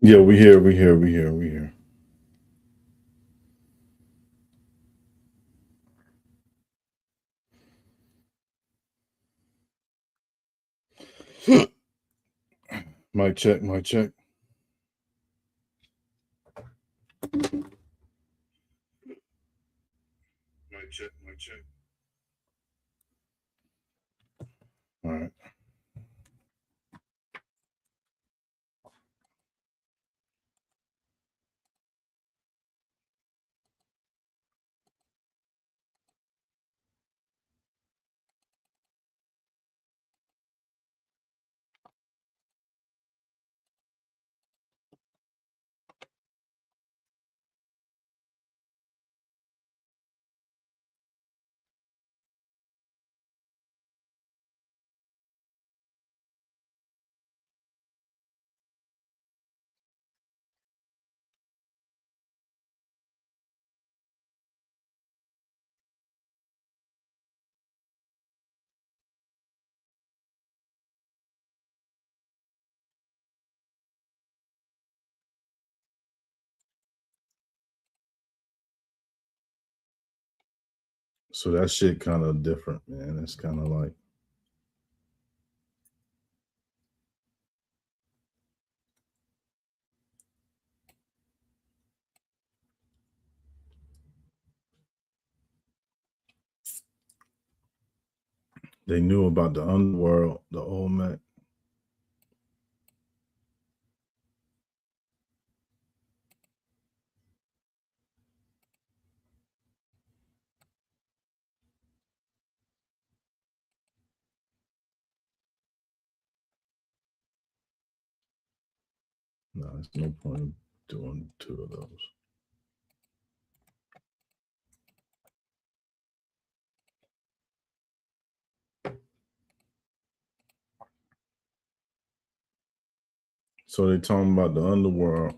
Yeah, we here. Mic check, mic check. Mic check, mic check. All right. So that shit kind of different, man. It's kind of like they knew about the underworld, the old Mac. No, there's no point in doing two of those. So they talking about the underworld.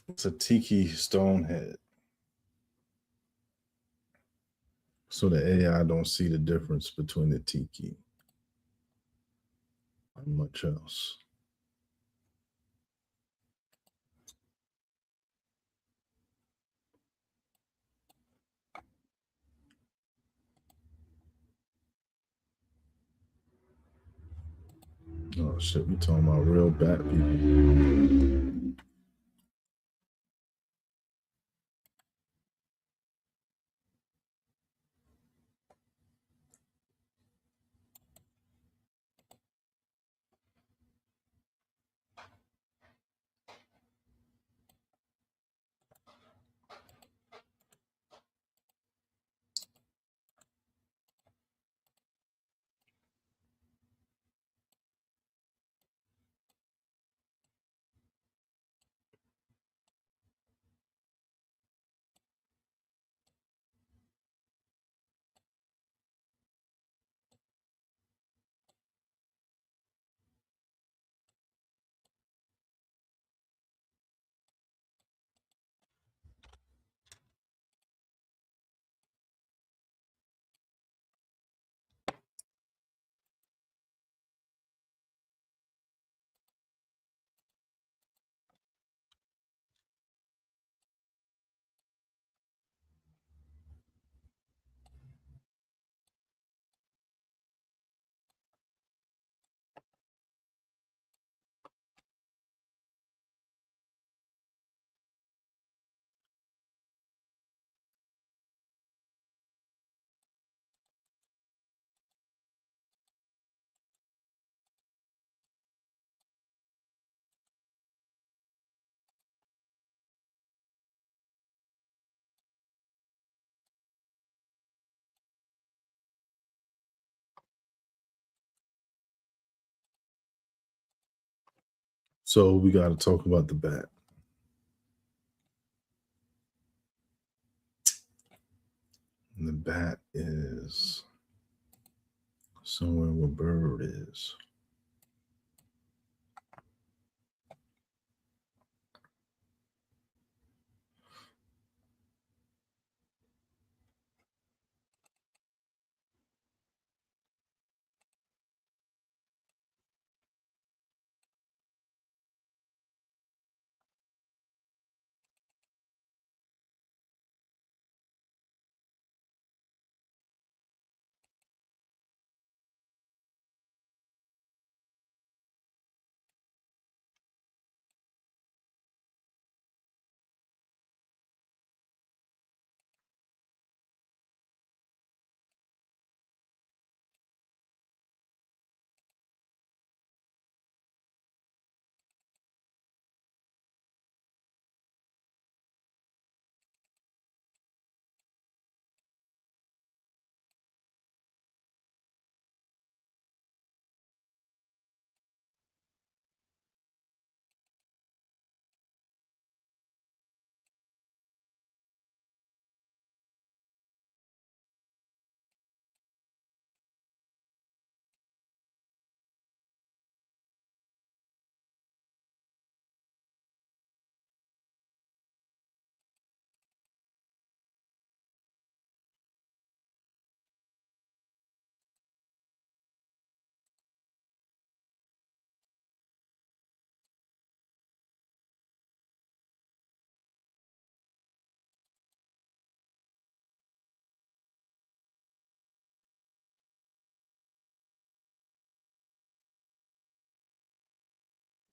It's a tiki stone head. So the AI don't see the difference between the tiki and much else. Oh shit, we talking about real bad people. So we got to talk about the bat. And the bat is somewhere where bird is.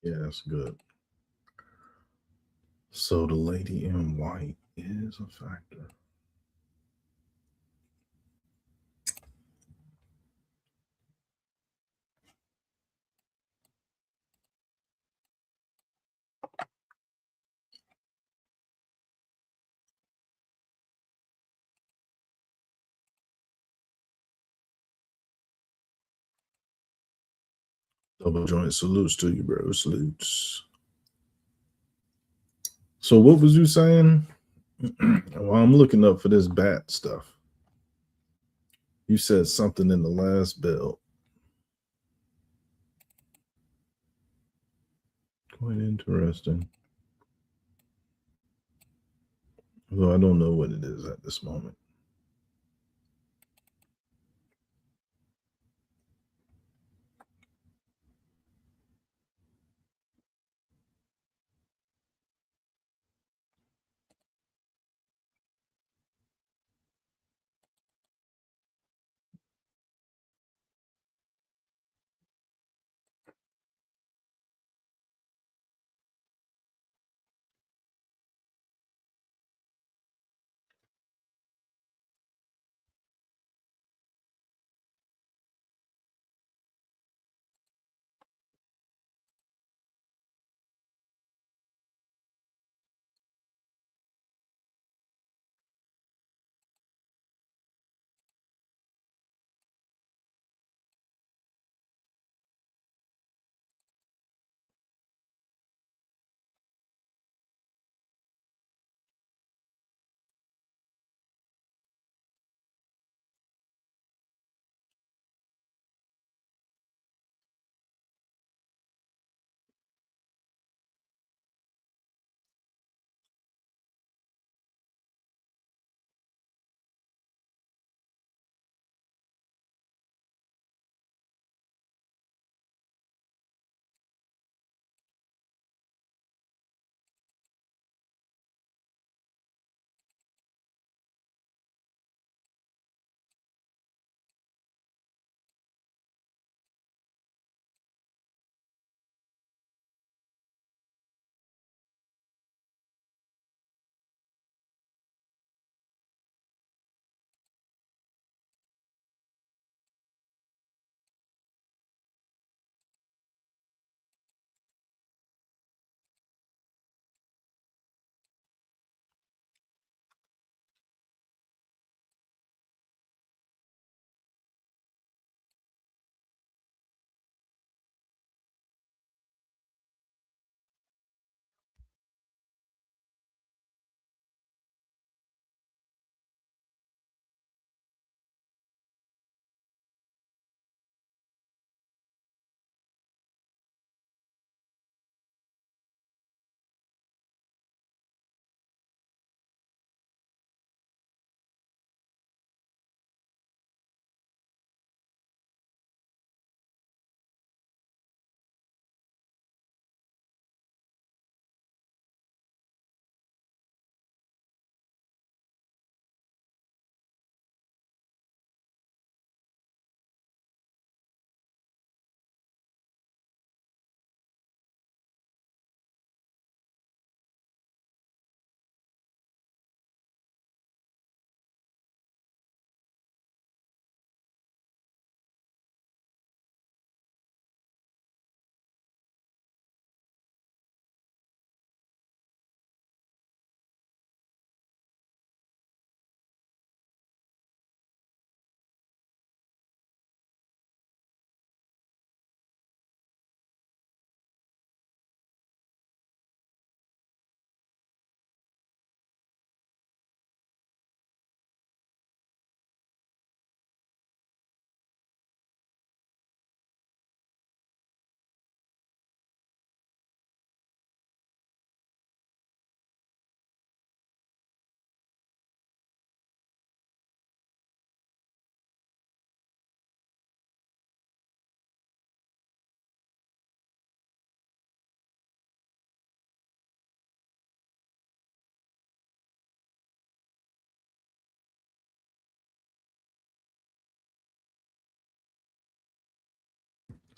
Yeah, that's good. So the lady in white is a factor. Double joint salutes to you, bro. Salutes. So what was you saying? Well, I'm looking up for this bat stuff. You said something in the last bell. Quite interesting. Although I don't know what it is at this moment.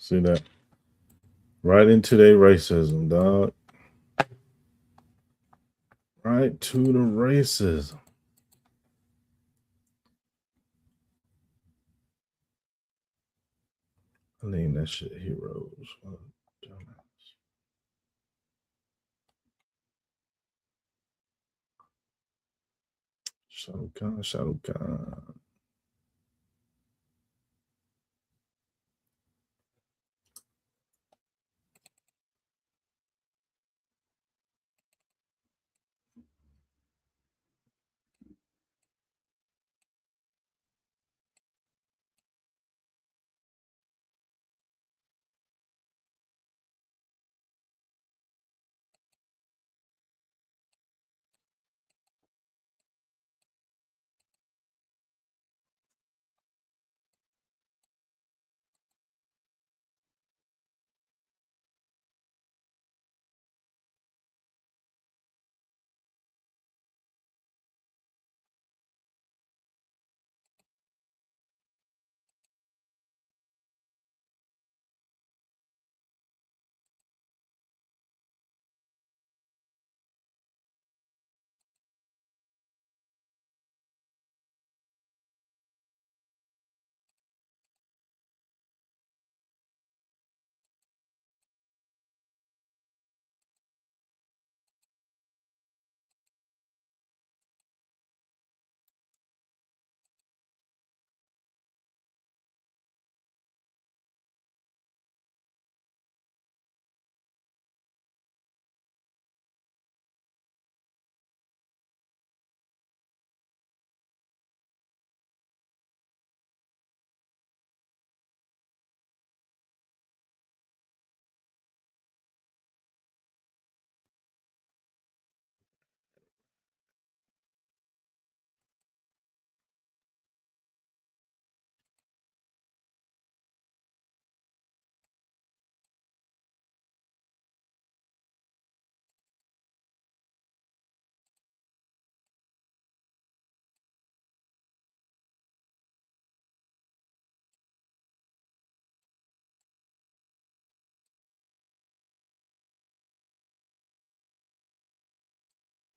See that? Right into their racism, dog. Right to the racism. I name that shit heroes. What a dumbass. Shadow Khan, Shadow Khan.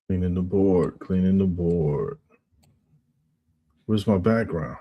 Cleaning the board, cleaning the board. Where's my background?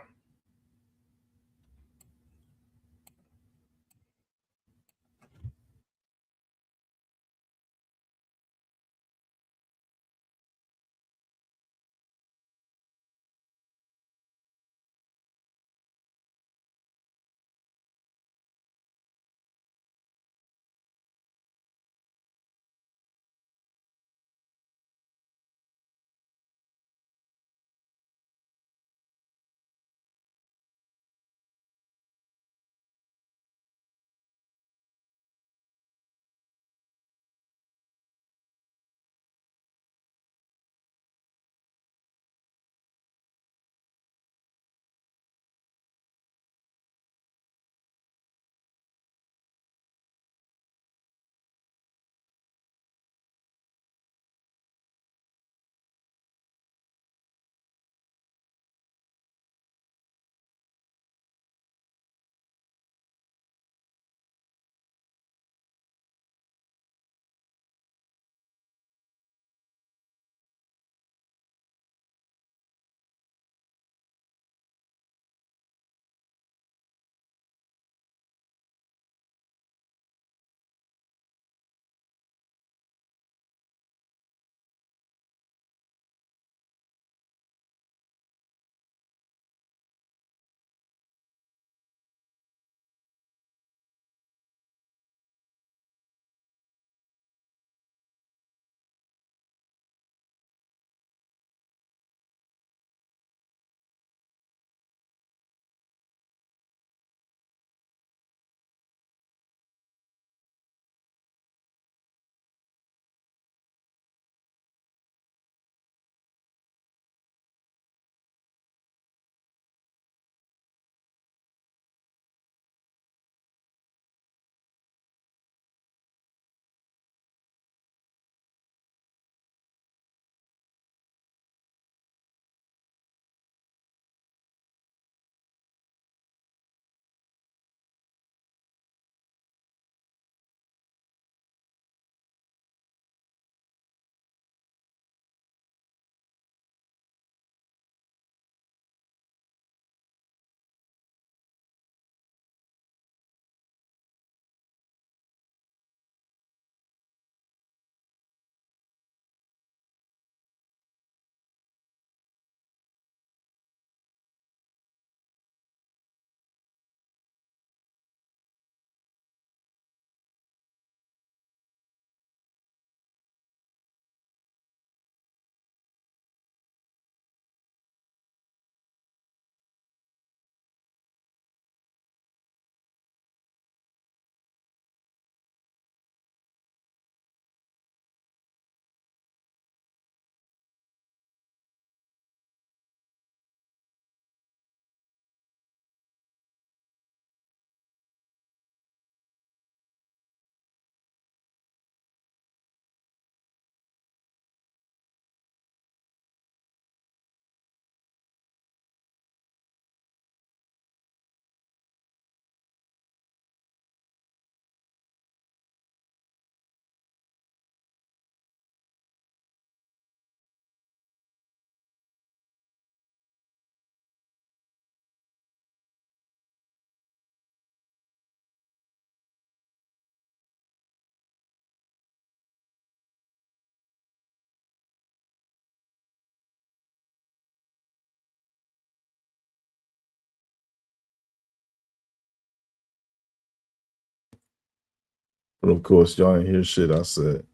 But of course, y'all ain't hear shit I said.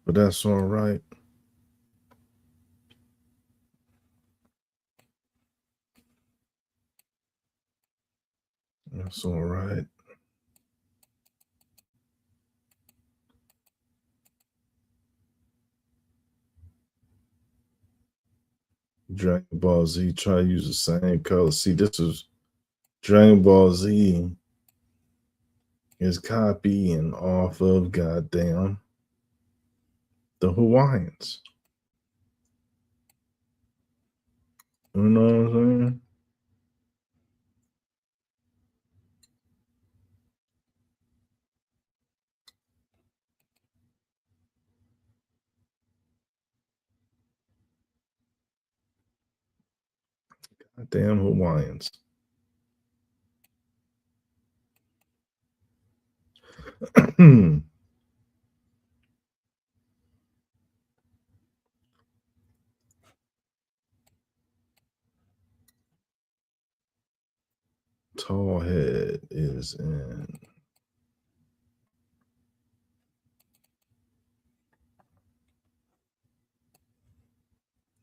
But that's all right. That's all right. Dragon Ball Z, try to use the same color. See, this is Dragon Ball Z is copying off of goddamn the Hawaiians. You know what I'm saying? Goddamn Hawaiians. Tall head is in.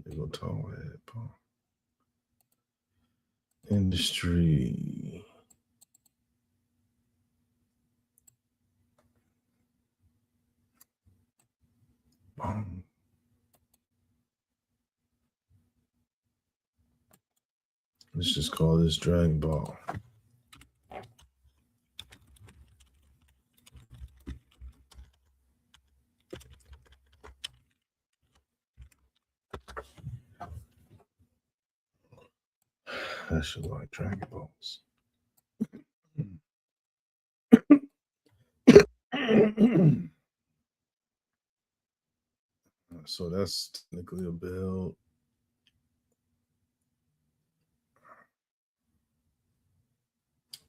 There go tall head. Industry. Boom. Let's just call this Dragon Ball. I should like Dragon Balls. So that's technically a build.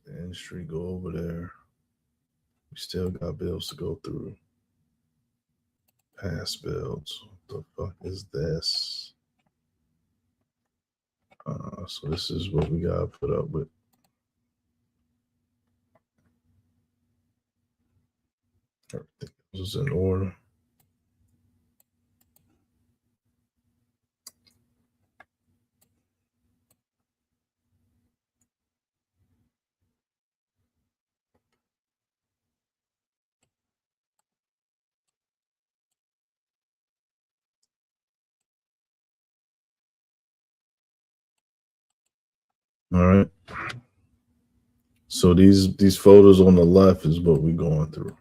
The industry go over there. We still got bills to go through. Past builds. What the fuck is this? So this is what we gotta put up with. Everything is in order. All right. So these photos on the left is what we're going through.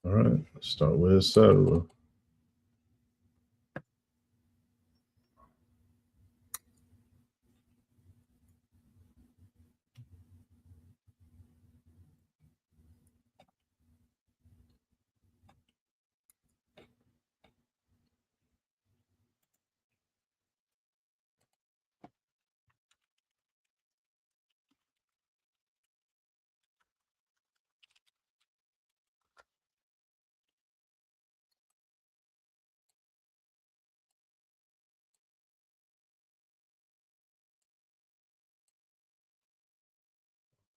All right. Let's start with etc.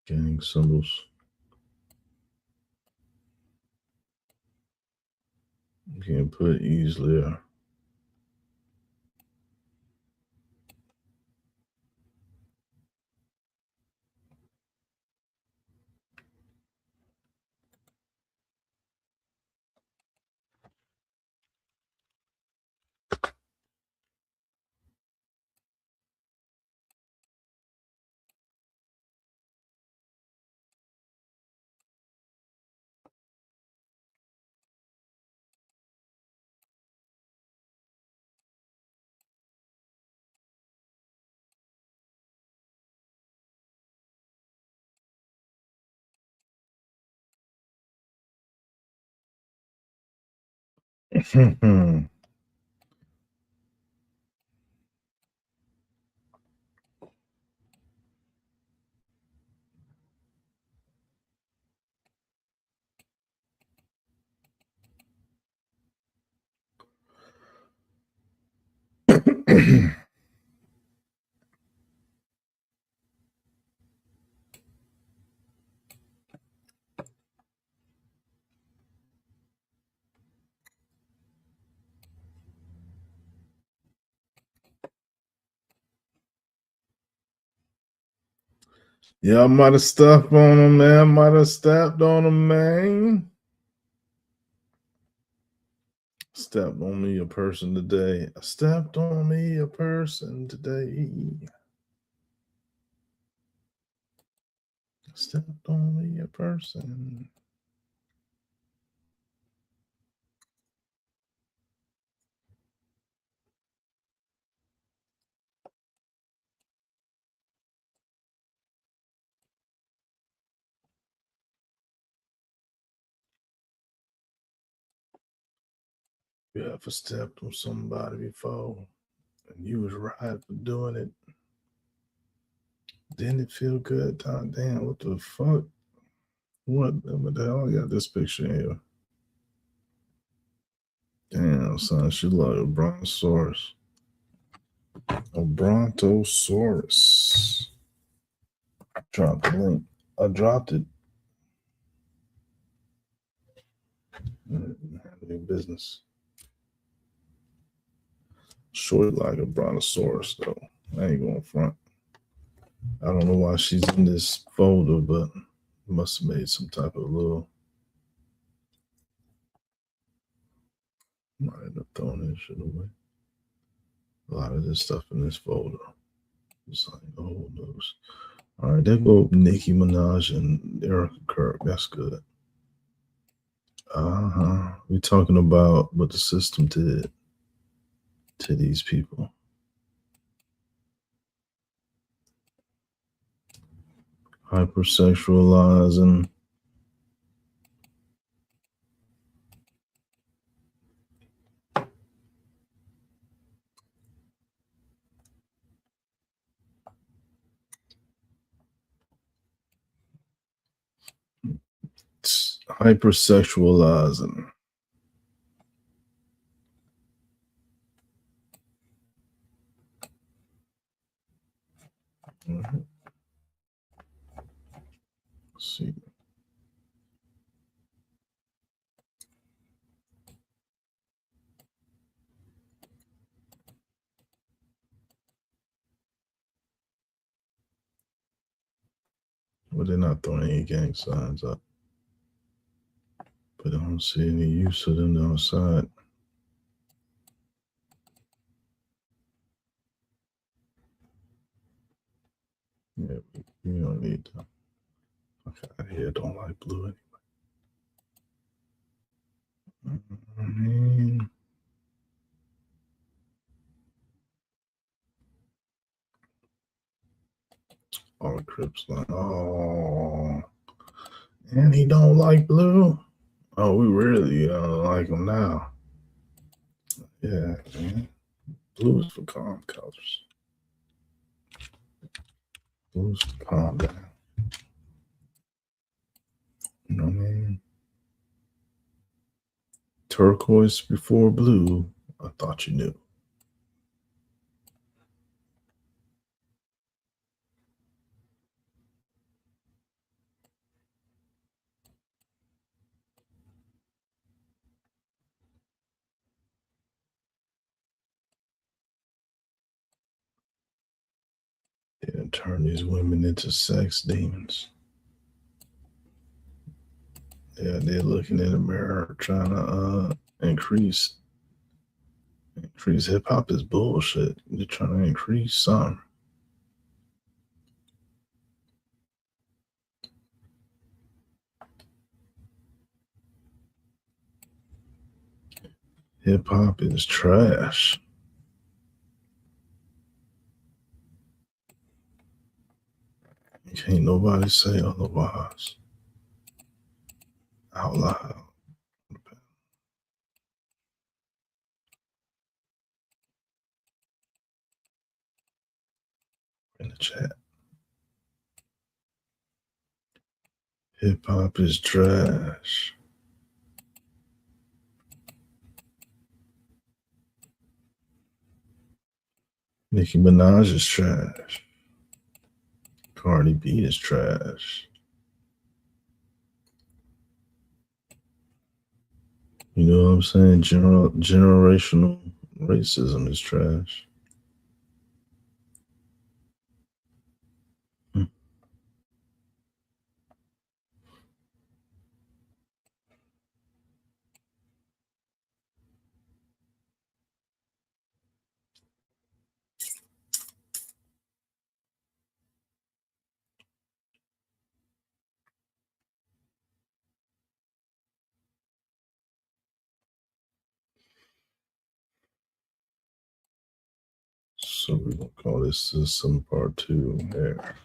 Gang symbols. You can put easily there. Yeah, I might have stepped on him, man. Might have stepped on him, man. Stepped on me a person today. Stepped on me a person today. Stepped on me a person. You ever stepped on somebody before and you was right for doing it? Didn't it feel good? Damn, what the fuck? What the hell? I got this picture here. Damn, son, she like a brontosaurus. A brontosaurus. Drop the link. I dropped it. Handling business. Short like a brontosaurus, though. I ain't going front. I don't know why she's in this folder, but must have made some type of little. Might end up throwing this shit away. A lot of this stuff in this folder. It's like the whole news. All right, there go Nicki Minaj and Erica Kirk. That's good. We talking about what the system did to these people. Hypersexualizing. Hypersexualizing. Let's see. Well, they're not throwing any gang signs up. But I don't see any use of them outside. Yeah, we don't need them. Okay, out of here. Don't like blue anyway. All the Crips like, oh, and he don't like blue. Oh, we really like him now. Yeah, man. Blue is for calm colors. Blue is for calm down. You know what I mean? Turquoise before blue. I thought you knew. They turn these women into sex demons. Yeah, they're looking in the mirror trying to increase hip hop is bullshit. They're trying to increase some. Hip hop is trash. Can't nobody say otherwise. Out loud. In the chat. Hip hop is trash. Nicki Minaj is trash. Cardi B is trash. You know what I'm saying? Generational racism is trash. So we're gonna call this system part 2 here.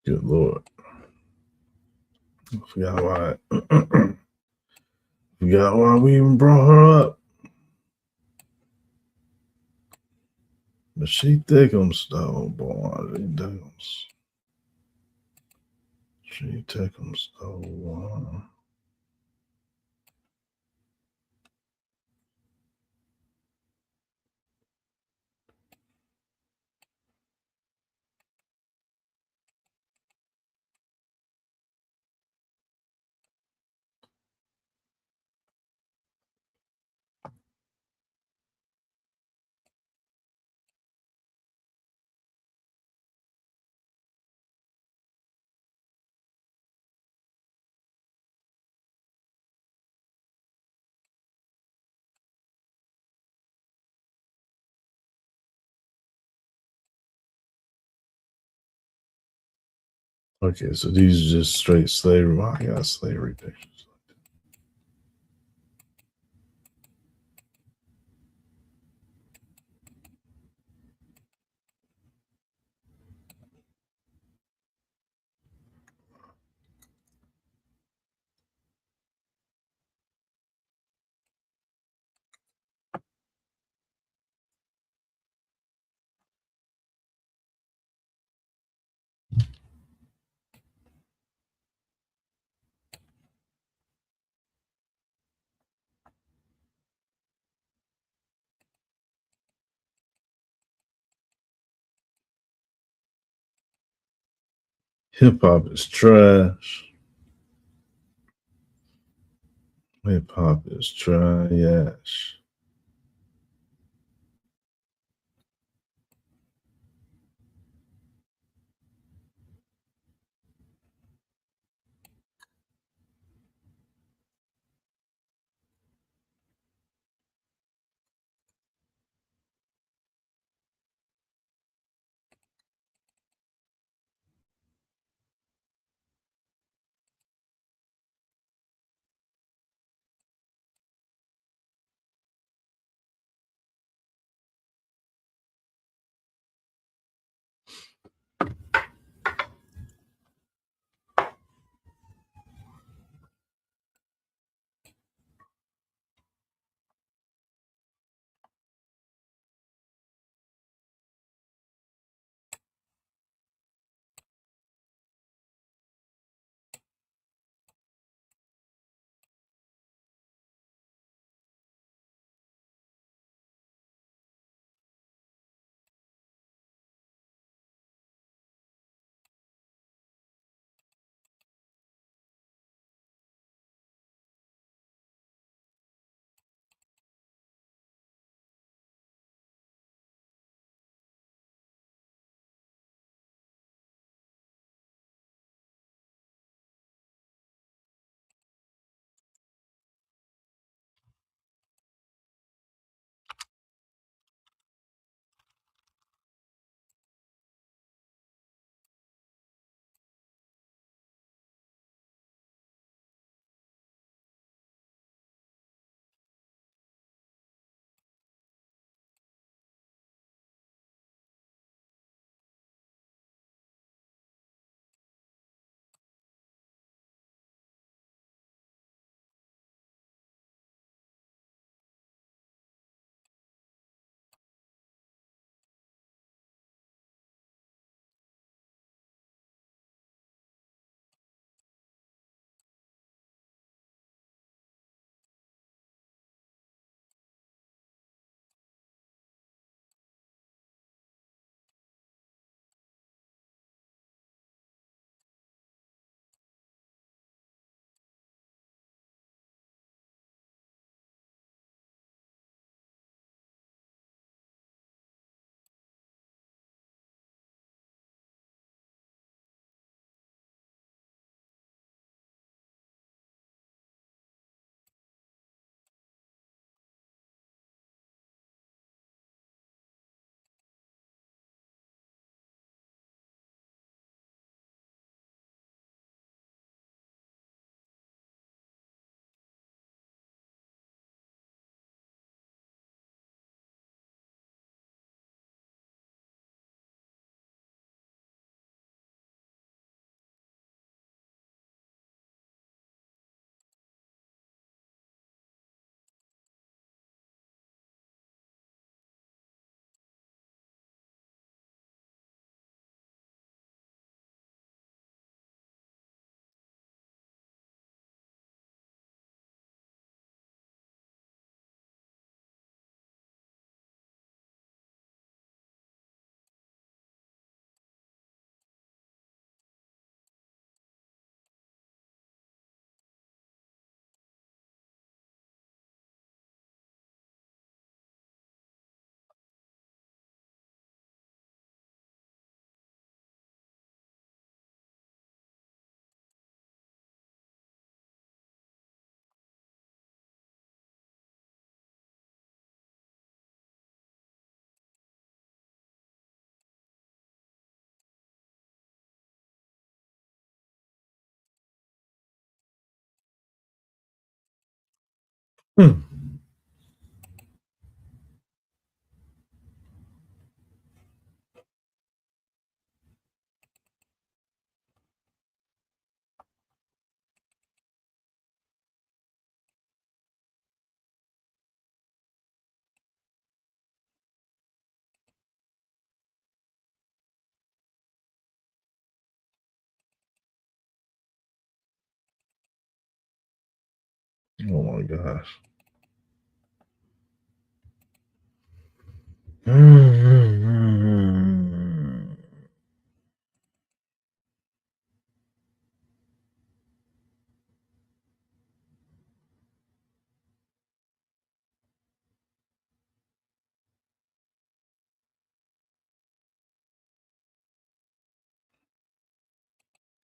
Good lord. I forgot why. Forgot why we even brought her up. But she thickums though, boy. She thickums. She thickums though, boy. Okay, so these are just straight slavery. Well, I got slavery pictures. Hip hop is trash. Hip hop is trash. Hmm. Oh my gosh.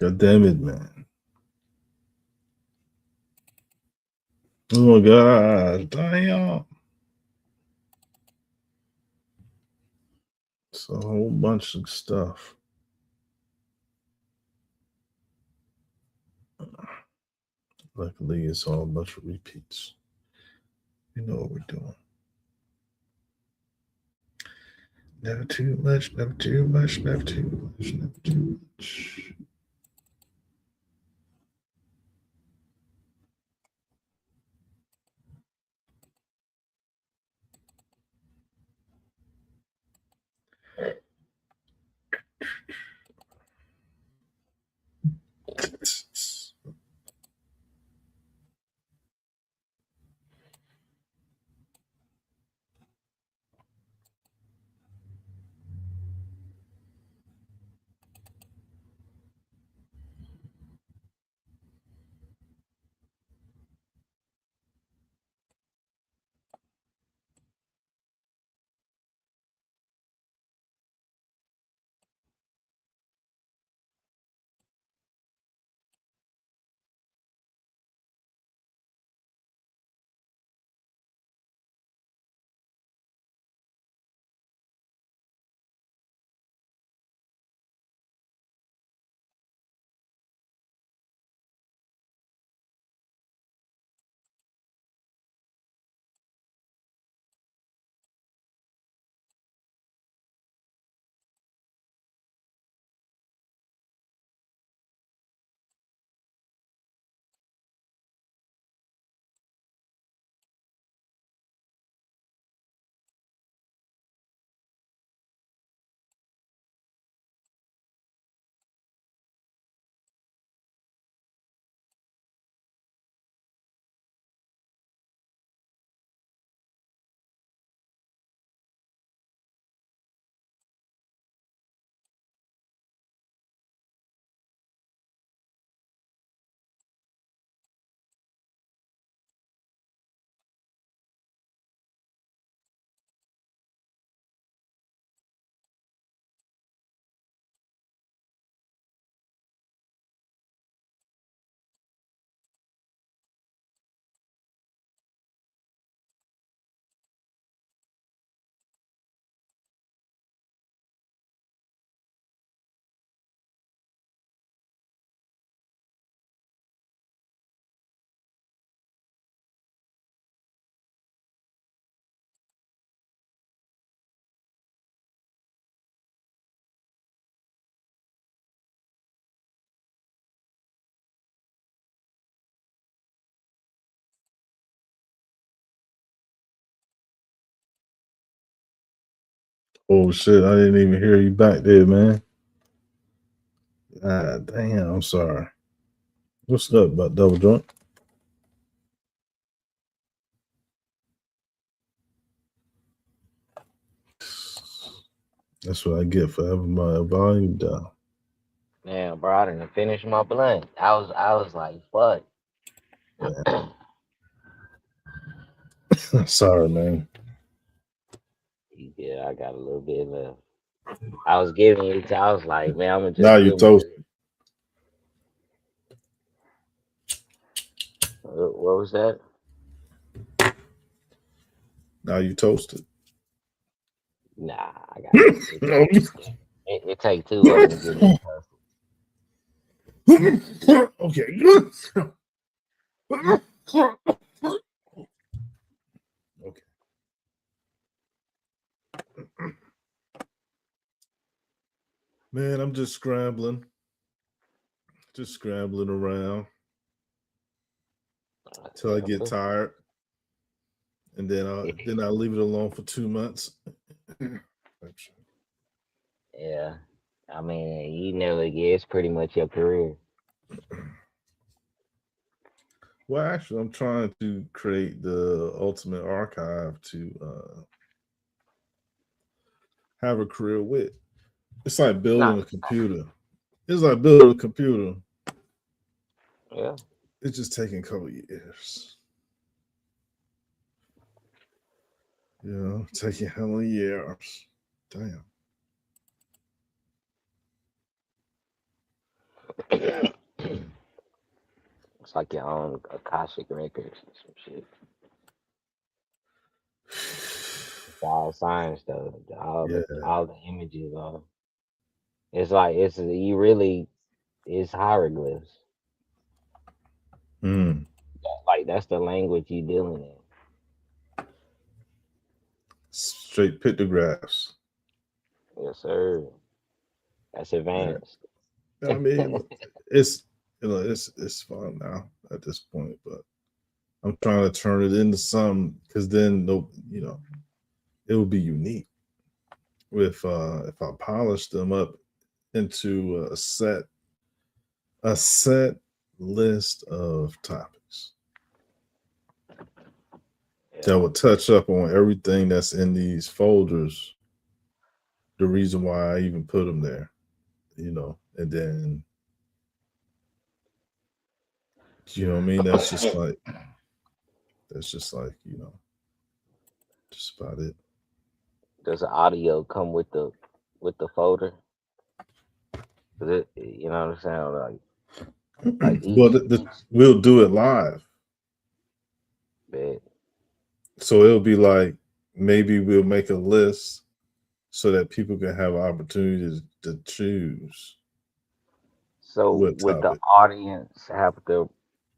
God damn it, man. Oh my gosh. Damn. It's a whole bunch of stuff. Luckily, it's all a bunch of repeats. You know what we're doing. Never too much, never too much, never too much, never too much. Oh shit, I didn't even hear you back there, man. Ah, damn, I'm sorry. What's up about double joint? That's what I get for having my volume down. Man, bro, I didn't finish my blunt. I was like, fuck. Sorry, man. Yeah, I got a little bit left. I was giving you to, I was like, man, I'm gonna Now just you give him toast. this. What was that? Now you toasted. Nah, I got it take two of them to get me Okay. Man, I'm just scrambling around till I Yeah, get tired, and then I leave it alone for 2 months. yeah. I mean, you never get. It's pretty much your career. Well, actually, I'm trying to create the ultimate archive to have a career with. It's like Nah, building a computer. It's like building a computer. yeah. It's just taking a couple years. Taking hella years. Damn. It's like your own Akashic records and some shit. It's all science though. All Yeah. the images are. It's like it's you really it's hieroglyphs. Mm. Like that's the language you dealing in. Straight pictographs. Yes, sir. That's Right. advanced. I mean, it's it's fun now at this point, but I'm trying to turn it into some because then no, it will be unique if I polish them up into a set list of topics that Yeah. would touch up on everything that's in these folders. The reason why I even put them there, and then what I mean. That's just like just about it. Does the audio come with the folder? 'Cause you know what I'm saying? Like Well, each we'll do it live, bit. so it'll be like maybe we'll make a list so that people can have opportunities to choose So what would the topic. audience have to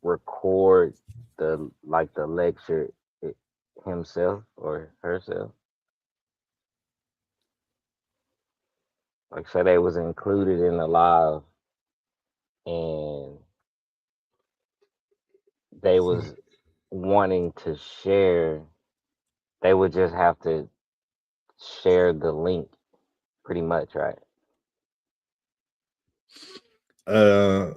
record the lecture i- himself or herself? Like say they was included in the live and they was wanting to share, they would just have to share the link pretty much, right? Uh,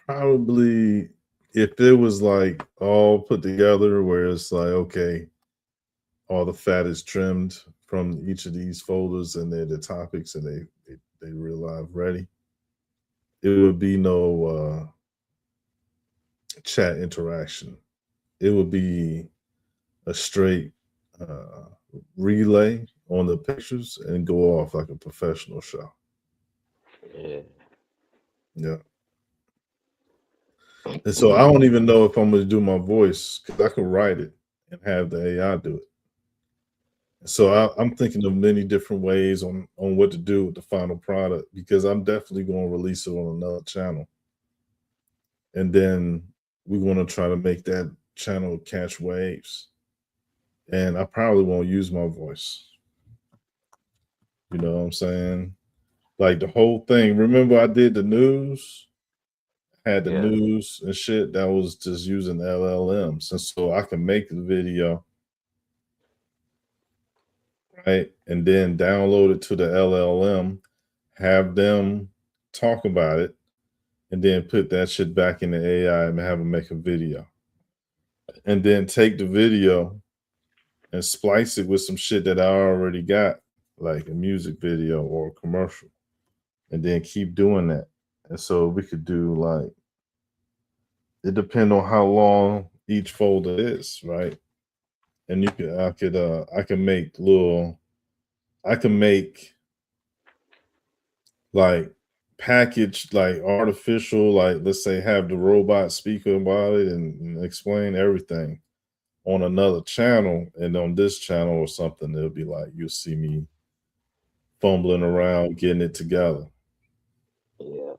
Probably if it was like all put together, where it's like okay, all the fat is trimmed from each of these folders, and they're the topics, and they real live ready. It would be no chat interaction. It would be a straight uh, relay on the pictures and go off like a professional show. Yeah. Yeah. And so I don't even know if I'm going to do my voice because I can write it and have the AI do it. So I'm thinking of many different ways on what to do with the final product because I'm definitely going to release it on another channel, and then we want to try to make that channel catch waves. And I probably won't use my voice. You know what I'm saying? Like the whole thing. Remember, I did the news, had the Yeah. news and shit that was just using LLMs. And so I can make the video, right? And then download it to the LLM, have them talk about it, and then put that shit back in the AI and have them make a video. And then take the video and splice it with some shit that I already got, like a music video or a commercial, and then keep doing that. And so we could do like it depends on how long each folder is, right? And I can make I can make like package like artificial, like let's say have the robot speak about it and explain everything on another channel, and on this channel or something, it'll be like you'll see me fumbling around getting it together. Yeah.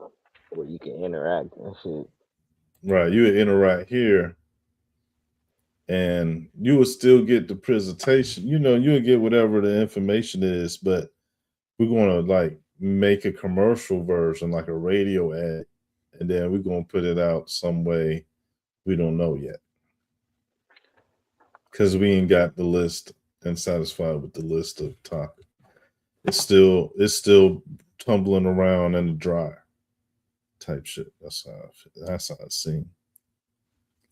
Where you can interact and shit. Right. You would interact here and you would still get the presentation. You'll get whatever the information is, but we're gonna like make a commercial version, like a radio ad, and then we're gonna put it out some way we don't know yet because we ain't got the list and satisfied with the list of topics. It's still tumbling around in the dry type shit. That's how it seems.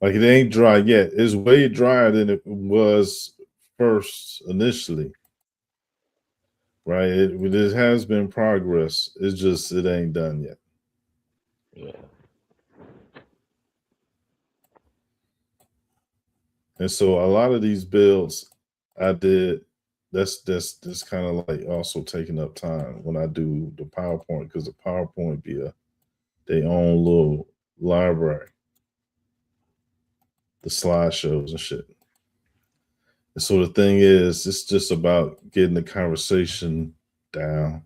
Like it ain't dry yet. It's way drier than it was first initially, right? It has been progress. It's just it ain't done yet. Yeah. And so a lot of these builds I did, that's kind of like also taking up time when I do the PowerPoint because the PowerPoint be their own little library, the slideshows and shit. And so the thing is, it's just about getting the conversation down.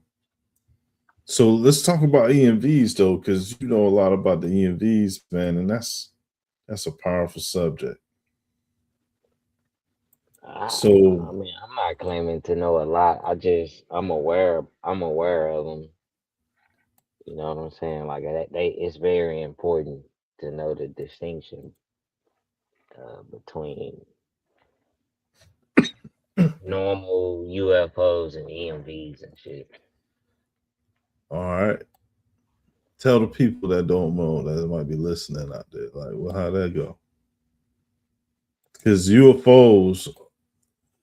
So let's talk about EMVs though, because you know a lot about the EMVs, man, and that's a powerful subject. I So mean, I'm not claiming to know a lot. I'm aware of them. You know what I'm saying? Like it's very important to know the distinction between normal UFOs and EMVs and shit. all right, tell the people that don't know that might be listening out there, like, well, how that go? Because UFOs,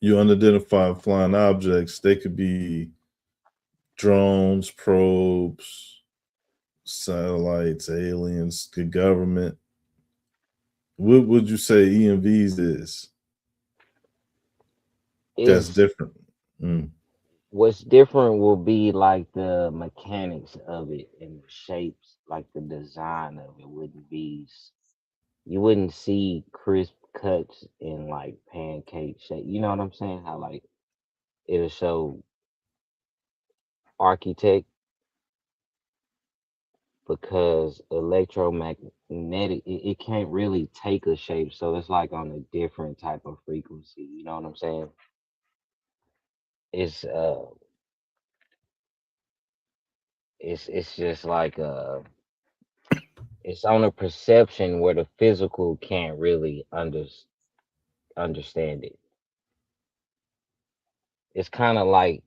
you unidentified flying objects, they could be drones, probes, satellites, aliens, the government. What would you say EMVs is? That's Is different. Mm. what's different will be like the mechanics of it and the shapes, like the design of it wouldn't be. You wouldn't see crisp cuts in like pancake shape. You know what I'm saying? How like it'll show architect because electromagnetic it can't really take a shape, so it's like on a different type of frequency. You know what I'm saying? It's it's just like it's on a perception where the physical can't really understand it. It's kind of like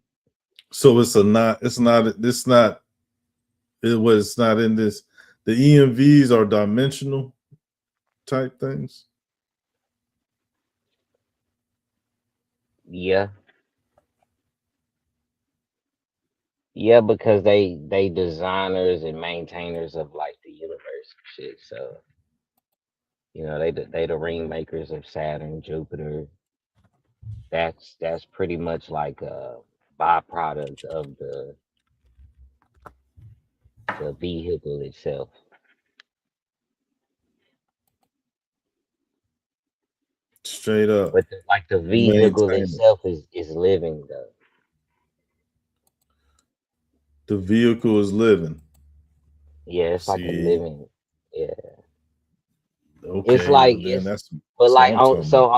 So it's not in this. The EMVs are dimensional type things. yeah, yeah, because they designers and maintainers of like the universe and shit. So you know they the ring makers of Saturn, Jupiter. That's pretty much like a byproduct of the vehicle itself. Straight up. But like the vehicle Maintain it. itself is living though. The vehicle is living. Yeah, it's like a See, living. Yeah, it's okay, like well then it's but that's what like I'm on talking so about.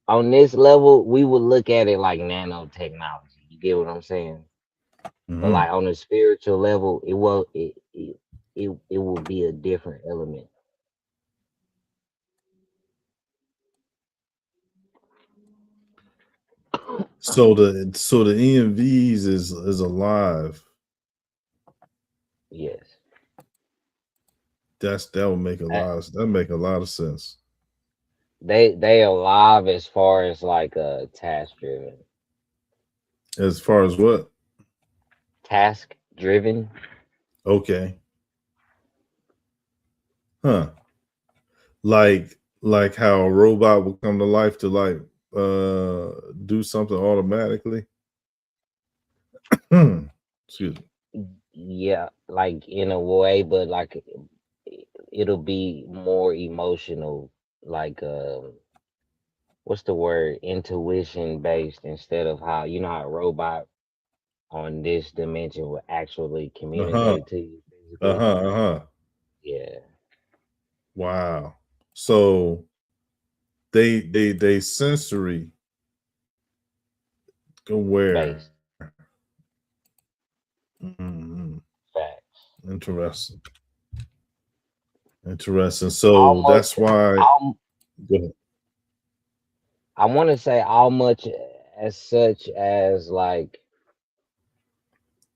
on this level, we would look at it like nanotechnology. You get what I'm saying? But Hmm. like on a spiritual level, it will be a different element. So the EMVs is alive. Yes. That would make a lot of sense. They alive as far as like task driven. As far as what? Task driven. Okay. Huh. Like how a robot will come to life to like do something automatically. Hmm. Excuse me. Yeah, like in a way, but like it'll be more emotional, like what's the word? Intuition based instead of how you know how a robot on this dimension will actually Uh-huh. communicate to you physically. Uh-huh. Uh-huh. Yeah, Wow. So they sensory aware. based. Mhm. Facts. Interesting. Interesting. So Almost, that's why. al- Go ahead. I want to say how much as such as like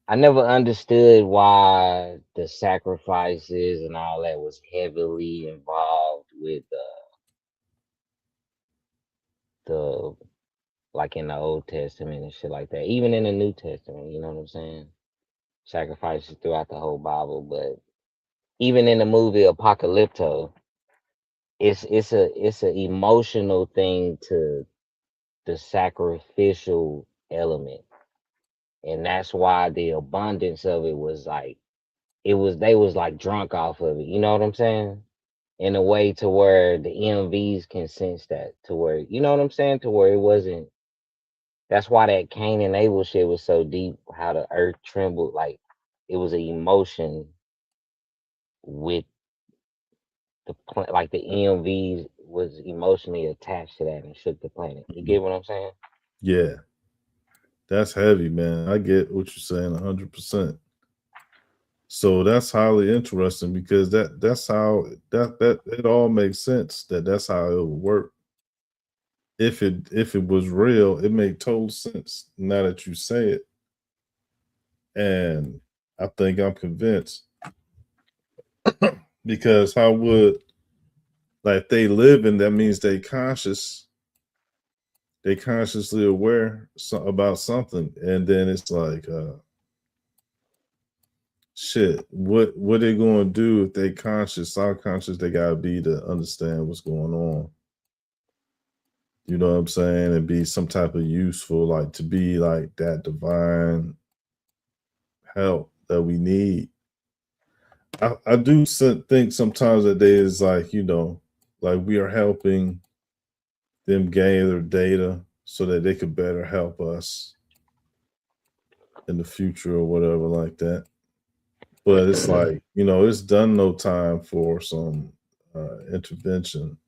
I never understood why the sacrifices and all that was heavily involved with the like in the Old Testament and shit like that. Even in the New Testament, you know what I'm saying? Sacrifices throughout the whole Bible, but even in the movie Apocalypto, it's a emotional thing to the sacrificial element, and that's why the abundance of it was like it was they was like drunk off of it. You know what I'm saying? In a way to where the EMVs can sense that to where you know what I'm saying to where it wasn't. That's why that Cain and Abel shit was so deep. How the earth trembled, like it was an emotion with like the EMVs was emotionally attached to that and shook the planet. You Mhm. get what I'm saying? Yeah, that's heavy, man. I get what you're saying 100%. So that's highly interesting because that's how that it all makes sense that that's how it would work. If it was real, it made total sense now that you say it. And I think I'm convinced because how would like they live in that means they consciously aware about something, and then it's like shit. What they gonna do if they conscious, subconscious? They gotta be to understand what's going on. You know what I'm saying? And be some type of useful, like to be like that divine help that we need. I do think sometimes that there is like, like we are helping them gather data so that they could better help us in the future or whatever like that. But it's like, it's done no time for some intervention.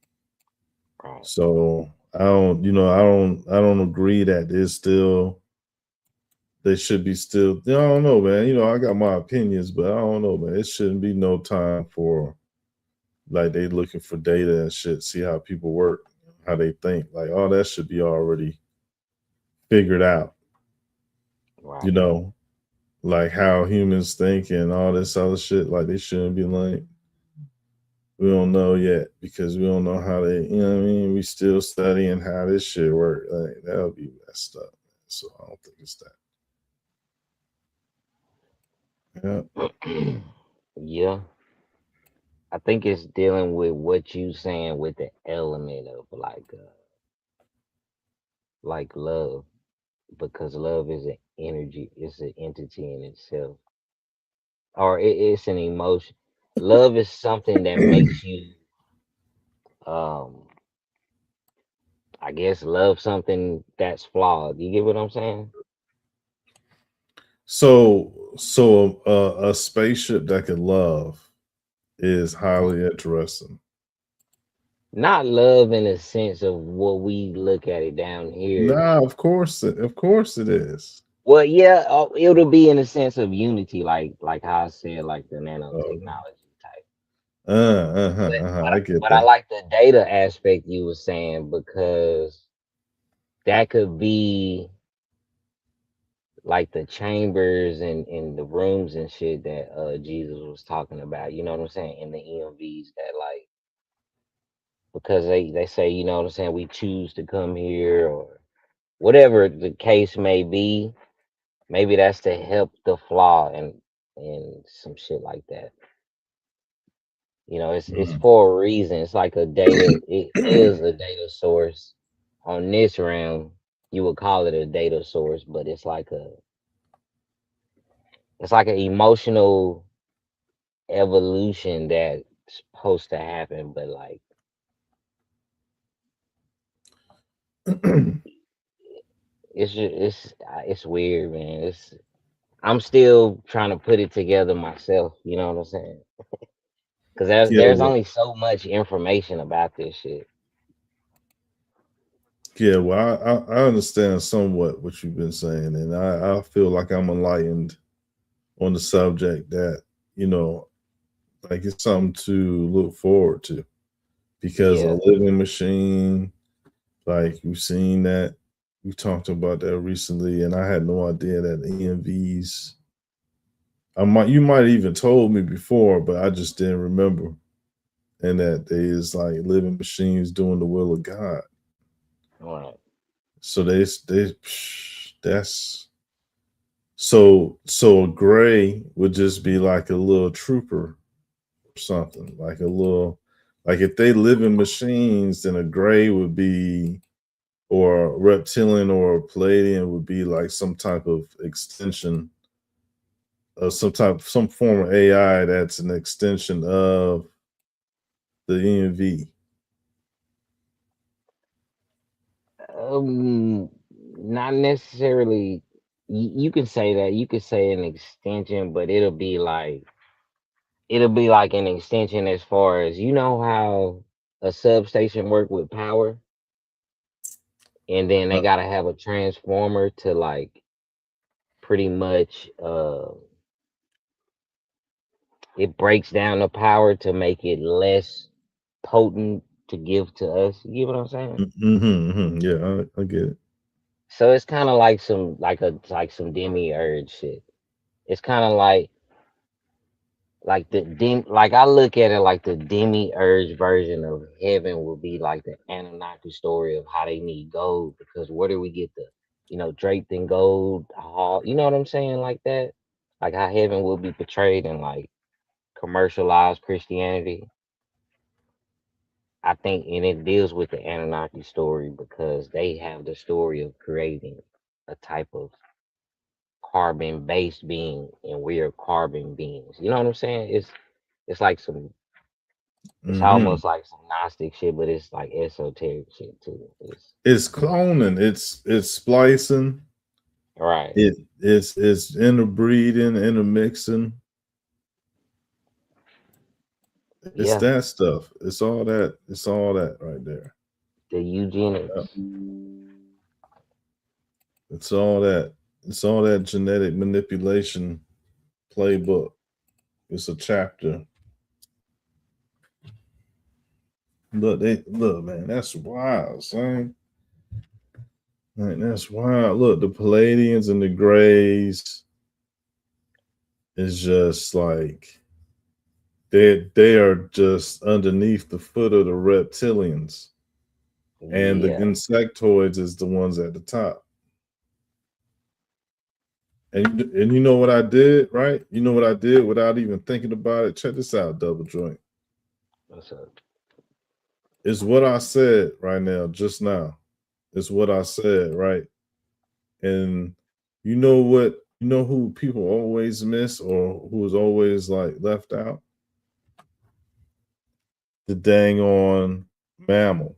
Right. So I don't agree that there's still they should be still. I don't know, man. I got my opinions, but I don't know, man. It shouldn't be no time for like they looking for data and shit, see how people work, how they think. Like all that should be already figured out. You Right. know, like how humans think and all this other shit. Like they shouldn't be like, we don't know yet because we don't know how they. You know what I mean? We still studying how this shit work. Like that would be messed up. So I don't think it's that. Yeah. Yeah. I think it's dealing with what you saying with the element of like love, because love is an energy, it's an entity in itself, or it's an emotion. Love is something that makes you, um, I guess, love something that's flawed. You get what I'm saying? So a spaceship that can love is highly interesting. Not love in the sense of what we look at it down here. Nah, of course it is. Well, yeah, it'll be in the sense of unity, like how I said, like the Okay. nanotechnology type. I get But I that. like the data aspect you were saying because that could be like the chambers and the rooms and shit that Jesus was talking about. You know what I'm saying? In the EMVs that like because they say, you know what I'm saying, we choose to come here or whatever the case may be. Maybe that's to help the flaw and some shit like that. You know, it's Mhm. for a reason. It's like a data. It is a data source on this realm. You would call it a data source, but it's like an emotional evolution that's supposed to happen. But like it's just it's weird, man. It's I'm still trying to put it together myself. You know what I'm saying? Because yeah, there's well, only so much information about this shit. I understand somewhat what you've been saying, and I feel like I'm enlightened on the subject that, you know, like it's something to look forward to because a Yeah, living machine, like we've seen that, we talked about that recently, and I had no idea that EMVs. You might even told me before, but I just didn't remember. And that they is like living machines doing the will of God. right. So that's so a gray would just be like a little trooper or something, like a little, like if they live in machines, then a gray would be, or a reptilian or a Palladian would be like some type of extension of some form of AI that's an extension of the EMV. Not necessarily. You can say that. You could say an extension, but it'll be like an extension as far as you know how a substation work with power, and then they Uh, gotta have a transformer to like pretty much it breaks down the power to make it less potent to give to us. You get what I'm saying? yeah, I get it. So it's kind of like some demiurge shit. It's kind of like like I look at it like the demiurge version of heaven will be like the Anunnaki story of how they need gold because where do we get the draped in gold hall, you know what I'm saying, like that, like how heaven will be portrayed in like commercialized Christianity. I think, and it deals with the Anunnaki story because they have the story of creating a type of carbon based being and we're carbon beings. You know what I'm saying? It's like it's Hmm. almost like some Gnostic shit, but it's like esoteric shit too. It's It's cloning. It's splicing. right. It's interbreeding, intermixing. It's Yeah. that stuff. It's all that. It's all that right there. The Yeah. eugenics. It's all that. It's all that genetic manipulation playbook. It's a chapter. Look, man. That's wild, son. Man, that's wild. Look, the Palladians and the Greys is just like they are just underneath the foot of the reptilians, and the Yeah. insectoids is the ones at the top. And you know what I did, right? You know what I did without even thinking about it. Check this out, double joint. What's up? It's what I said right now, just now. It's what I said, right? And you know what? You know who people always miss or who is always like left out? The dang on mammal.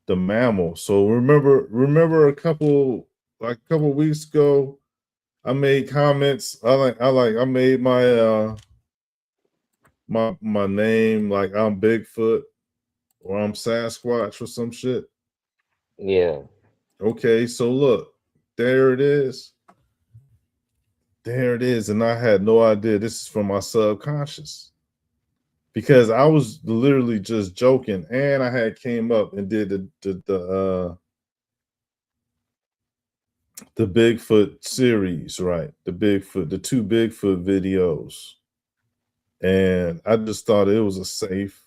The mammal. So remember a couple weeks ago, I made comments. I made my name like I'm Bigfoot or I'm Sasquatch or some shit. Yeah. Okay, so look, there it is. There it is. And I had no idea this is from my subconscious. Because I was literally just joking, and I had came up and did the Bigfoot series, right? The two Bigfoot videos. And I just thought it was a safe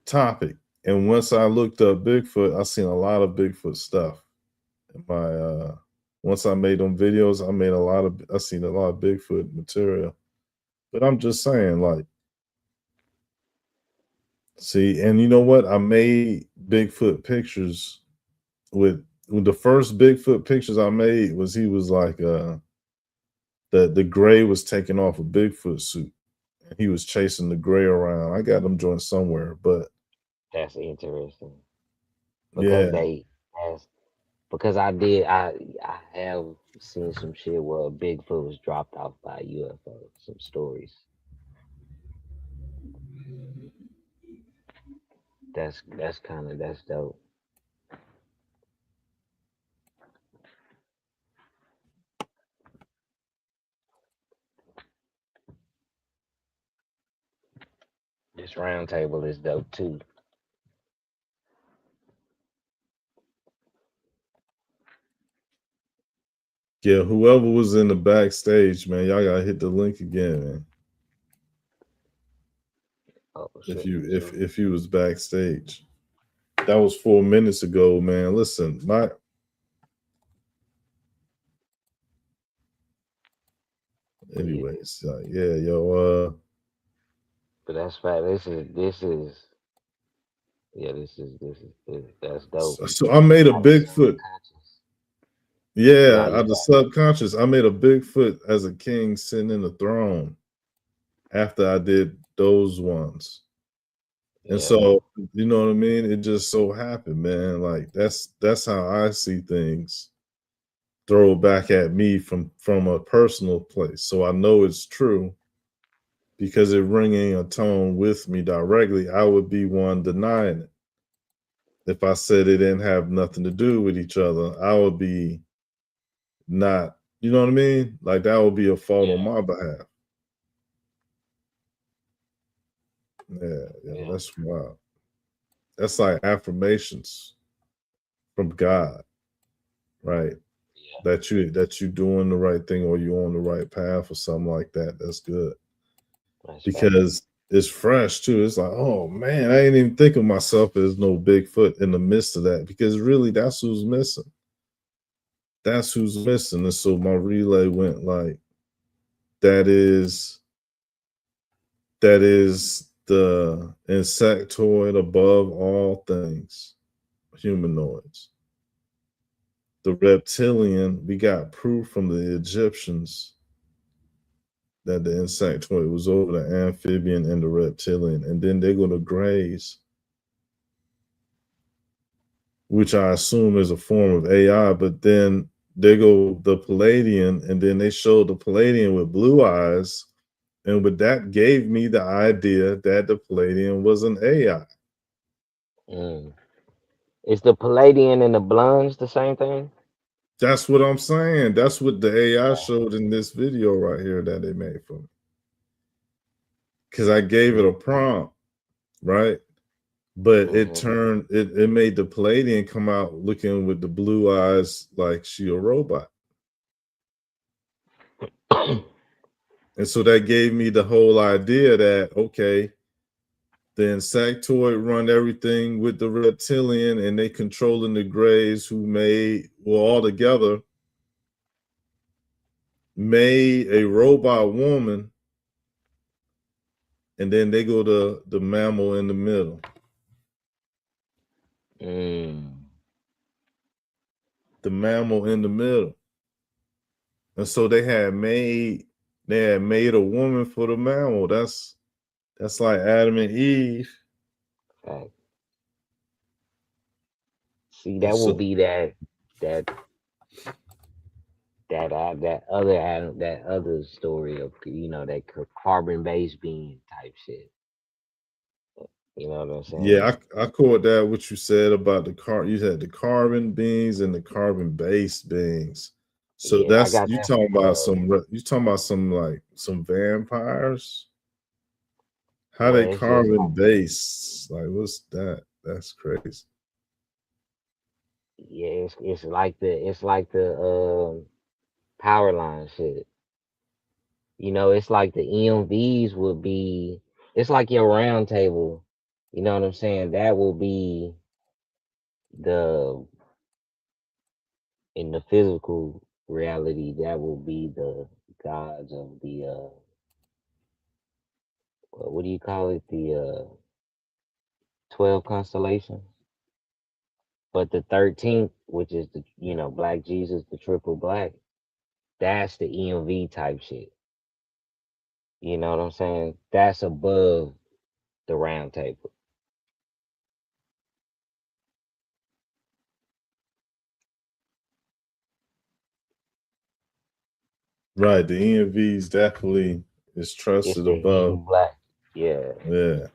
topic. And once I looked up Bigfoot, I seen a lot of Bigfoot stuff. In my once I made them videos, I seen a lot of Bigfoot material. But I'm just saying, like, see, and you know what? I made Bigfoot pictures with the first Bigfoot pictures I made was he was like the gray was taking off a Bigfoot suit and he was chasing the gray around. I got them joints somewhere, but That's interesting because yeah. they as because I have seen some shit where Bigfoot was dropped off by a UFO. Some stories. That's dope. This round table is dope too. Yeah, whoever was in the backstage, man, y'all gotta hit the link again, man. Oh If shit, you for if sure. if you was backstage. That was 4 minutes ago, man. Listen, my Yeah, anyways, yeah, yo, but that's fact. This is yeah. This, that's dope. so I made a Out of Bigfoot. subconscious. Yeah, Nah, you out of got subconscious, I made a Bigfoot as a king sitting in the throne after I did those ones. And yeah, so, you know what I mean? It just so happened, man. Like that's how I see things throw back at me from a personal place. So I know it's true because it ringing a tone with me directly. I would be one denying it. If I said it didn't have nothing to do with each other, I would be not, you know what I mean? Like that would be a fault on yeah, my behalf. Yeah, yeah, yeah, that's wild. That's like affirmations from God, right? yeah. That you doing the right thing or you on the right path or something like that. That's good That's fact. because it's fresh too. It's like, oh man, I ain't even think of myself as no Bigfoot in the midst of that because really that's who's missing. That's who's missing. And so my relay went like that is the insectoid above all things, humanoids. The reptilian, we got proof from the Egyptians that the insectoid was over the amphibian and the reptilian. And then they go to grays, which I assume is a form of AI, but then they go the Palladian, and then they showed the Palladian with blue eyes. And with that gave me the idea that the Palladian was an AI. Mm. Is the Palladian and the Blondes the same thing? That's what I'm saying. That's what the AI Okay. showed in this video right here that they made for me. Because I gave it a prompt, right? But it Mm-hmm. turned it made the Palladian come out looking with the blue eyes like she a robot. And so that gave me the whole idea that okay, the insectoid run everything with the reptilian and they controlling the grays who made well all together made a robot woman and then they go to the mammal in the middle. mm. The mammal in the middle. And so they had made a woman for the mammal. That's like Adam and Eve. Fact. See, And that will so be that that other Adam, that other story of that carbon based being type shit. You know what I'm saying? yeah, I caught that what you said about the car. You had the carbon beings and the carbon based beings. So Yeah, I that's got you that talking from about you talking about some like some vampires. How well, they it's just carbon like based? Like what's that? That's crazy. yeah, it's like the power line shit. It's like the EMVs would be. It's like your round table. You know what I'm saying? That will be the in the physical reality. That will be the gods of the what do you call it? The 12 constellations. But the 13th, which is the Black Jesus, the triple black, that's the EMV type shit. You know what I'm saying? That's above the round table. Right. The EMVs definitely is It's trusted the above. hidden black. Yeah. Yeah.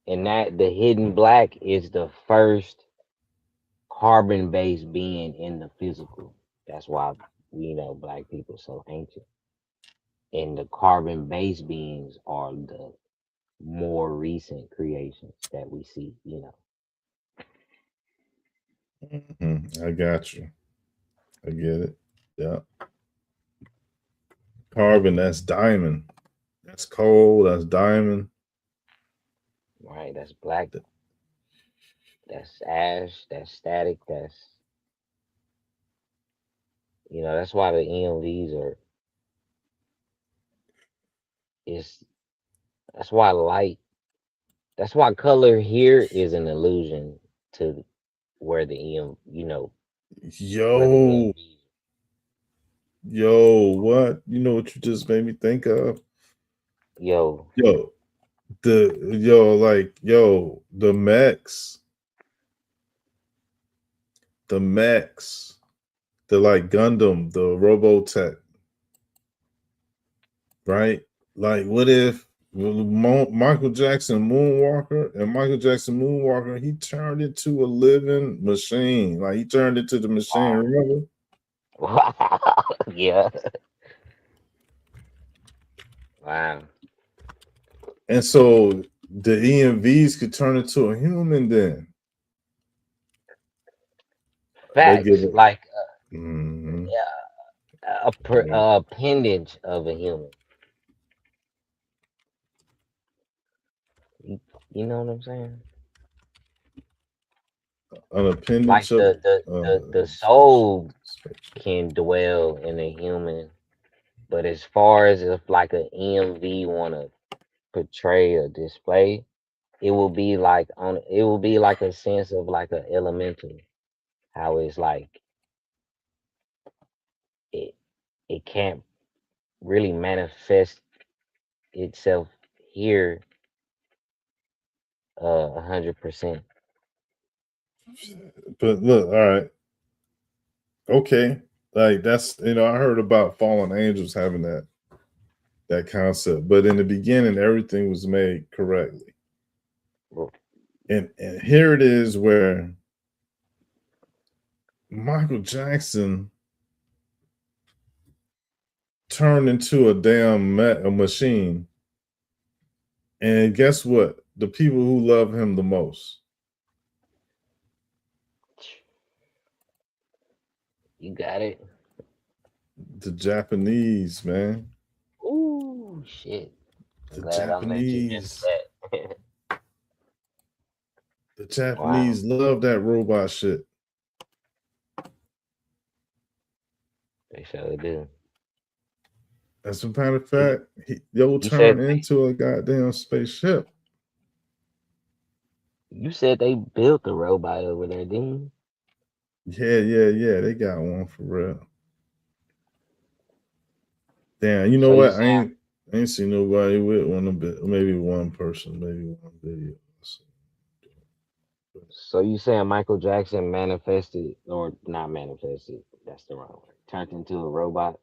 And that the hidden black is the first carbon based being in the physical. That's why black people so ancient. And the carbon based beings are the more recent creations that we see, you know. I got you. I get it. Yeah. Carbon, that's diamond. That's coal, that's diamond. Right? That's black, that's ash, that's static, that's, you know, that's why the EMVs are is that's why light, that's why color here is an illusion to where the you know, where the Yo, EMV. yo, what? You know what you just made me think of? Yo, Yo, the mechs, the like Gundam, the Robotech, right? Like, what if Michael Jackson Moonwalker and Michael Jackson Moonwalker, he turned into a living machine. Like, he turned into the machine, wow. remember? Wow. Yeah. Wow. And so the EMVs could turn into a human then. They give Facts. it. Like Mhm. Yeah. a appendage of a human. You, you know what I'm saying? An Like appendage of the space. soul can dwell in a human, but as far as if like an EMV want to portray or display, it will be like a sense of like a elemental, how it's like it it can't really manifest itself here 100%. But look, all right, okay, like that's I heard about fallen angels having that concept, but in the beginning, everything was made correctly, and here it is where Michael Jackson turned into a damn a machine, and guess what? The people who love him the most, You got it. the Japanese, man. Ooh, shit. I'm The glad I met you just Japanese, for that. the Wow. Japanese love that robot shit. They sure do. As a matter of You, fact, yo you said turned into a goddamn spaceship. you said they built the robot over there, didn't you? Yeah, yeah, yeah. They got one for real. Damn, you know So you what? saying I ain't seen nobody with one of it. Maybe one person, maybe one video. so you saying Michael Jackson manifested or not manifested? That's the wrong word. Turned into a robot.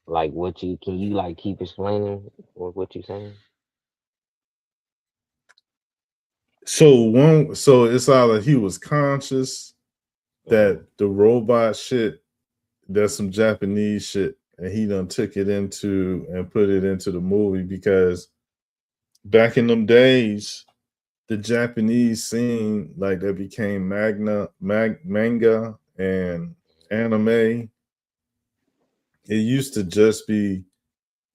Like what you can you like keep explaining what you saying? So it's either he was conscious Hmm. that the robot shit, there's some Japanese shit, and he done took it into and put it into the movie because back in them days, the Japanese scene, like that became manga and anime. It used to just be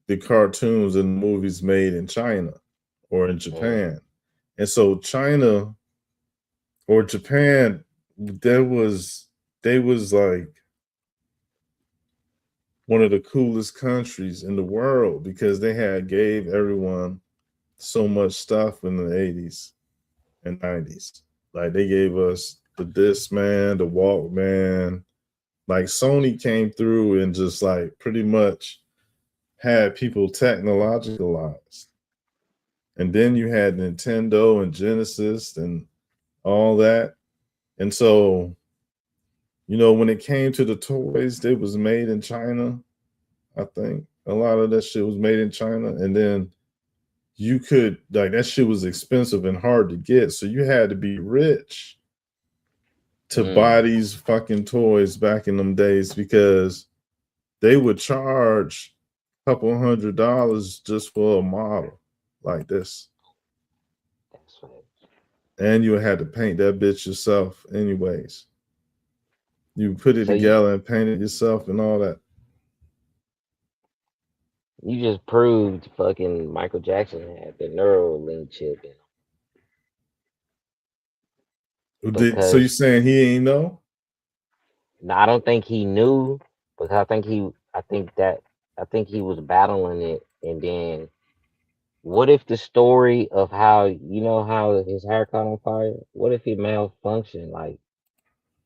the cartoons and movies made in China or in Mm, Japan. And so China or Japan, there was they was like one of the coolest countries in the world because they had gave everyone so much stuff in the 80s and 90s. Like they gave us the Discman, the Walkman. Like Sony came through and just like pretty much had people technologicalized. And then you had Nintendo and Genesis and all that. And so, when it came to the toys, they was made in China. I think a lot of that shit was made in China. And then you could like that shit was expensive and hard to get. So you had to be rich to buy mm, these fucking toys back in them days because they would charge a couple $100 just for a model. like this. That's right. And you had to paint that bitch yourself, anyways. You put it So you together and paint it yourself and all that. you just proved fucking Michael Jackson had the Neuralink chip in him So you because saying he ain't know? now, I don't think he knew because I think he was battling it, and then what if the story of how you know how his hair caught on fire? What if it malfunctioned like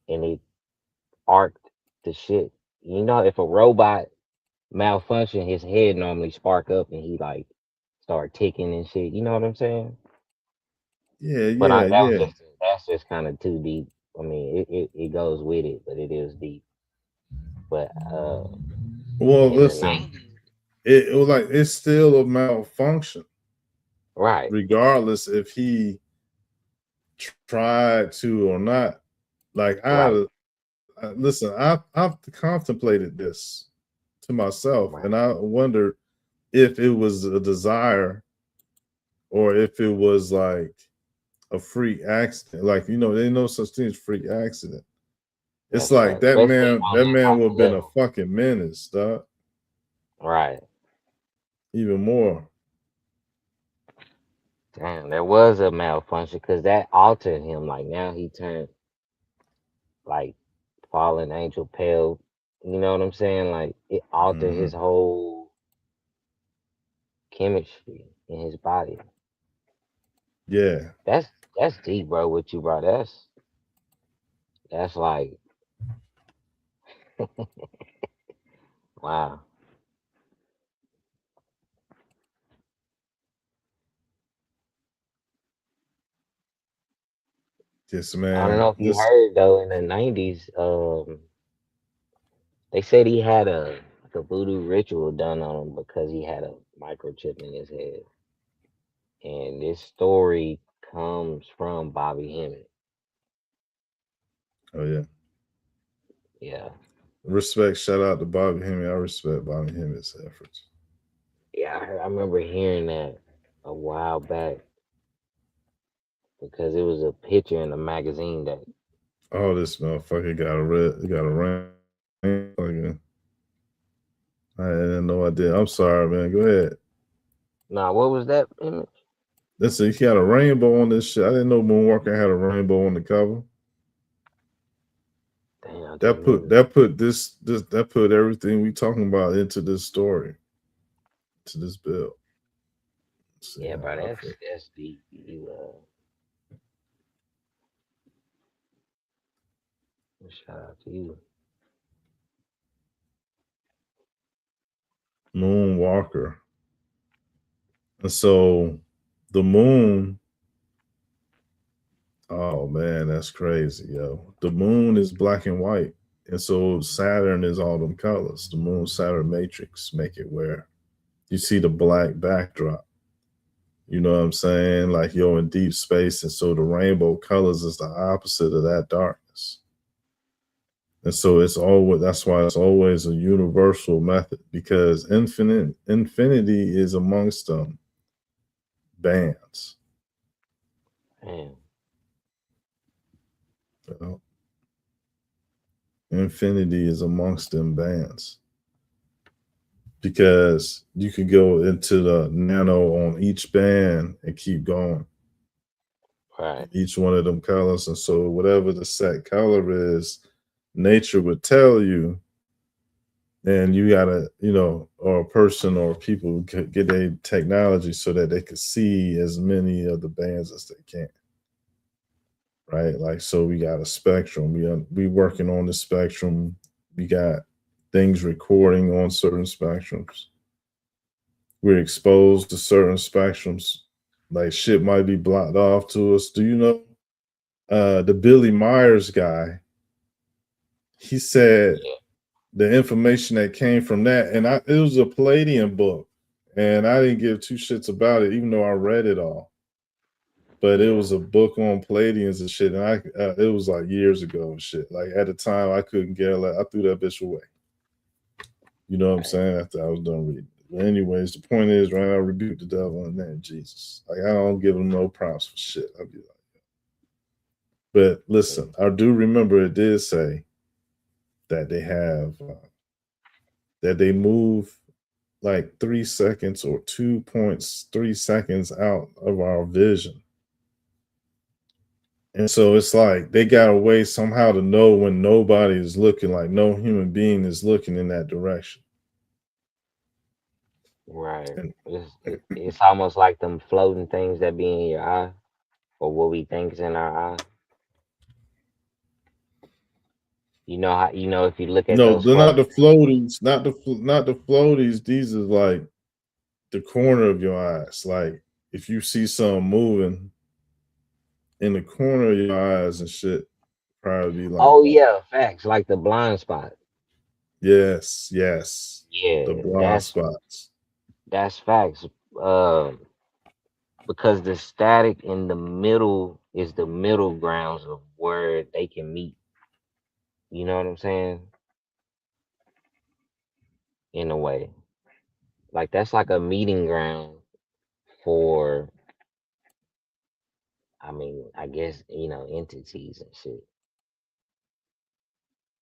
and it arced the shit? You know, if a robot malfunction, his head normally spark up and he like start ticking and shit. You know what I'm saying? Yeah, But yeah, yeah. that's just kind of too deep. I mean, it goes with it, but it is deep. But Well, in the listen, 90s, it was like it's still a malfunction, right, regardless if he tried to or not. Like right, listen, I've contemplated this to myself, right. and I wondered if it was a desire or if it was like a freak accident. Like there's no such thing as freak accident. It's That's like right. Especially that on that man type would of have been a level. fucking menace, dog. Right. Even more. Damn, there was a malfunction because that altered him. Like now he turned like fallen angel pale. You know what I'm saying? Like it altered his Mhm. whole chemistry in his body. Yeah. That's that's deep, bro. What you brought? That's like wow. Yes, I don't man. know if you This heard though in the '90s, they said he had like a voodoo ritual done on him because he had a microchip in his head. And this story comes from Bobby Hemmett. oh yeah. Yeah, Respect, shout out to Bobby Hemming. I respect Bobby Hemmitt's efforts. yeah, I remember hearing that a while back because it was a picture in a magazine that. Oh, this motherfucker got a ring. Fucking, I had no idea. I'm sorry, man. Go ahead. Nah, what was that image? Listen, he had a rainbow on this shit. I didn't know Moonwalker had a rainbow on the cover. Damn, I That didn't put either. that put this that put everything we talking about into this story, to this bill. Let's see Yeah, bro, how I feel. that's deep. Shout out to you. Moonwalker. And so the moon, oh man, that's crazy, yo. The moon is black and white. And so Saturn is all them colors. The moon Saturn matrix make it where you see the black backdrop. You know what I'm saying? Like you're in deep space. And so the rainbow colors is the opposite of that darkness. And so it's always that's why it's always a universal method because infinity is amongst them bands. Damn, You know? Infinity is amongst them bands because you could go into the nano on each band and keep going right. each one of them colors. And so whatever the set color is, nature would tell you, and you gotta, or a person or people get their technology so that they could see as many of the bands as they can. Right? Like so we got a spectrum. We working on the spectrum. We got things recording on certain spectrums. We're exposed to certain spectrums. Like shit might be blocked off to us. Do you know the Billy Myers guy? He said Yeah, the information that came from that, and it was a Palladium book, and I didn't give two shits about it, even though I read it all. But it yeah, was a book on Palladiums and shit, and it was like years ago and shit. Like at the time, I couldn't get it. I threw that bitch away. You know what I'm right. saying? After I was done reading. But anyways, the point is, right? I rebuke the devil in the name of Jesus. Like I don't give him no props for shit. I'll be like, but listen, I do remember it did say that they have that they move like 3 seconds or 2.3 seconds out of our vision. And so it's like they got a way somehow to know when nobody is looking, like no human being is looking in that direction. Right. And It's almost like them floating things that be in your eye, or what we think is in our eye. You know how if you look at no, those they're not the floating things. floaties, not the floaties. These is like the corner of your eyes. Like if you see something moving in the corner of your eyes and shit, probably like Oh that. yeah, facts like the blind spot. Yes, yes. The Yeah, blind spots. that's facts. Um, because the static in the middle is the middle grounds of where they can meet. You know what I'm saying? In a way, like that's like a meeting ground for, I mean, I guess entities and shit.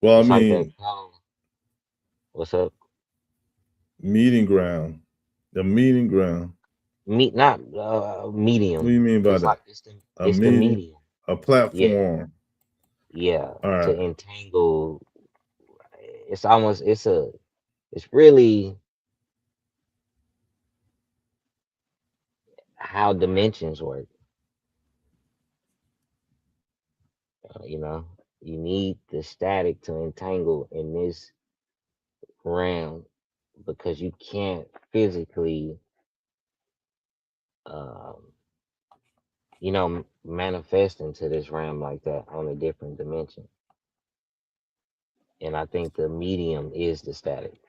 Well, I It's like that mean, code. What's up? meeting ground. The meeting ground. Meet not What do medium. you mean by It's that? like A it's the meeting, medium. a Yeah, platform. yeah. All To right. entangle, it's almost it's really how dimensions work. You know, you need the static to entangle in this realm because you can't physically, um, manifest into this realm like that on a different dimension. And I think the medium is the static.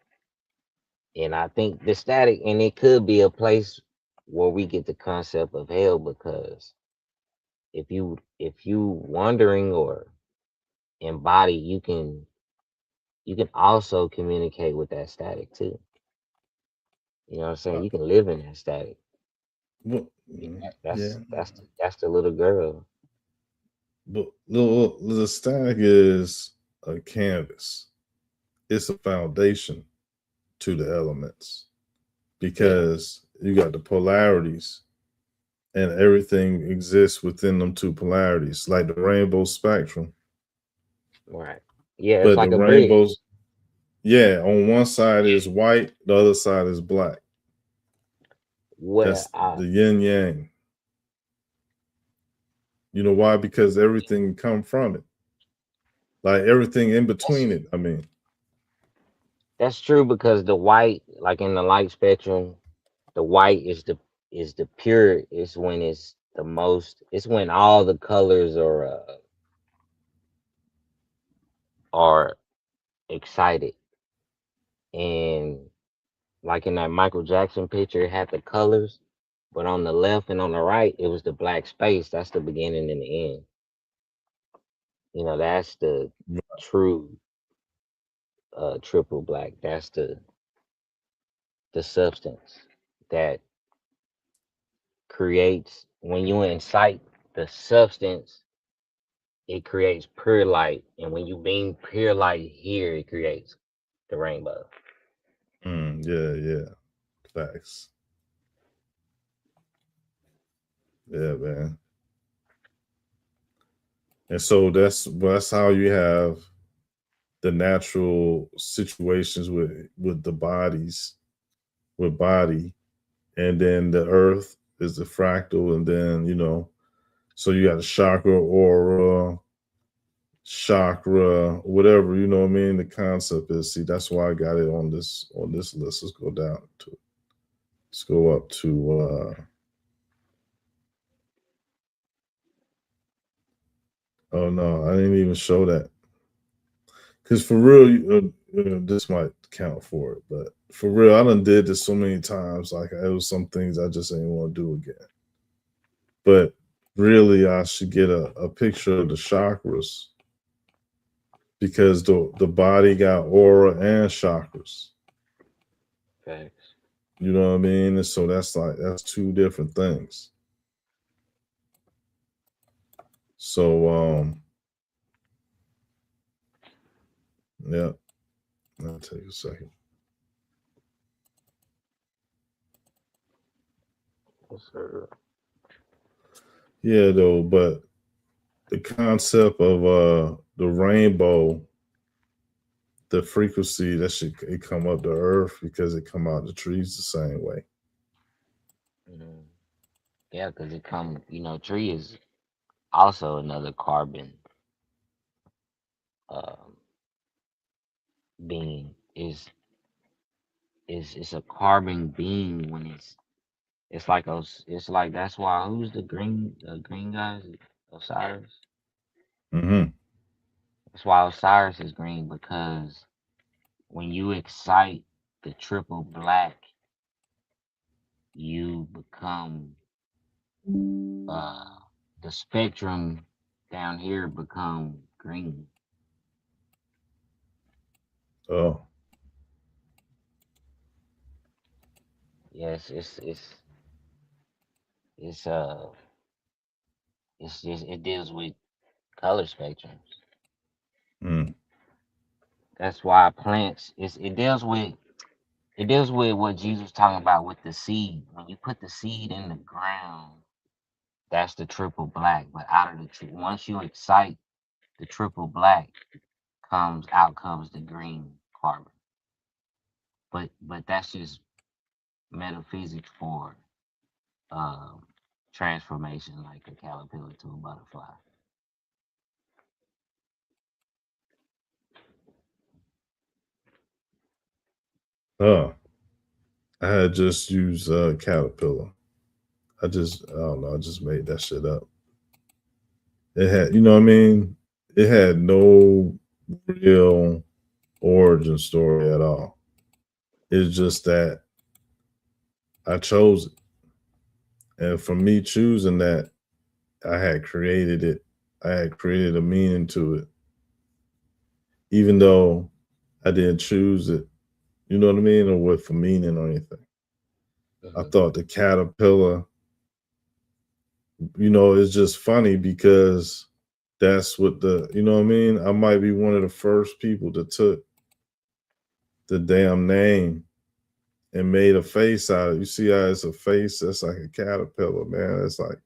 And I think the static, and it could be a place where we get the concept of hell, because if you wandering or embody, you can also communicate with that static too. You know what I'm saying? Uh, You can live in that static. well, That's yeah. that's the little girl. But the static is a canvas. It's a foundation to the elements Yeah, because you got the polarities and everything exists within them two polarities, like the rainbow spectrum. right. Yeah, it's But the like a bridge. rainbows, yeah, on one side is white, the other side is black. Where That's the yin yang. You know why? Because everything come from it. Like everything in that's between it. I mean, that's true, because the white, like in the light spectrum, the white is the pure. It's when it's the most. It's when all the colors are excited. And like in that Michael Jackson picture, it had the colors, but on the left and on the right, it was the black space. That's the beginning and the end. That's the true triple black. That's the substance that creates, when you incite the substance, it creates pure light. And when you beam pure light here, it creates the rainbow. yeah, yeah, facts. Yeah, man. And so that's how you have the natural situations with the bodies, with body, and then the earth is the fractal, and then so you got a chakra, aura, chakra, whatever, you know what I mean. The concept is, see, that's why I got it on this list. Let's go down to let's go up to oh no, I didn't even show that. Because for real, this might count for it, but for real, I done did this so many times. Like it was some things I just ain't want to do again. But really, I should get a picture of the chakras because the body got aura and chakras. Facts. You know what I mean? And so that's two different things. So yeah, I'll take a second. Yes, sir. Yeah, though, but the concept of the rainbow, the frequency that should it come up to earth because it come out the trees the same way. Mhm. Yeah, because it come, tree is also another carbon um, being. Is it's a carbon being when it's like it's like that's why who's the green guys, Osiris. Mm-hmm. That's why Osiris is green because when you excite the triple black, you become uh the spectrum down here become green. Oh, Yes, it's it's just it deals with color spectrums. mm, That's why plants it deals with what Jesus was talking about with the seed. When you put the seed in the ground, that's the triple black. But out of the tree, once you excite the triple black, comes the green carbon. But that's just metaphysics for um, transformation, like a caterpillar to a butterfly. oh, I had just used caterpillar. I don't know. I just made that shit up. It had, you know what I mean? It had no real origin story at all. It's just that I chose it. And for me choosing that, I had created it. I had created a meaning to it, even though I didn't choose it. You know what I mean? Or with for meaning or anything. I Hmm. thought the caterpillar, it's just funny because that's what you know what I mean? I might be one of the first people that took the damn name and made a face out of it. You see how it's a face that's like a caterpillar, man. It's like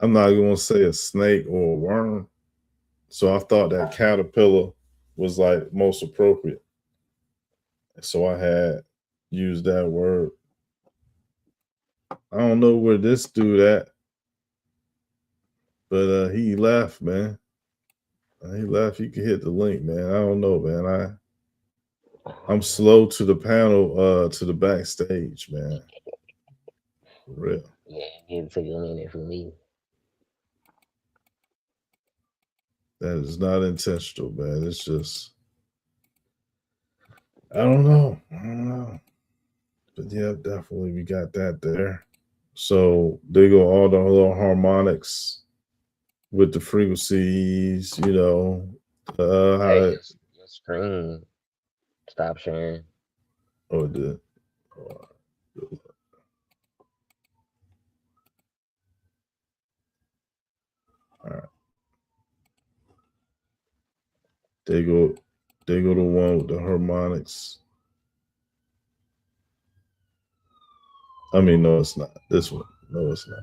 I'm not gonna say a snake or a worm. So I thought that caterpillar was like most appropriate. So I had used that word. I don't know where this dude at, but he left, man. He left. You can hit the link, man. I don't know, man. I'm slow to the panel, to the backstage, man. For real. Yeah, it took a minute for me. That is not intentional, man. It's just I don't know. I don't know. But yeah, definitely we got that there. So they go all the little harmonics with the frequencies, how Hey, it your screen stop sharing. oh it did. Oh, all right. They go the one with the harmonics. I mean, no, it's not. This one. No, it's not.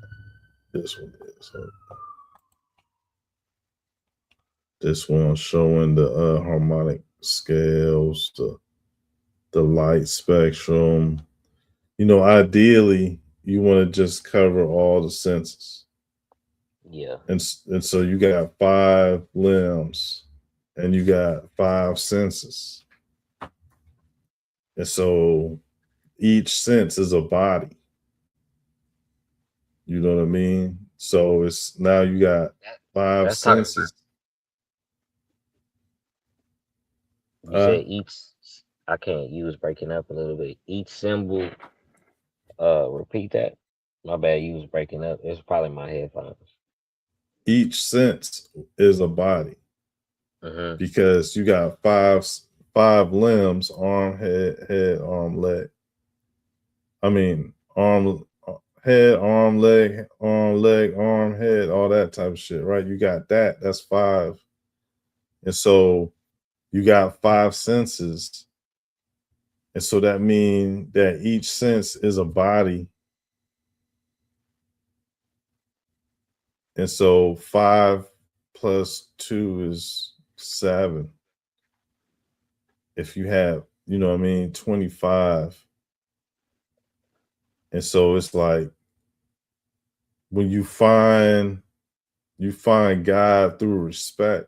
This one is. So this one showing the harmonic scales, the light spectrum. Ideally, you want to just cover all the senses, Yeah. and so you got five limbs, and you got five senses, and so each sense is a body. You know what I mean? So it's now you got That, five that's talking about. senses. You Uh, said each. I can't. You was breaking up a little bit. Each symbol. Repeat that. My bad. You was breaking up. It's probably my headphones. each sense is a body Hmm. because you got five limbs: arm, head, arm, leg. I mean, head, arm, leg, arm, head, all that type of shit, right? You got that. That's five. And so you got five senses. And so that means that each sense is a body. And so five plus two is seven. If you have, 25. And so it's like when you find God through respect.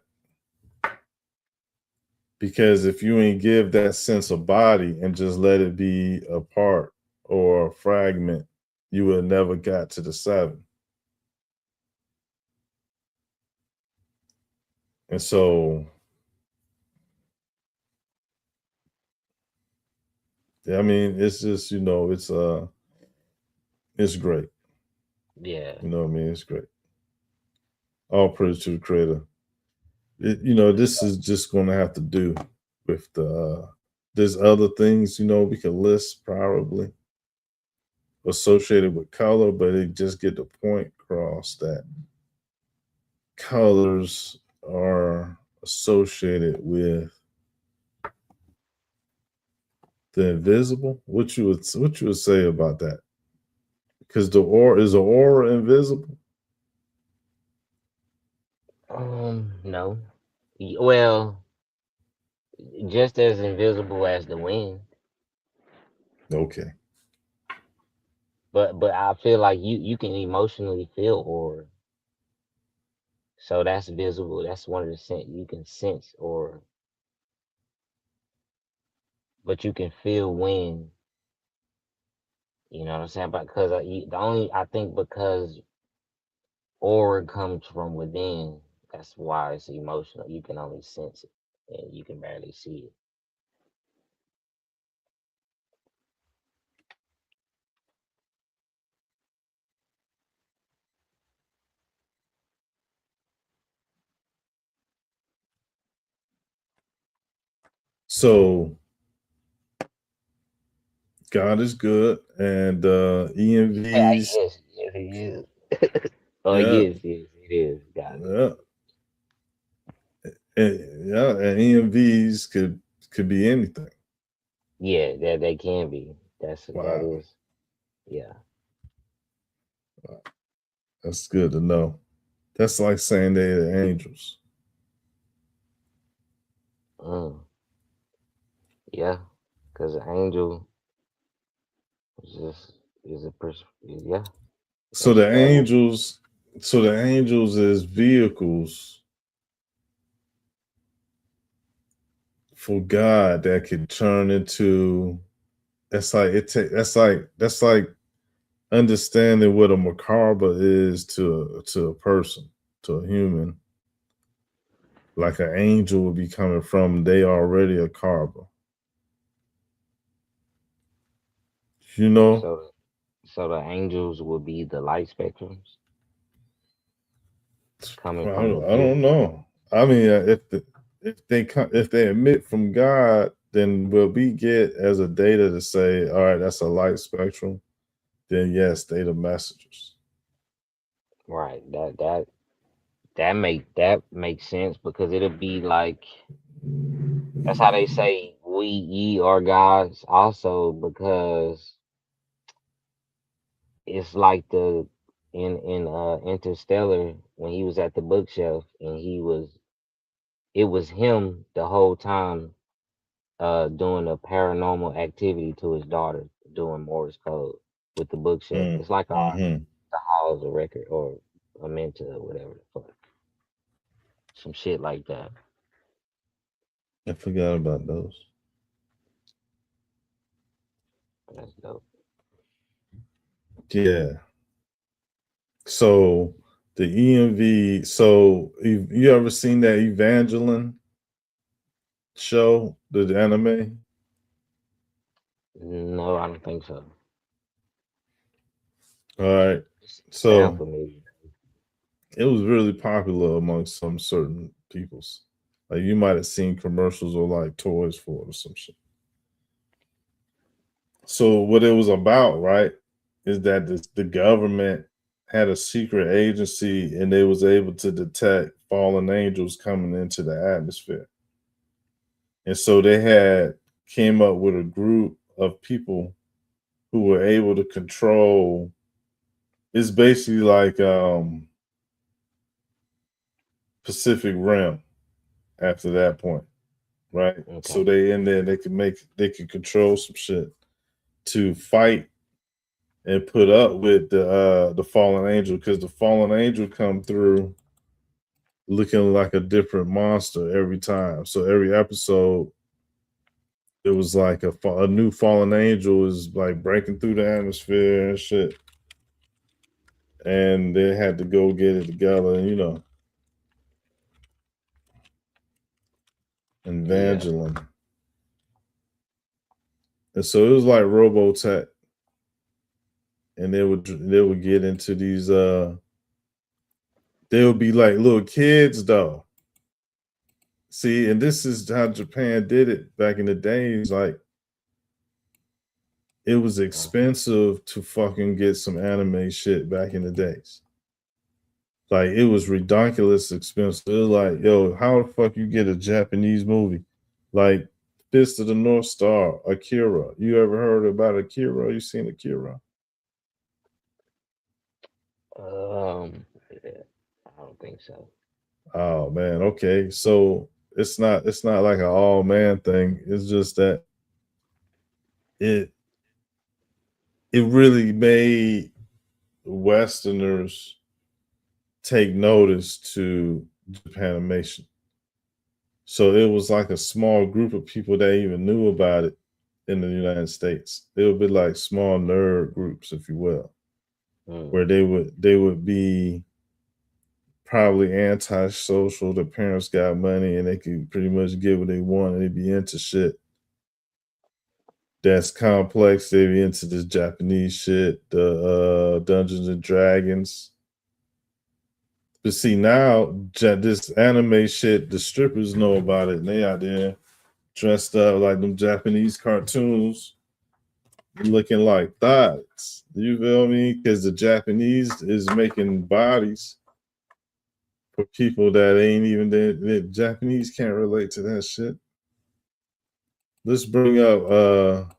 Because if you ain't give that sense of body and just let it be a part or a fragment, you would never got to the seven. And so, I mean, it's just, it's great. Yeah. You know what I mean? It's great. All praise to the creator. This is just gonna have to do with there's other things, we could list probably associated with color, but it just get the point across that colors are associated with the invisible. What you would say about that? Because the aura invisible? No. Well, just as invisible as the wind, Okay. but I feel like you can emotionally feel aura, so that's visible. That's one of the sense you can sense aura, but you can feel wind. You know what I'm saying? Because the only I think because aura comes from within, that's why it's emotional. You can only sense it, and you can barely see it. So God is good, and Yeah, EMVs, yes, yes, it is. Oh, yeah, yes, yes, it is. Got it. yeah, and EMVs could be anything. Yeah, that they can be. That Wow, is. Yeah. that's good to know. That's like saying they're the angels. Mm, yeah. Because an angel is just is a person. Yeah, So that's the that. angels, so the angels is vehicles for God that could turn into. That's like that's like understanding what a macabre is to a person, to a human. Like an angel would be coming from, they already a carver. You know, So so the angels will be the light spectrums coming I from don't, the I don't vehicle. know. I mean, if they admit from God, then will we get as a data to say, all right, that's a light spectrum? Then yes, they the messengers. Right. That makes sense because it'll be like that's how they say we ye are gods also because it's like the in Interstellar when he was at the bookshelf and it was him the whole time doing a paranormal activity to his daughter doing Morse code with the bookshelf. It's like Mm-hmm. the halls of record or a mentor or whatever the fuck. Some shit like that. I forgot about those. That's dope. Yeah. So the EMV. So you ever seen that Evangeline show, the anime? No, I don't think so. All right. Sound So familiar. it was really popular among some certain peoples. Like you might have seen commercials or like toys for it or some shit. So what it was about, right, is that the government had a secret agency and they was able to detect fallen angels coming into the atmosphere. And so they had came up with a group of people who were able to control. It's basically like Pacific Rim after that point, right? So Okay. they in there they could control some shit to fight and put up with the fallen angel, because the fallen angel come through looking like a different monster every time. So every episode it was like a new fallen angel is like breaking through the atmosphere and shit, and they had to go get it together, and Yeah. Evangeline. And so it was like Robotech, and they would get into these they would be like little kids though. See, and this is how Japan did it back in the days. Like it was Uh-huh. expensive to fucking get some anime shit back in the days. Like it was ridiculous expensive. It was like, yo, how the fuck you get a Japanese movie? Like Fist of the North Star, Akira. You ever heard about Akira? You seen Akira? Yeah, I don't think so. Oh man, okay. So it's not like an all man thing. It's just that it it really made Westerners take notice to Japanimation. So it was like a small group of people that even knew about it in the United States. It would be like small nerd groups, if you will, Mm. where they would be probably antisocial. The parents got money and they could pretty much get what they want, and they'd be into shit that's complex. They'd be into this Japanese shit, the Dungeons and Dragons. But see now, this anime shit, the strippers know about it, and they out there dressed up like them Japanese cartoons, looking like thoughts. You feel me? Because the Japanese is making bodies for people that ain't even the Japanese can't relate to that shit. Let's bring up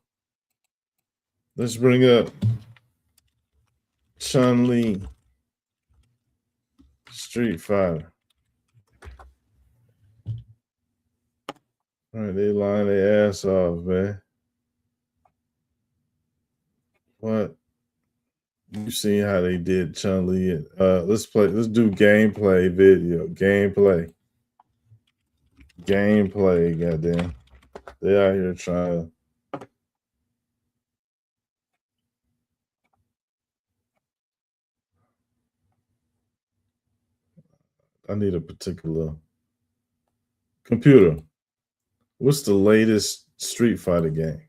let's bring up Chun Li Street Fighter. All right, they lying their ass off, man. What? You seen how they did Chun Li? Let's do gameplay video. Gameplay, goddamn. They out here trying. I need a particular computer. What's the latest Street Fighter game?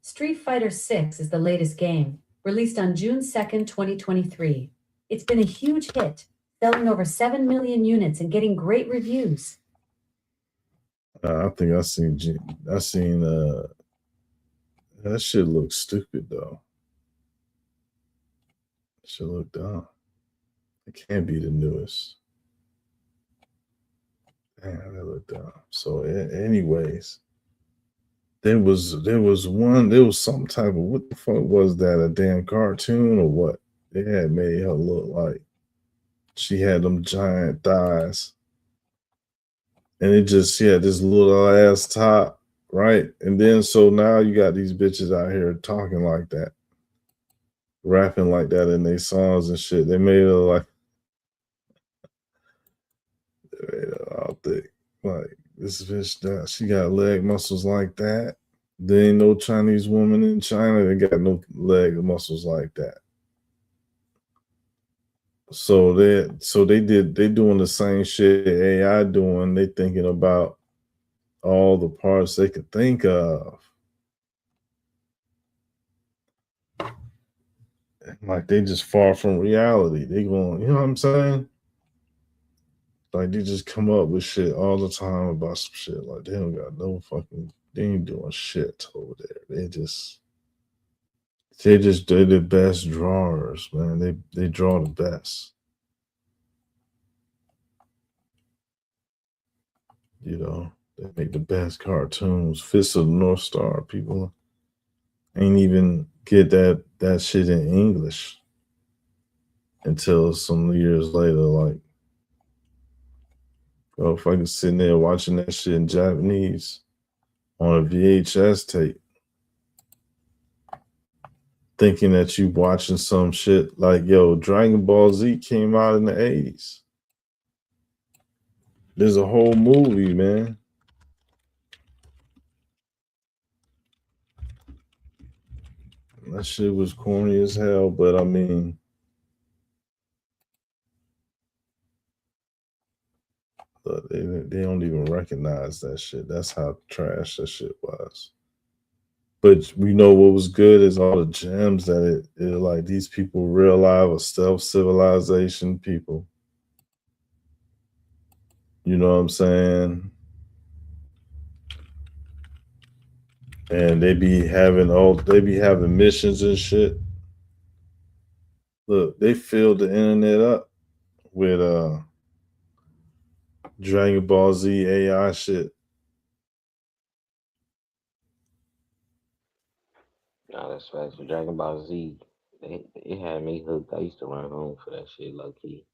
Street Fighter 6 is the latest game, released on June 2nd, 2023. It's been a huge hit, selling over 7 million units and getting great reviews. I think I seen that shit looks stupid though. That shit look dumb. It can't be the newest. Damn, that look dumb. So anyways, there was some type of, what the fuck was that? A damn cartoon or what? They had made her look like she had them giant thighs. And it just, she had this little ass top, right? And then so now you got these bitches out here talking like that, rapping like that in their songs and shit. They made it like, they made it all thick. Like this bitch, that she got leg muscles like that. There ain't no Chinese woman in China that got no leg muscles like that. So they doing the same shit AI doing. They thinking about all the parts they could think of. Like they just far from reality. They going, you know what I'm saying? Like they just come up with shit all the time about some shit. Like they don't got no fucking They ain't doing shit over there. They're the best drawers, man. They draw the best. You know, they make the best cartoons. Fist of the North Star. People ain't even get that shit in English until some years later. Like, oh, if I could sitting there watching that shit in Japanese on a VHS tape, thinking that you watching some shit like, yo, Dragon Ball Z came out in the 80s. There's a whole movie, man. That shit was corny as hell, but I mean, they don't even recognize that shit. That's how trash that shit was. But we know what was good is all the gems that it like these people real live or stealth civilization people. You know what I'm saying? And they be having missions and shit. Look, they filled the internet up with Dragon Ball Z AI shit. No, that's facts. For Dragon Ball Z, it had me hooked. I used to run home for that shit, low key.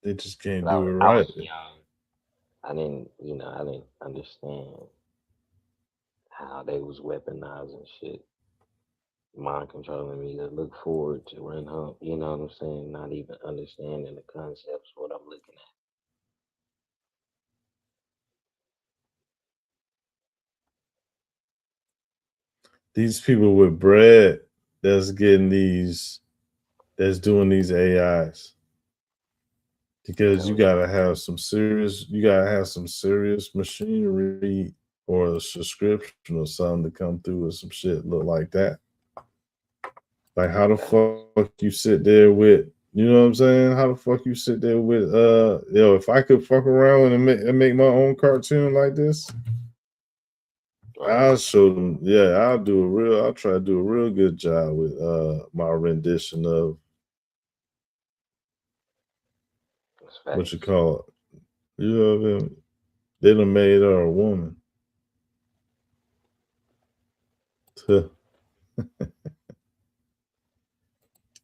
They just can't But I do was, it I right. was young. I didn't understand how they was weaponizing shit, mind controlling me to look forward to run home. You know what I'm saying? Not even understanding the concepts, what I'm looking These people with bread that's doing these AIs. at. Because Hell yeah. you gotta have some serious machinery or a subscription or something to come through with some shit look like that. Like how the Facts. fuck you sit there with, you know what I'm saying? How the fuck you sit there with if I could fuck around and make my own cartoon like this, Right. I'll show them. Yeah, I'll try to do a real good job with my rendition of That's what you facts. call it. You know what I mean? They done made her a woman.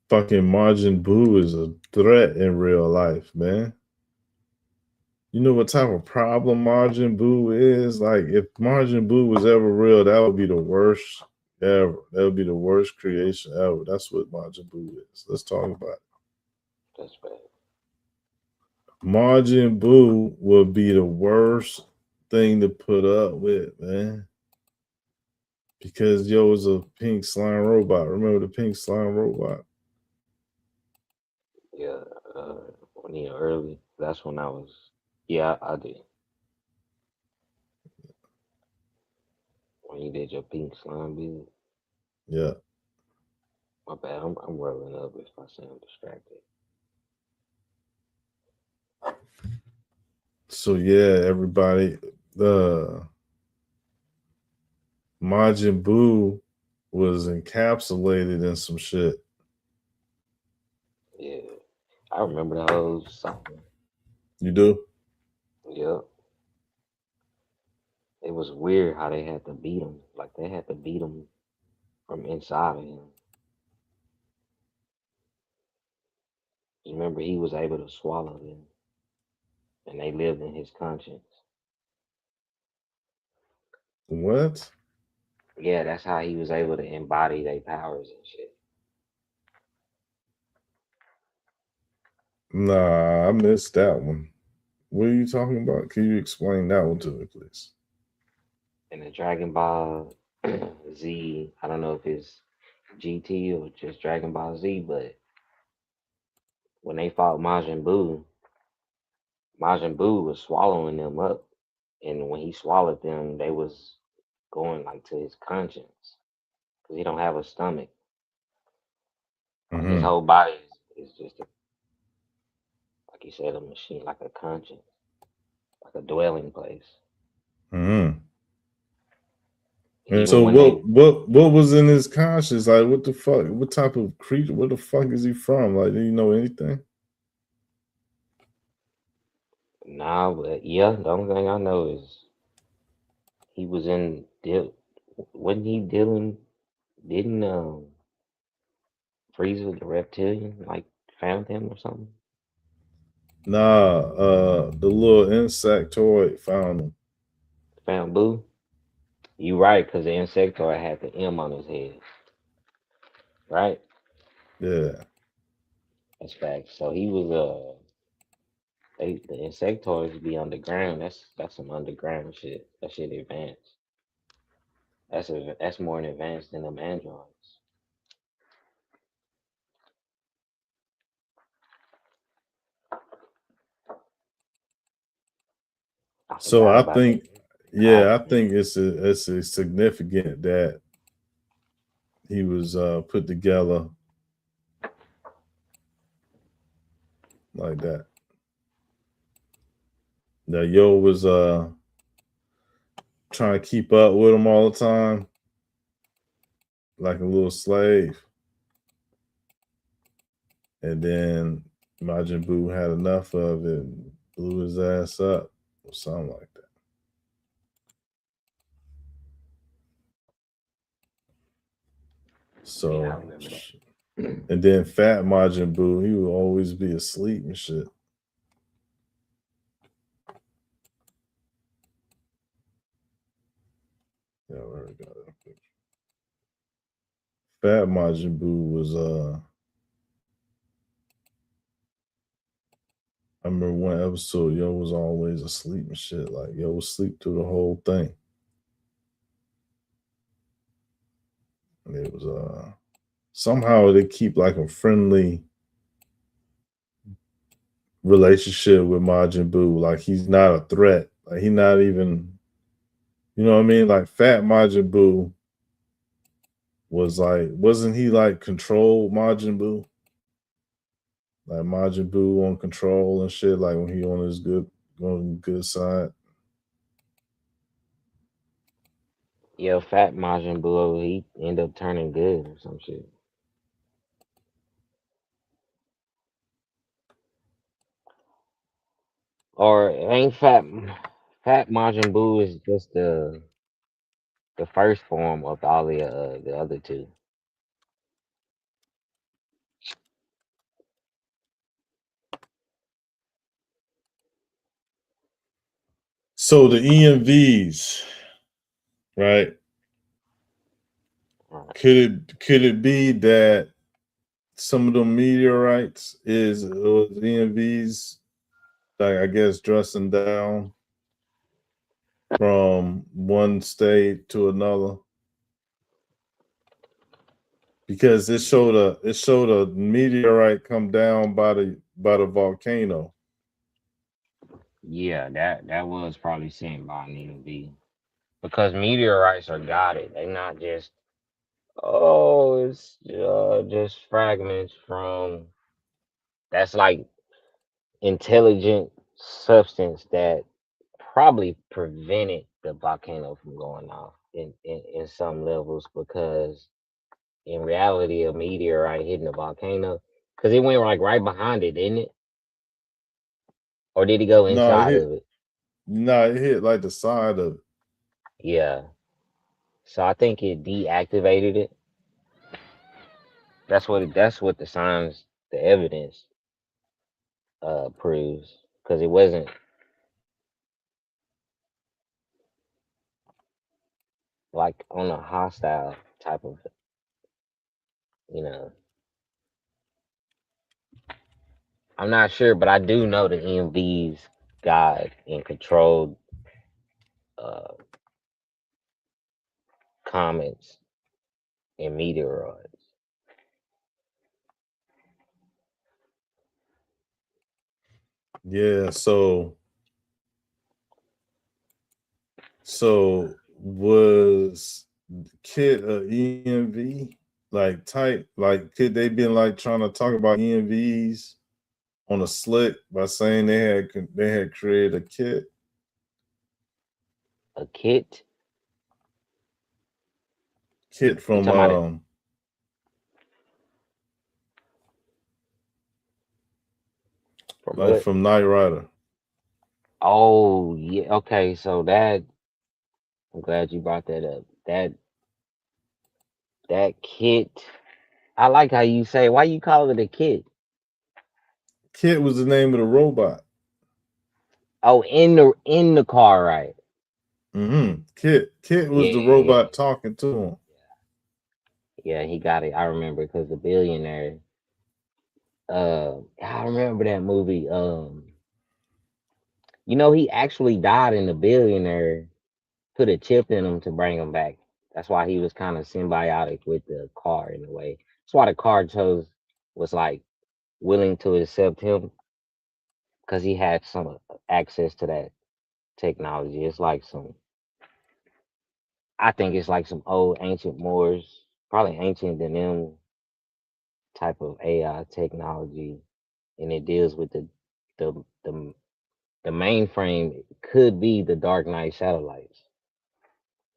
Fucking Margin Boo is a threat in real life, man. You know what type of problem Margin Boo is? Like, if Margin Boo was ever real, that would be the worst ever. That would be the worst creation ever. That's what Margin Boo is. Let's talk about it. That's bad. Margin Boo would be the worst thing to put up with, man. Because yo was a pink slime robot. Remember the pink slime robot? Yeah. When you early, that's when I was. Yeah, I did. When you did your pink slime build. Yeah. My bad. I'm rolling up if I sound distracted. So yeah, everybody, the Majin Buu was encapsulated in some shit. Yeah. I remember the whole song. You do? Yep. It was weird how they had to beat him. Like they had to beat him from inside of him. Remember, he was able to swallow them, and they lived in his conscience. What? Yeah, that's how he was able to embody their powers and shit. Nah, I missed that one. What are you talking about? Can you explain that one to me, please? In the Dragon Ball Z, I don't know if it's GT or just Dragon Ball Z, but when they fought Majin Buu was swallowing them up, and when he swallowed them, they was going like to his conscience because he don't have a stomach. Like his Mm-hmm. whole body is just a, like you said, a machine, like a conscience. like a dwelling place. Mm-hmm. And Even so when they what was in his conscience? Like, what the fuck? What type of creature? Where the fuck is he from? Like, do you know anything? nah, but yeah, the only thing I know is he was in deal. Wasn't he dealing? Didn't Frieza the reptilian like found him or something? Nah, the little insectoid found him. Found Boo. You right, because the insectoid had the M on his head. Right? Yeah. That's facts. So he was the insectoids be underground. That's some underground shit. That shit advanced. That's more advanced than them androids. I So forgot I about think, the yeah, I cosmic. think it's a significant that he was put together like that. That Yo was trying to keep up with him all the time, like a little slave. And then Majin Buu had enough of it and blew his ass up or something like that. Yeah, I So, remember that. and then Fat Majin Buu, he would always be asleep and shit. Yeah, I already got that picture. Fat Majin Buu was I remember one episode, Yo was always asleep and shit. Like Yo was asleep through the whole thing. And it was somehow they keep like a friendly relationship with Majin Buu. Like he's not a threat. Like he not even, you know what I mean? Like Fat Majin Buu was like, wasn't he like controlled Majin Buu? Like Majin Buu on control and shit, like when he on his good side. Yeah, Fat Majin Buu, he ended up turning good or some shit. Or ain't Fat Majin Buu is just the first form of all the other two. So the EMVs, right? Right. Could it be that some of the meteorites is EMVs, like I guess dressing down from one state to another? Because it showed a meteorite come down by the volcano. Yeah, that was probably sent by an EMV. Because meteorites are guided. They're not just it's just fragments from that's like intelligent substance that probably prevented the volcano from going off in some levels because in reality a meteorite hitting a volcano because it went like right behind it, didn't it? Or did he go No, inside of it? it hit like the side of it. Yeah. So I think it deactivated it. That's what the signs, the evidence proves. Because it wasn't like on a hostile type of, you know. I'm not sure, but I do know the EMVs guide and controlled uh, comets and meteoroids. Yeah, so was Kid a EMV? Like type, like could they been like trying to talk about EMVs on a slick by saying they had created a kit? A kit? Kit You from talking about it from like what? from Knight Rider. Oh yeah. Okay, so that I'm glad you brought that up. That kit. I like how you say. Why you call it a kit? Kit was the name of the robot. Oh, in the car, right? Kit Yeah, was the yeah, yeah. robot talking to him. Yeah, he got it. I remember because the billionaire. I remember that movie. He actually died in the billionaire. Put a chip in him to bring him back. That's why he was kind of symbiotic with the car in a way. That's why the car was like willing to accept him because he had some access to that technology. It's like I think it's like some old ancient Moors, probably ancient than them type of AI technology, and it deals with the the the mainframe could be the Dark Knight satellites,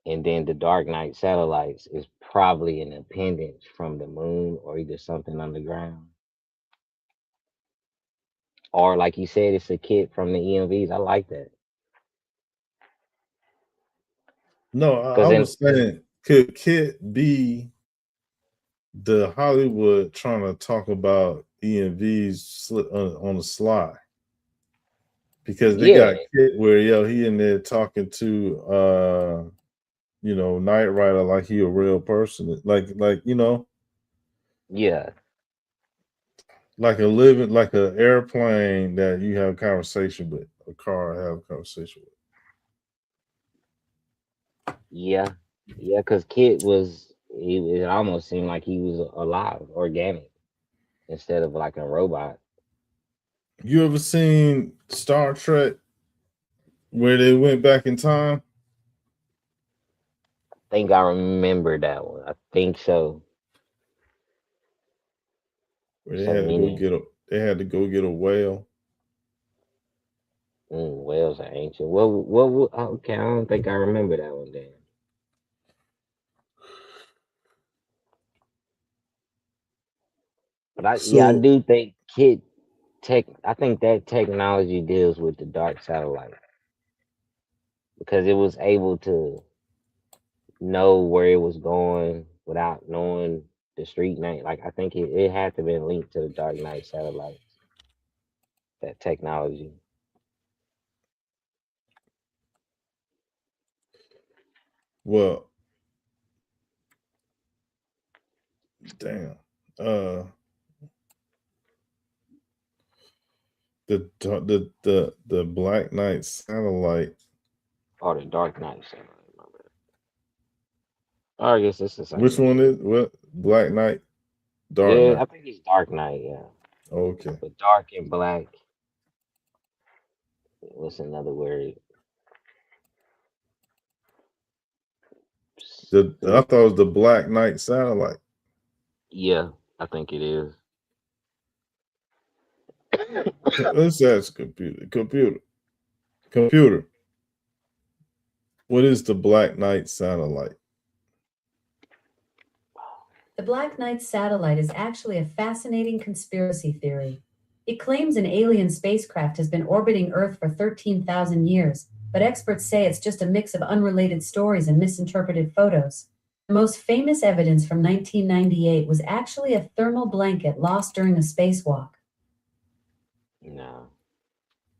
and then the Dark Knight satellites is probably an appendage from the moon or either something underground, or like you said, it's a kit from the EMVs. I like that No, I because then was saying, could Kit be the Hollywood trying to talk about EMVs on the sly? Because they yeah, got Kit where he in there talking to Knight Rider like he a real person, like yeah, like a living like a airplane that you have a conversation with, a car have a conversation with. yeah, yeah. Because Kit it almost seemed like he was alive, organic instead of like a robot. You ever seen Star Trek where they went back in time? Think I remember that one. I think so. Where So many they had to go get a whale. whales are ancient. Okay, I don't think I remember that one then. But I So do think Kit tech. I think that technology deals with the dark satellite because it was able to know where it was going without knowing the street name. Like I think it had to been linked to the Dark Knight satellites. That technology. well, damn. Uh the Black Knight satellite. Or the Dark Knight satellite. My bad. Or I guess it's the same Which one. one is what? Black Knight, Dark Yeah, Knight. I think it's Dark Knight. Yeah, Okay. but dark and black. What's another word? I thought it was the Black Knight satellite. Yeah, I think it is. Let's ask computer. What is the Black Knight satellite? The Black Knight satellite is actually a fascinating conspiracy theory. It claims an alien spacecraft has been orbiting Earth for 13,000 years, but experts say it's just a mix of unrelated stories and misinterpreted photos. The most famous evidence from 1998 was actually a thermal blanket lost during a spacewalk. No,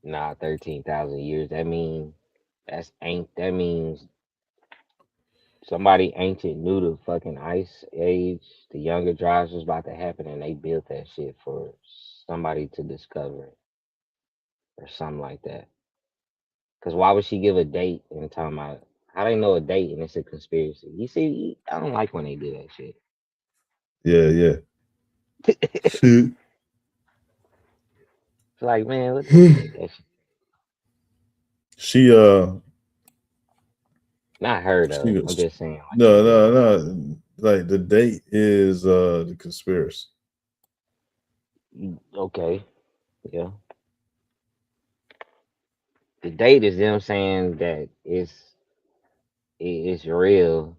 nah, 13,000 years. That means somebody ancient knew the fucking ice age, the younger drives was about to happen, and they built that shit for somebody to discover it or something like that. Because why would she give a date and talking about how they know a date and it's a conspiracy? You see, I don't like when they do that shit. Yeah, yeah. It's like, man, what the fuck? That shit. she Not her she though. I'm just saying, like no in no general. no like the date is the conspiracy. Okay, yeah. The date is them saying that it's it's real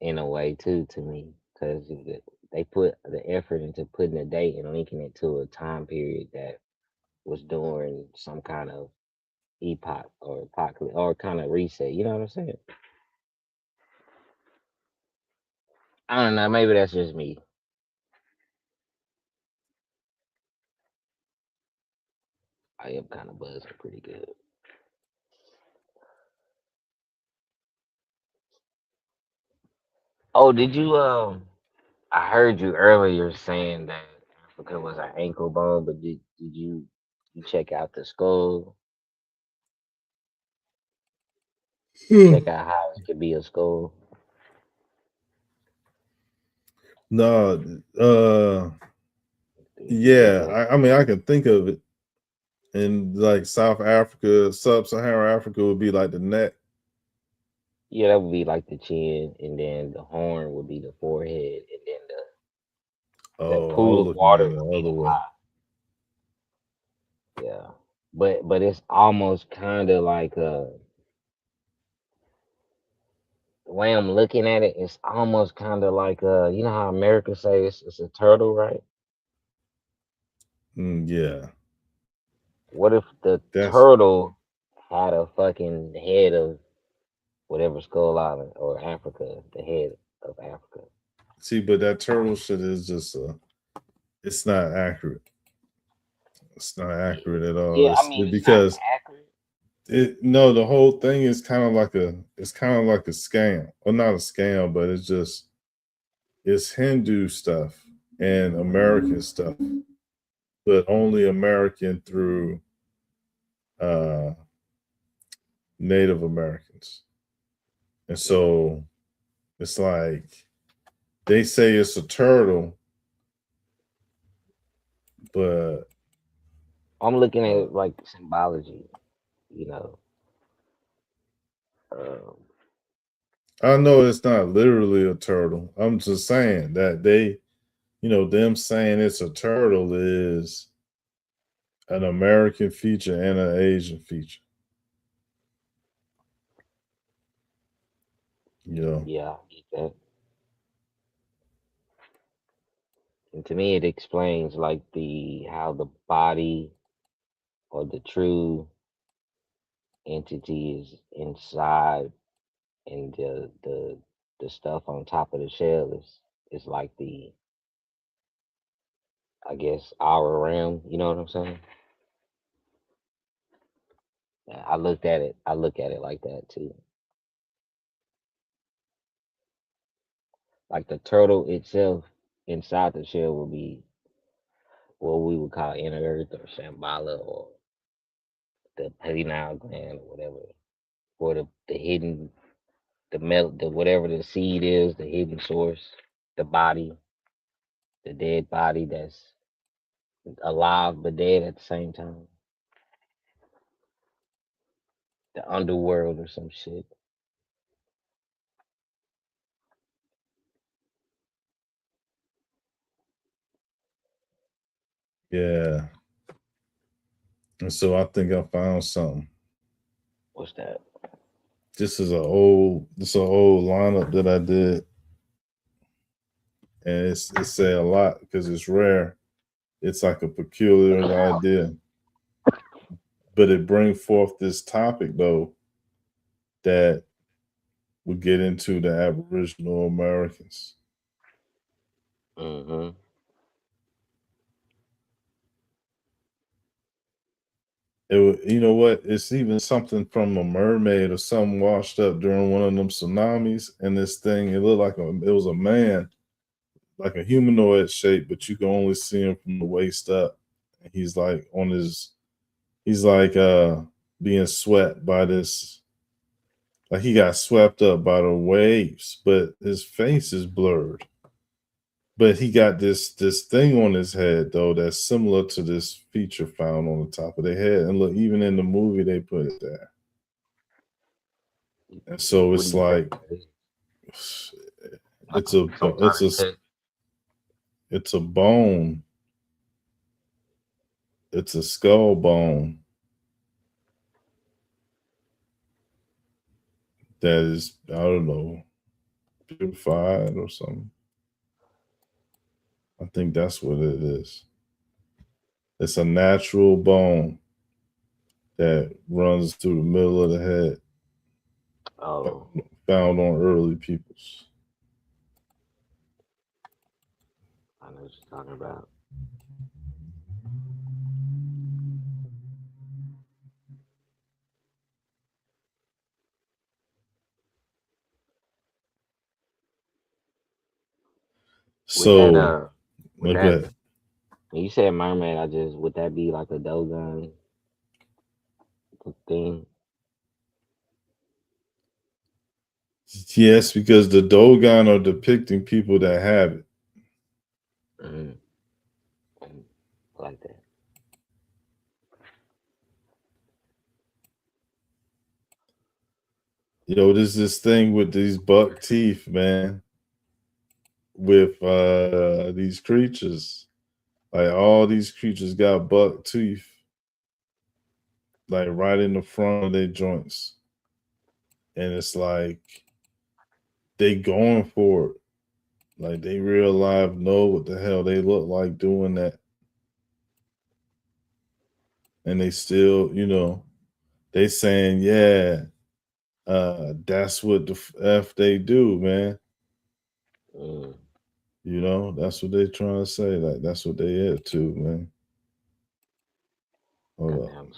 in a way too to me because they put the effort into putting a date and linking it to a time period that was during some kind of epoch or apocalypse or kind of reset. You know what I'm saying? I don't know. Maybe that's just me. I am kind of buzzing pretty good. Oh, did you I heard you earlier saying that Africa was an ankle bone, but did you check out the skull? Check out how it could be a skull. No, The yeah, different. I mean, I can think of it. In like South Africa, Sub-Saharan Africa would be like the neck. Yeah, that would be like the chin, and then the horn would be the forehead, and then the Oh, I pool was of looking water at it would the be other the way. eye. Yeah, but it's almost kind of like the way I'm looking at it, it's almost kind of like you know how America says it's a turtle, right? Yeah, What if the that's turtle had a fucking head of whatever Skull Island or Africa, the head of Africa? see, but that turtle shit is just it's not accurate. It's not accurate at all. Yeah, I It's mean it's not because accurate. the whole thing is kind of like a scam. Well, not a scam, but it's Hindu stuff and American stuff, but only American through uh Native Americans. And so it's like they say it's a turtle, but I'm looking at uh, it like symbology, you know. Um, I know it's not literally a turtle. I'm just saying that them saying it's a turtle is an American feature and an Asian feature. You know, yeah, I get that. And to me, it explains like the how the body or the true entity is inside, and the stuff on top of the shell is like the I guess our realm. You know what I'm saying? Yeah, I looked at it. I look at it like that too. Like the turtle itself inside the shell will be what we would call inner earth or Shambhala or the pineal gland or whatever, or the hidden the whatever the seed is, the hidden source, the body, the dead body that's alive but dead at the same time, the underworld or some shit. yeah. And so I think I found something. What's that? This is an old lineup that I did, and it say a lot because it's rare. It's like a peculiar idea, but it brings forth this topic though that we get into the Aboriginal Americans. Mm-hmm. You know what? It's even something from a mermaid or something washed up during one of them tsunamis, and this thing it looked like it was a man, like a humanoid shape, but you can only see him from the waist up. And he's like being swept by this, like he got swept up by the waves, but his face is blurred. But he got this thing on his head though that's similar to this feature found on the top of their head. And look, even in the movie they put it there. And so What do it's you think like that is? Like it's a some kind it's a of tech? it's a bone. It's a skull bone that is, I don't know, purified or something. I think that's what it is. It's a natural bone that runs through the middle of the head, Oh, found on early peoples. I know what you're talking about. With that, So, with look that, at when you said mermaid, would that be like a Dogon thing? yes, because the Dogon are depicting people that have it. Mm-hmm. I like that. There's this thing with these buck teeth, man, with these creatures. Like all these creatures got buck teeth, like right in the front of their joints. And it's like they going for it. Like they real life know what the hell they look like doing that. And they still, they saying, yeah, that's what the F they do, man. Mm. That's what they trying to say. Like that's what they is too, man. Hold up. Goddamn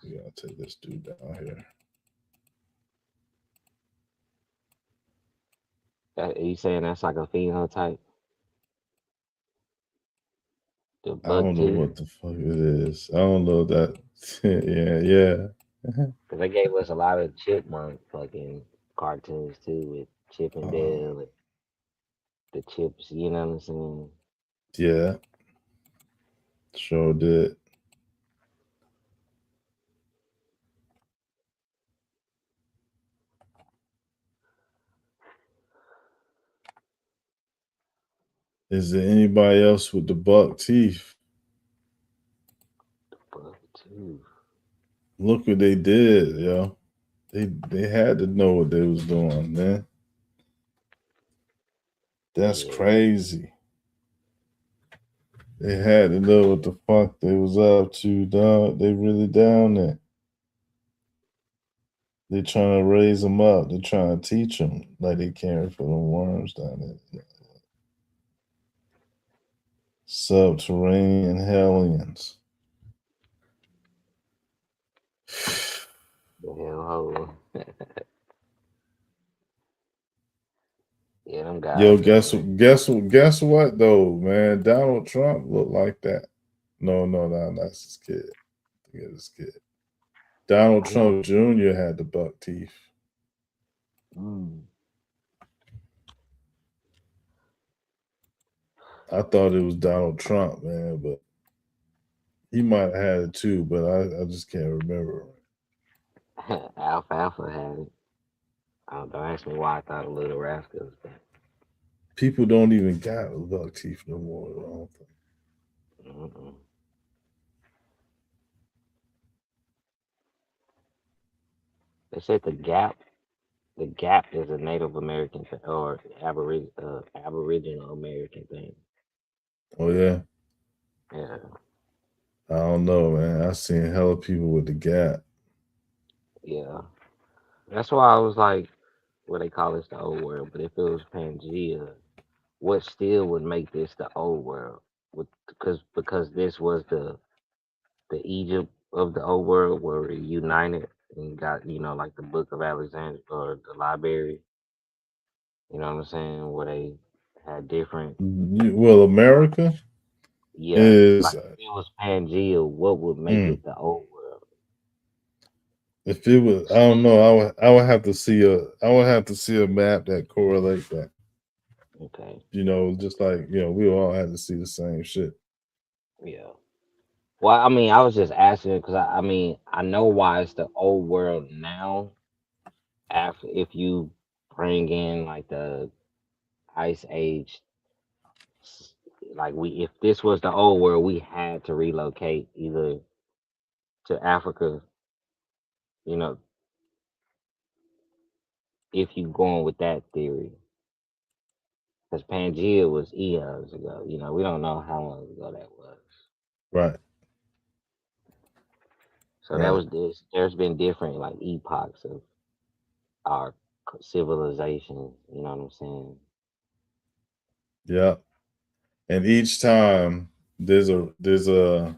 We gotta take this dude down here. You saying that's like a phenotype? The I buck don't know teeth? what the fuck it is. I don't know that. Yeah. Because they gave us a lot of chipmunk fucking cartoons too, with Chip and uh, Dale and the chips, you know what I'm saying? yeah, sure did. Is there anybody else with the buck teeth? Buck tooth. Look what they did, yo. They had to know what they was doing, man. That's Yeah. crazy. They had to know what the fuck they was up to, dog. They really down there. They trying to raise them up. They trying to teach them like they caring for them worms down there. Subterranean hellions. The hell ho. Yeah, them Yo, guys are guess what though, man? Donald Trump looked like that. No, that's his kid. Forget his kid. Donald I know. Trump Jr. had the buck teeth. Mm. I thought it was Donald Trump, man, but he might have had it too, but I just can't remember. Alfalfa had it. Don't ask me why I thought of Little Rascals, but People don't even got buck teeth no more. I don't think. mm-mm. They said the Gap is a Native American or Aboriginal American thing. Oh yeah, Yeah, I don't know, man. I seen hella people with the gap. yeah. That's why I was like, what they call this the old world. But if it was Pangea, what still would make this the old world? Because this was the Egypt of the old world where we united and got like the Book of Alexander or the library. You know what I'm saying? Where they had different. Well, America Yeah, is like if it was Pangea, what would make mm, it the old world? if it was, I don't know. I would have to see a map that correlate that. Okay, Just like we all had to see the same shit. yeah. Well, I mean, I was just asking because I mean, I know why it's the old world now. After if you bring in like the Ice Age, like if this was the old world, we had to relocate either to Africa, you know, if you going with that theory, because Pangea was eons ago. You know, we don't know how long ago that was. Right. So that Right. was this. There's been different like epochs of our civilization. You know what I'm saying? Yeah. And each time there's a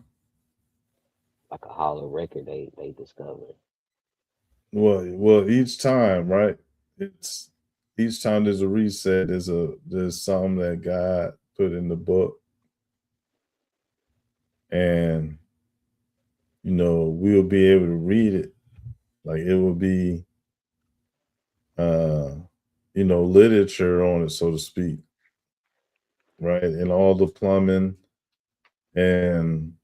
Like a hollow record they discovered. well each time, right? It's each time there's a reset, there's something that God put in the book, and we'll be able to read it. Like it will be uh literature on it, so to speak, right? And all the plumbing and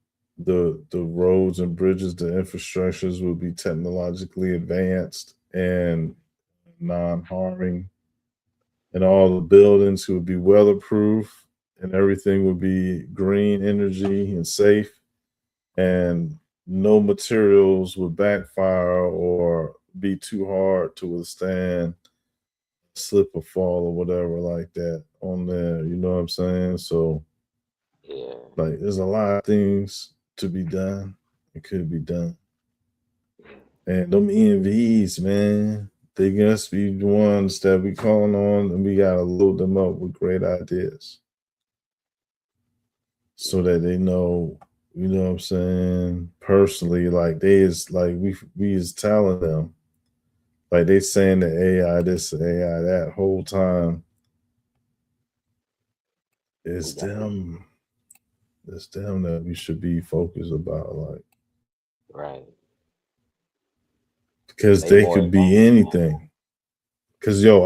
the roads and bridges, the infrastructures will be technologically advanced and non-harming, and all the buildings would be weatherproof, and everything would be green energy and safe, and no materials would backfire or be too hard to withstand slip or fall or whatever like that on there. You know what I'm saying? So Yeah. like there's a lot of things to be done. It could be done. And them EMVs, man, they must be the ones that we calling on, and we gotta load them up with great ideas so that they know, you know what I'm saying, personally, like they is like we is telling them, like they saying the AI this, AI that whole time. We It's got to them. It's them that we should be focused about, like, right. because They they more could be advanced. anything. Cause yo,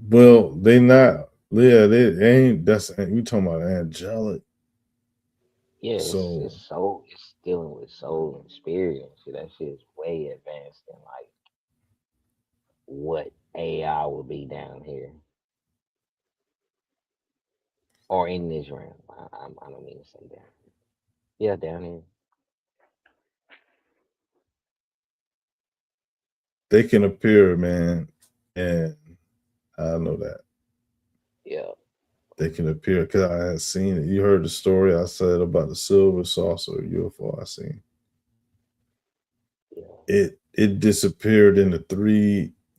well, they not, yeah, they ain't. That's you talking about angelic. Yeah, it's So soul. It's dealing with soul and spirit and shit. That shit is way advanced than like what AI would be down here or in this realm. I don't mean to say that. Yeah, down here. they can appear, man, and I know that Yeah, they can appear because I had seen it. You heard the story I said about the silver saucer UFO I seen. yeah. It disappeared into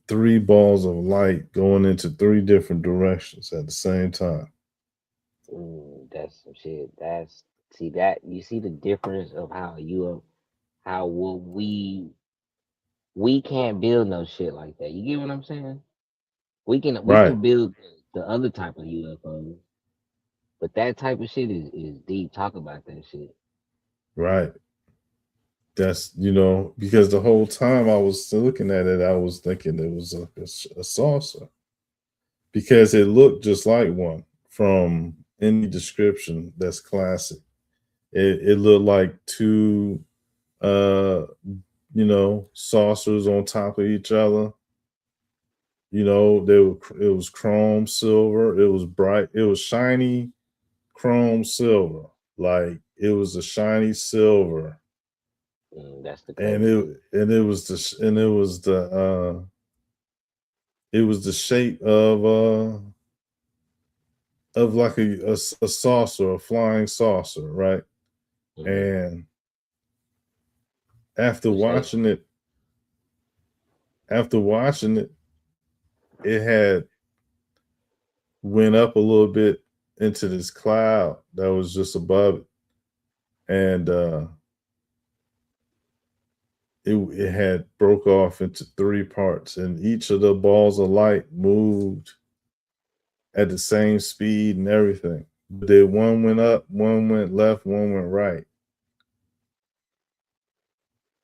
three balls of light going into three different directions at the same time. That's some shit. That's see that you see the difference of how you how will we can't build no shit like that. You get what I'm saying? We Right, can build the other type of UFOs, but that type of shit is deep. Talk about that shit. right. That's because the whole time I was looking at it, I was thinking it was a saucer because it looked just like one from any description that's classic. It looked like two uh saucers on top of each other. It was chrome silver. It was bright. It was shiny chrome silver. Like it was a shiny silver, That's the and crazy. it was the shape of like a saucer, a flying saucer, right? Mm, And after the shape. watching it, after watching it, it had went up a little bit into this cloud that was just above it, and it had broke off into three parts, and each of the balls of light moved at the same speed and everything. But then one went up, one went left, one went right.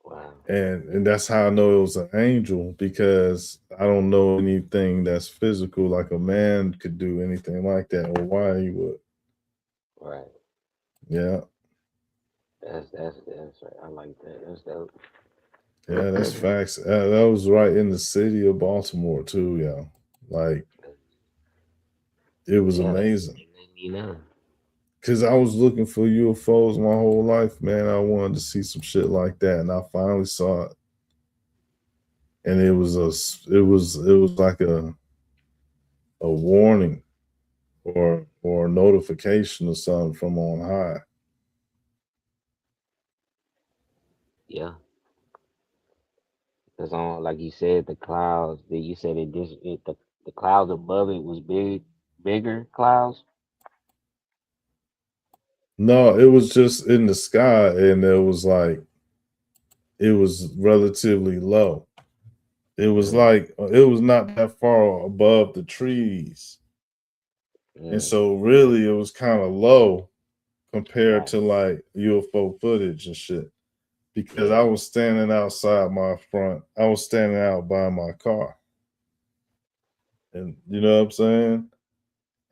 Wow. And that's how I know it was an angel, because I don't know anything that's physical like a man could do anything like that, or why he would. Right. Yeah, That's right. I like that. That's dope. yeah, that's facts. That was right in the city of Baltimore too. Yeah, like it was Yeah, amazing. they let me know. Cause I was looking for UFOs my whole life, man. I wanted to see some shit like that, and I finally saw it. and it was like a warning or a notification or something from on high. Yeah, because on like you said, the clouds. You said the clouds above it was bigger clouds. No, it was just in the sky, and it was like it was relatively low. It was Mm, like it was not that far above the trees, and mm, so really it was kind of low compared right. to like UFO footage and shit. Because I Yeah, was standing outside my front, I was standing out by my car, and you know what I'm saying.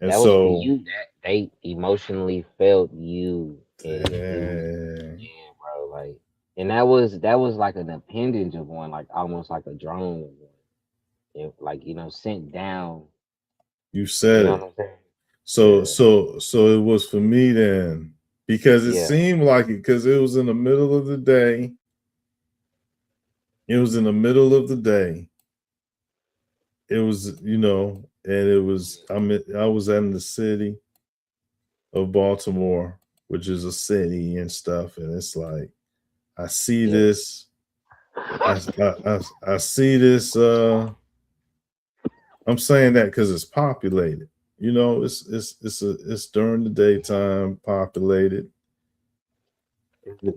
And that was for so, you. That they emotionally felt you, and it was dang, yeah, bro. Like, and that was like an appendage of one, like almost like a drone of one. Like sent down. you You said know it. what I'm saying? So, Yeah, so it was for me then, because it yeah, seemed like it, because it was in the middle of the day. It was in the middle of the day. It was, and it was. I was in the city of Baltimore, which is a city and stuff, and it's like I see yeah. this. I see this. I'm saying that because it's populated. It's during the daytime, populated,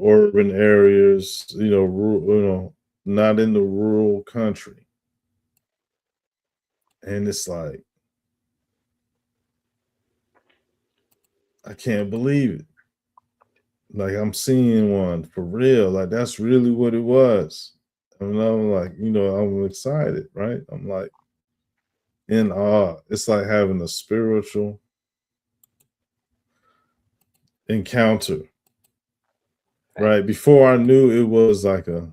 urban areas. Rural, not in the rural country, and it's like I can't believe it. Like I'm seeing one for real. Like that's really what it was. And I'm like, I'm excited, right? I'm like in awe. It's like having a spiritual encounter, right? Facts. Before I knew it was like a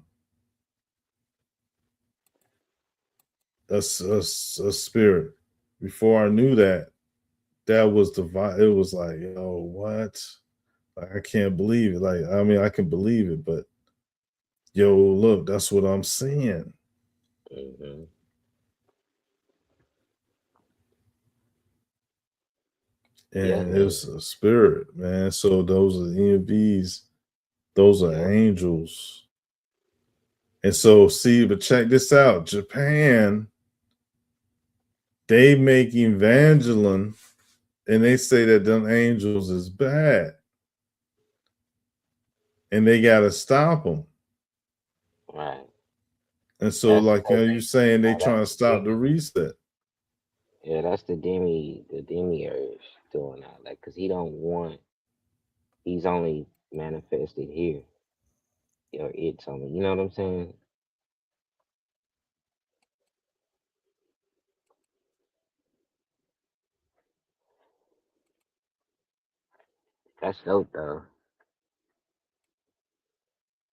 spirit. Before I knew that, that was the vibe. It was like, what? Like I can't believe it. Like I mean, I can believe it, but look, that's what I'm seeing, Hmm. Yeah, and it man. was a spirit, man. So those are EMVs. Those are Yeah. angels. And so, see, but check this out. Japan, they make Evangeline, and they say that them angels is bad, and they got to stop them. Right. And so, That's like, because you saying they that's trying to the stop the demi. reset. Yeah, that's the demiurge doing that. Like, cause he don't want. He's only manifested here, or it's only. You know what I'm saying? That's dope though.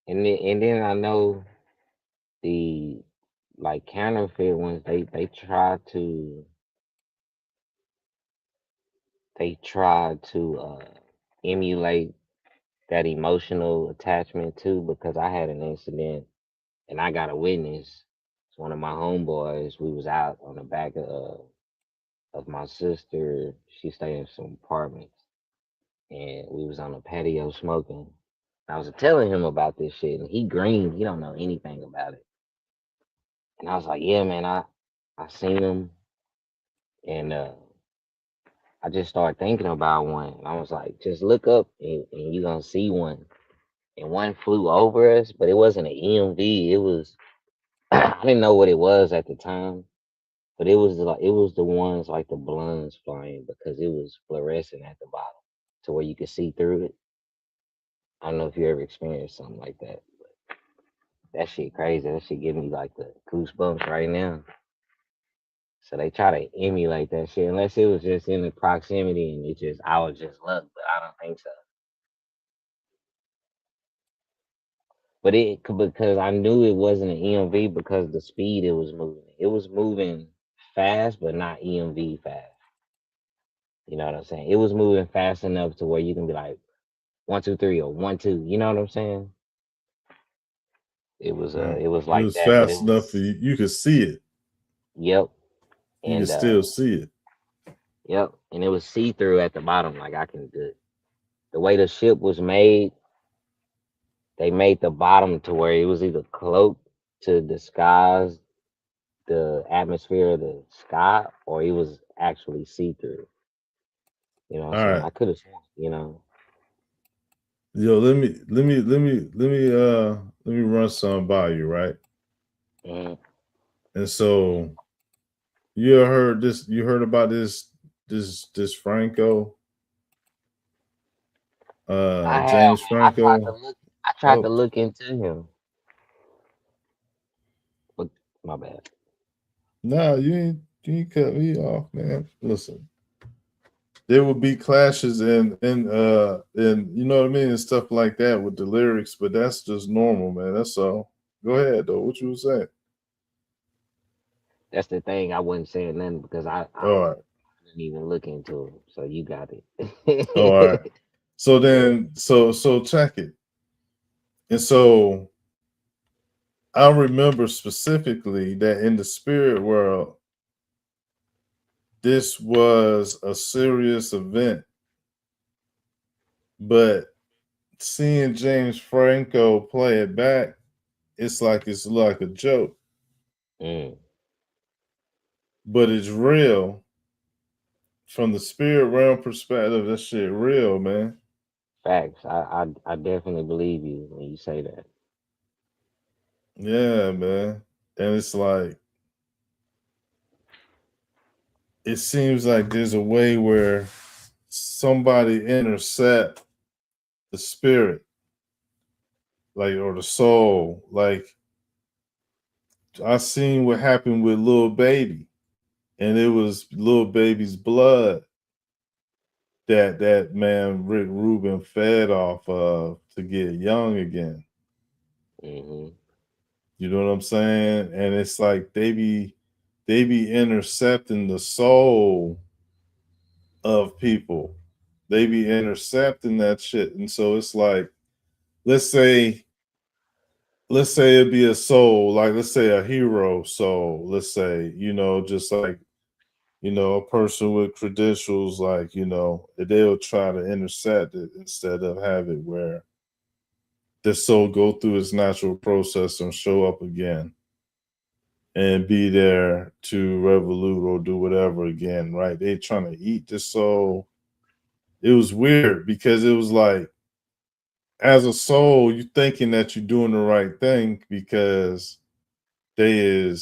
And then I know the like counterfeit ones. They try to emulate that emotional attachment too. Because I had an incident and I got a witness. It's one of my homeboys. We was out on the back of my sister. She stayed in some apartments, and we was on the patio smoking. I was telling him about this shit, and he green. He don't know anything about it. And I was like, "Yeah, man, I seen him, and I just started thinking about one. And I was like, just look up, and you gonna see one." And one flew over us, but it wasn't an EMV. It was I didn't know what it was at the time. But it was the ones like the blondes flying because it was fluorescent at the bottom to where you could see through it. I don't know if you ever experienced something like that. That shit crazy. That shit give me like the goosebumps right now. So they try to emulate that shit unless it was just in the proximity and I was just luck, but I don't think so. Because I knew it wasn't an EMV because the speed it was moving. It was moving fast, but not EMV fast. You know what I'm saying? It was moving fast enough to where you can be like 1, 2, 3 or 1, 2. You know what I'm saying? It was It like was that, but it fast enough for was you. You could see it. yep. You could And still see it. yep, and it was see through at the bottom. Like I can the way the ship was made, they made the bottom to where it was either cloaked to disguise the atmosphere of the sky, or it was actually see through. You know what I'm All saying? right. I could have sworn, you know. Yo, let me run something by you, right? Mhm. And so you heard this, you heard about this Franco, I have, James man. Franco. I tried to Oh, look into him, but my bad. no, you ain't cut me off, man. Listen, there will be clashes and you know what I mean and stuff like that with the lyrics, but that's just normal, man. That's all. Go ahead though. What you were saying? That's the thing. I wasn't saying nothing because All right. didn't even look into him. So you got All right. it. So then so check it. And so I remember specifically that in the spirit world, this was a serious event. But seeing James Franco play it back, it's like a joke. Mm, But it's real from the spirit realm perspective. That shit real, man. facts. I definitely believe you when you say that. Yeah, man. And it's like it seems like there's a way where somebody intercept the spirit, like or the soul. Like I seen what happened with Lil Baby, and it was Lil Baby's blood that man Rick Rubin fed off of to get young again. Hmm. You know what I'm saying? And it's like they be intercepting the soul of people. They be intercepting that shit. And so it's like, let's say, let's say it be a soul, like let's say a hero soul, let's say, just like, a person with credentials, like, they'll try to intercept it instead of have it where the soul go through its natural process and show up again and be there to revolute or do whatever again, right? They trying to eat the soul. It was weird because it was like, as a soul, you thinking that you're doing the right thing because it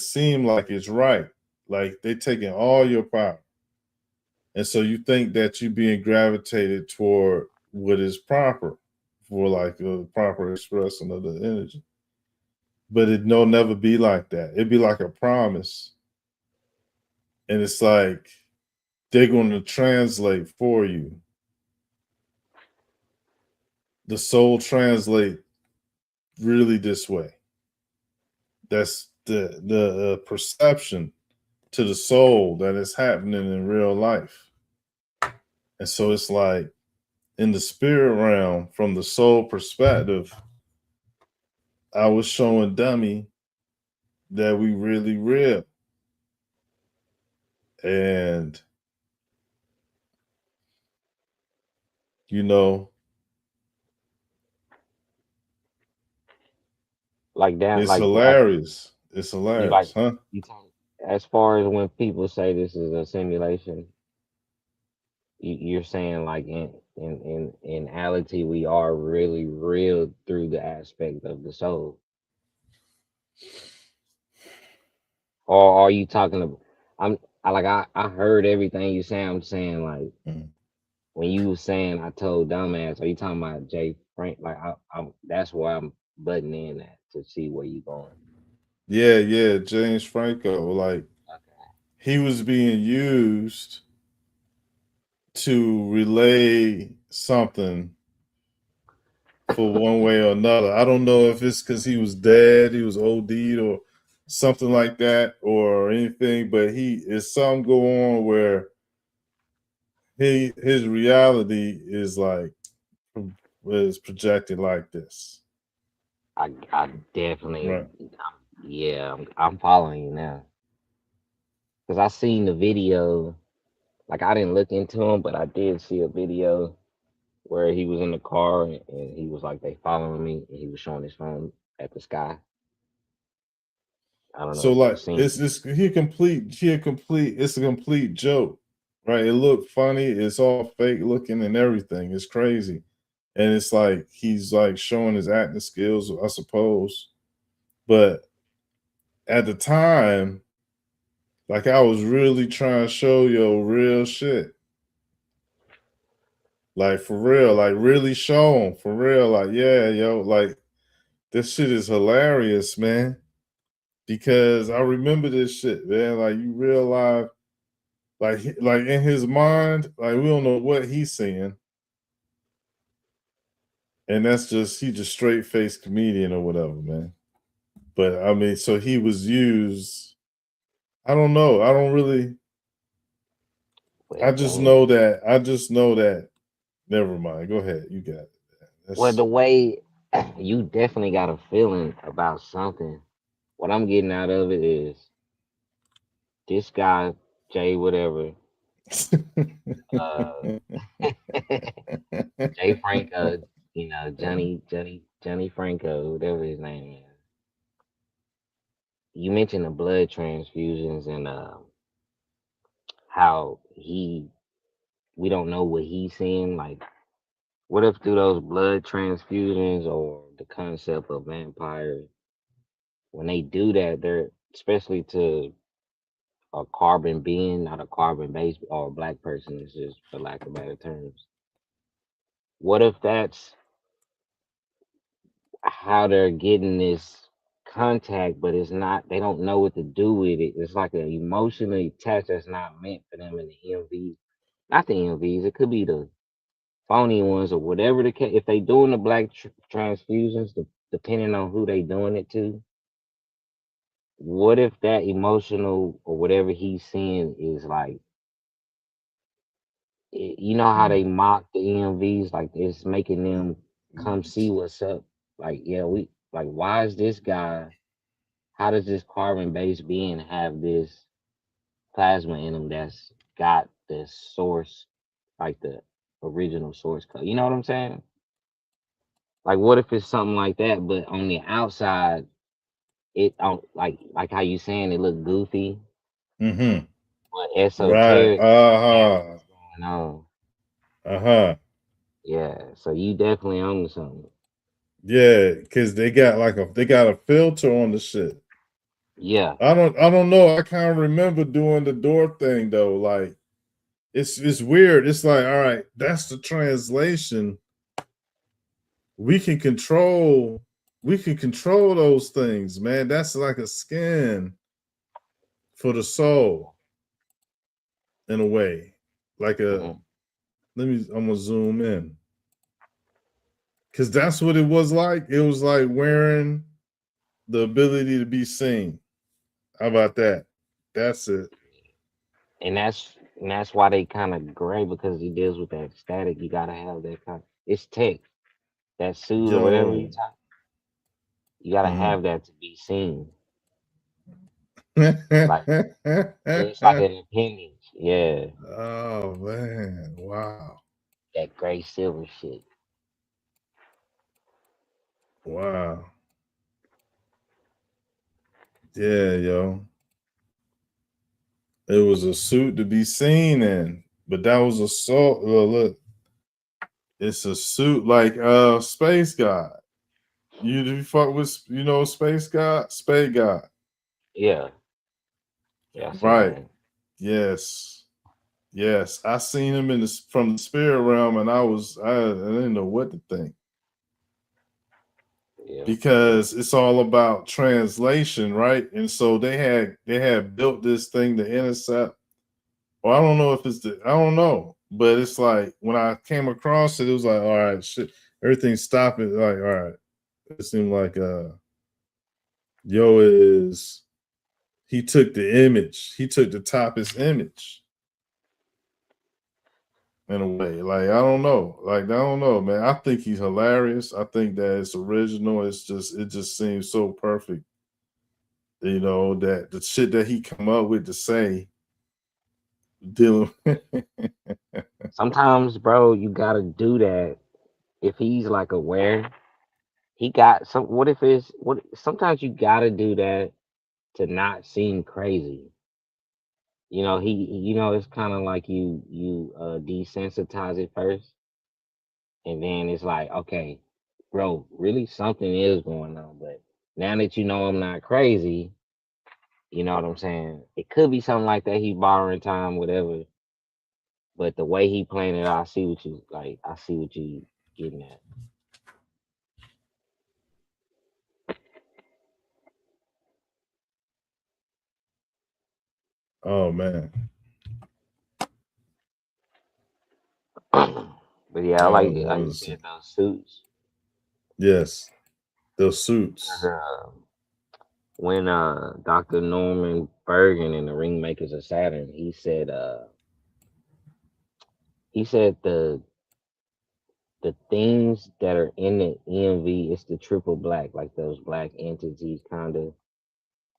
seemed like it's right. Like they taking all your power. And so you think that you being gravitated toward what is proper for like a proper expression of the energy. But it no never be like that. It'd be like a promise. And it's like they're going to translate for you. The soul translate really this way. That's the perception to the soul that is happening in real life. And so it's like in the spirit realm, from the soul perspective, I was showing Dummy that we really real. And, you know, Like down, it's like that. hilarious. It's You like hilarious, huh? you talk as far as when people say this is a simulation. You're saying like in reality we are really real through the aspect of the soul, or are you talking about? I heard everything you say. I'm saying like Mm. when you was saying I told dumbass, are you talking about Jay Frank? Like I'm that's where I'm butting in at to see where you going. Yeah, James Franco. Like Okay. he was being used to relay something for one way or another. I don't know if it's because he was dead, he was OD'd or something like that, or anything, but he is something go on where his reality is like is projected like this. I definitely, Right. yeah, I'm following you now because I seen the video. Like I didn't look into him, but I did see a video where he was in the car and he was like, "They following me," and he was showing his phone at the sky. I don't know So if you like seen. it's a complete joke, right? It looked funny, it's all fake looking and everything. It's crazy. And it's like he's like showing his acting skills, I suppose. But at the time, like I was really trying to show yo real shit. Like for real, like really show him for real. Like, yeah, yo, like this shit is hilarious, man. Because I remember this shit, man. Like you realize, like in his mind, like we don't know what he's seeing, and that's just he just straight faced comedian or whatever, man. But I mean, so he was used. I don't know. I don't really. I Well, just dang. know that. I just know that. Never mind. Go ahead. You got it. Well, That's the way you definitely got a feeling about something. What I'm getting out of it is this guy, Jay, whatever, uh, Jay Franco, Johnny Franco, whatever his name is. You mentioned the blood transfusions and how we don't know what he's seeing. Like, what if through those blood transfusions or the concept of vampires, when they do that, they're especially to a carbon being, not a carbon base or a black person, it's just for lack of better terms. What if that's how they're getting this contact, but it's not, they don't know what to do with it. It's like an emotionally attached that's not meant for them in the EMVs. Not the EMVs, it could be the phony ones or whatever the case. If they doing the black transfusions, depending on who they doing it to, what if that emotional or whatever he's seeing is like, you know how they mock the EMVs, like it's making them come see what's up. Like, yeah, we like, why is this guy? How does this carbon-based being have this plasma in them that's got the source, like the original source code? You know what I'm saying? Like, what if it's something like that, but on the outside, it like how you saying it look goofy, mm-hmm. but Right. esoteric, you understand Uh-huh. what's going on. Uh-huh. Yeah, so you definitely own something. Yeah, because they got a filter on the shit. Yeah. I don't know. I kind of remember doing the door thing though. Like it's weird. It's like, all right, that's the translation. We can control those things, man. That's like a skin for the soul in a way. Like a Hmm. I'm gonna zoom in. Cause that's what it was like. It was like wearing the ability to be seen. How about that? That's it. And that's why they kind of gray because he deals with that static. You gotta have that kind. It's tech, that suit or whatever you Yo. talk. You gotta Mhm. have that to be seen. Like it's like an appendage. Yeah, Oh man. Wow. that gray silver shit. Wow. Yeah, yo. It was a suit to be seen in, but that was a salt. Look, it's a suit like Space God. You fuck with Space God, Space God, Yeah, yeah, I seen right? that. Yes, yes. I seen him from the spirit realm, and I didn't know what to think Yeah, because it's all about translation, right? And so they had built this thing to intercept. Well, I don't know if I don't know, but it's like when I came across it, it was like, all right, shit, everything's stopping. Like, all right, it seemed like Yo is he took the image, he took the toppest image in a way. Like I don't know, man. I think he's hilarious. I think that it's original. It just seems so perfect. You know, that the shit that he come up with to say dealing. Sometimes, bro, you gotta do that. If he's like aware, he got some. What if it's what? Sometimes you gotta do that to not seem crazy. It's kind of like you desensitize it first, and then it's like, okay, bro, really something is going on. But now that you know I'm not crazy, you know what I'm saying? It could be something like that. He borrowing time, whatever. But the way he playing it, I see what you like. I see what you getting at. Oh man. But yeah, I Oh, like you said those suits. yes, those 'Cause, suits. when Dr. Norman Bergen in the Ringmakers of Saturn, he said the things that are in the EMV, it's the triple black, like those black entities kind of,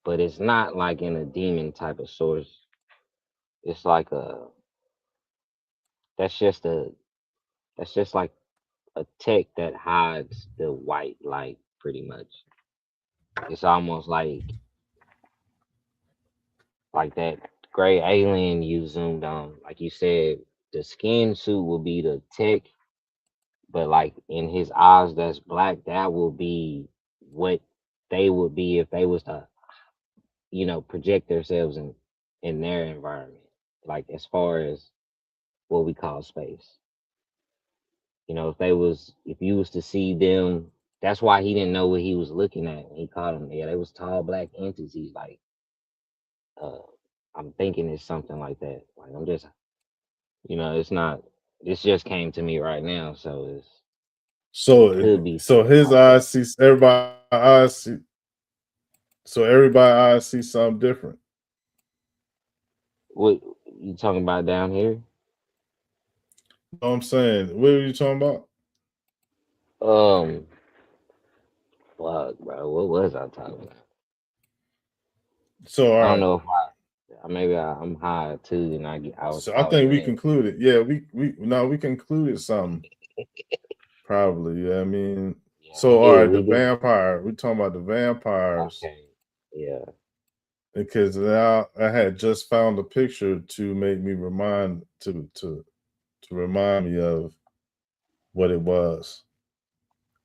but it's not like in a demon type of source. It's like that's just a that's just like a tech that hides the white light pretty much. It's almost like that gray alien you zoomed on. Like you said, the skin suit will be the tech, but like in his eyes that's black, that will be what they would be if they was to, project themselves in their environment. Like as far as what we call space. If you was to see them, that's why he didn't know what he was looking at when he caught them. Yeah, they was tall black entities. Like, uh, I'm thinking it's something like that. Like I'm just, it's not. This just came to me right now, so it So could be so something his like that. eyes see everybody eyes see so everybody eyes see something different. What you talking about down here? You know what I'm saying? What are you talking about? Um, fuck, bro. What was I talking about? So I all don't right. know if maybe I'm high too, and I was So I talking think we in. concluded. Yeah, we concluded something. Probably. Yeah, I mean, Yeah, we so all did. right, the We did. vampire. We're talking about the vampires Okay. Yeah. because now I had just found a picture to make me remind to remind me of what it was,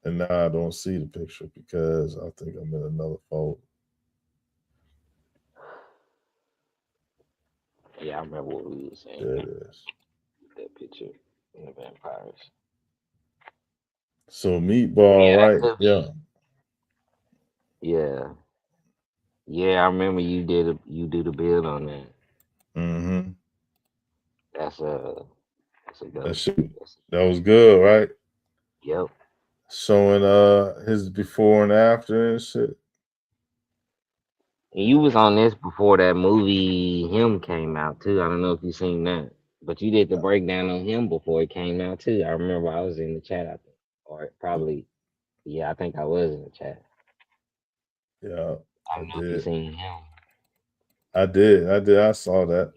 and now I don't see the picture because I think I'm in another folder. Yeah, I remember what we were saying There now. it is. That picture in the vampires. So But meatball, yeah, that right? could Yeah. be. Yeah, yeah. I remember you do the build on that. Mm-hmm. That's a that's a That go. shit, That's, that was good, right? yep. Showing his before and after and shit. And you was on this before that movie Him came out too. I don't know if you seen that, but you did the breakdown on Him before it came out too. I remember I was in the chat. I think, or probably yeah, I think I was in the chat. Yeah, I I don't know if you did. seen Him. I did. I did. I saw that.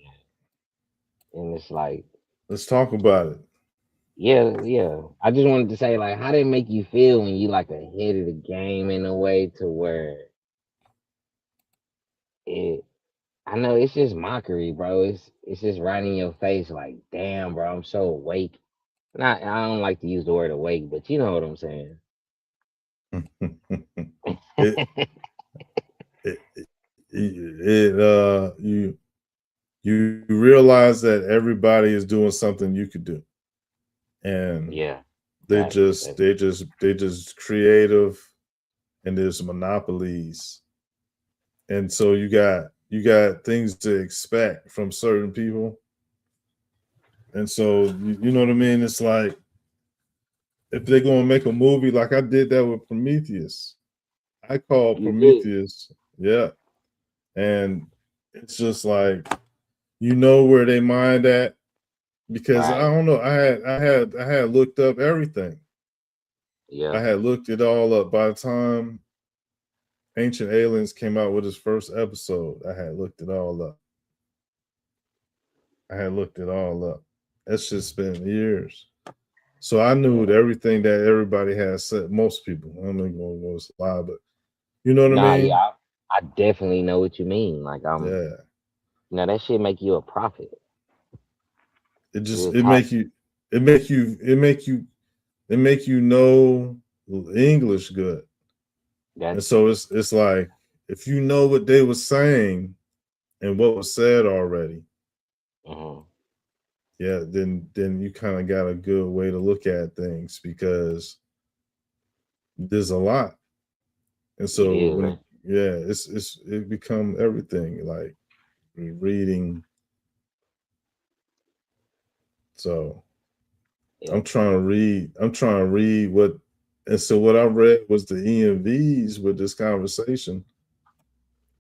And it's like, Let's talk about it. yeah, yeah. I just wanted to say, like, how did it make you feel when you like ahead of the game in a way to where it? I know it's just mockery, bro. It's just right in your face, like, damn, bro, I'm so awake. Not, I don't like to use the word awake, but you know what I'm saying. it, you realize that everybody is doing something you could do, and Yeah, they facts. just they just they just creative, and there's monopolies, and so you got things to expect from certain people, and so you know what I mean. It's like if they're gonna make a movie, like I did that with Prometheus. I called You did. Prometheus, yeah, and it's just like you know where they mind at, because I Right. don't know. I had looked up everything. Yeah. I had looked it all up by the time Ancient Aliens came out with its first episode. I had looked it all up. I had looked it all up. That's just been years. So I knew Yeah. everything that everybody has said. Most people. I'm not going to lie, but you know what I Nah, yeah, mean? I definitely know what you mean. Like Yeah. that shit make you a prophet. It just Real talk. it make you it make you it make you know English good. That And so it's like if you know what they were saying and what was said already, mhm, yeah, then you kind of got a good way to look at things because there's a lot. And it so is, when man. it, yeah, it become everything like reading. So Yeah. I'm trying to read what, and so what I read was the EMVs with this conversation.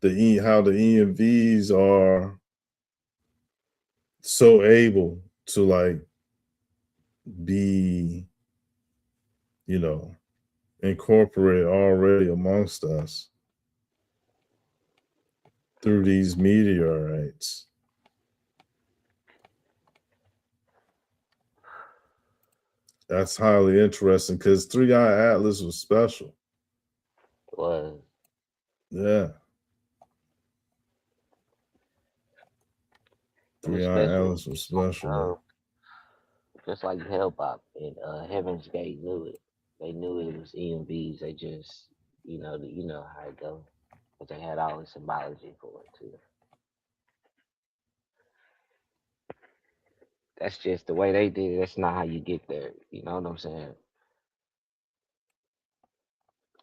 How the EMVs are so able to like be, you know, incorporated already amongst us through these meteorites. That's highly interesting because Three Eye Atlas was special. Was Yeah, it was Three Eye special. Atlas was special, man. Just like Hellbop and Heaven's Gate knew it. They knew it was EMVs. They just, you know how it go. But they had all the symbology for it too. That's just the way they did it. That's not how you get there. You know what I'm saying?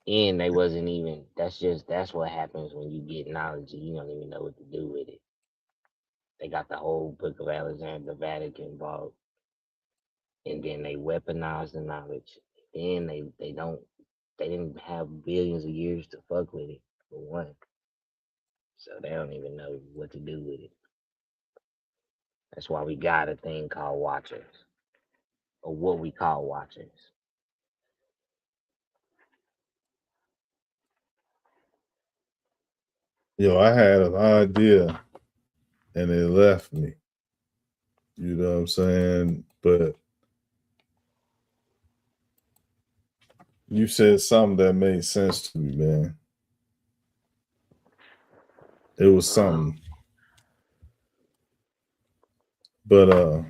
And they wasn't even. That's what happens when you get knowledge and you don't even know what to do with it. They got the whole Book of Alexander, the Vatican involved, and then they weaponize the knowledge. Then they didn't have billions of years to fuck with it for one, so they don't even know what to do with it. That's why we got a thing called watchers, or what we call watchers. Yo, I had an idea and it left me. You know what I'm saying? But you said something that made sense to me, man. It was Uh, something. But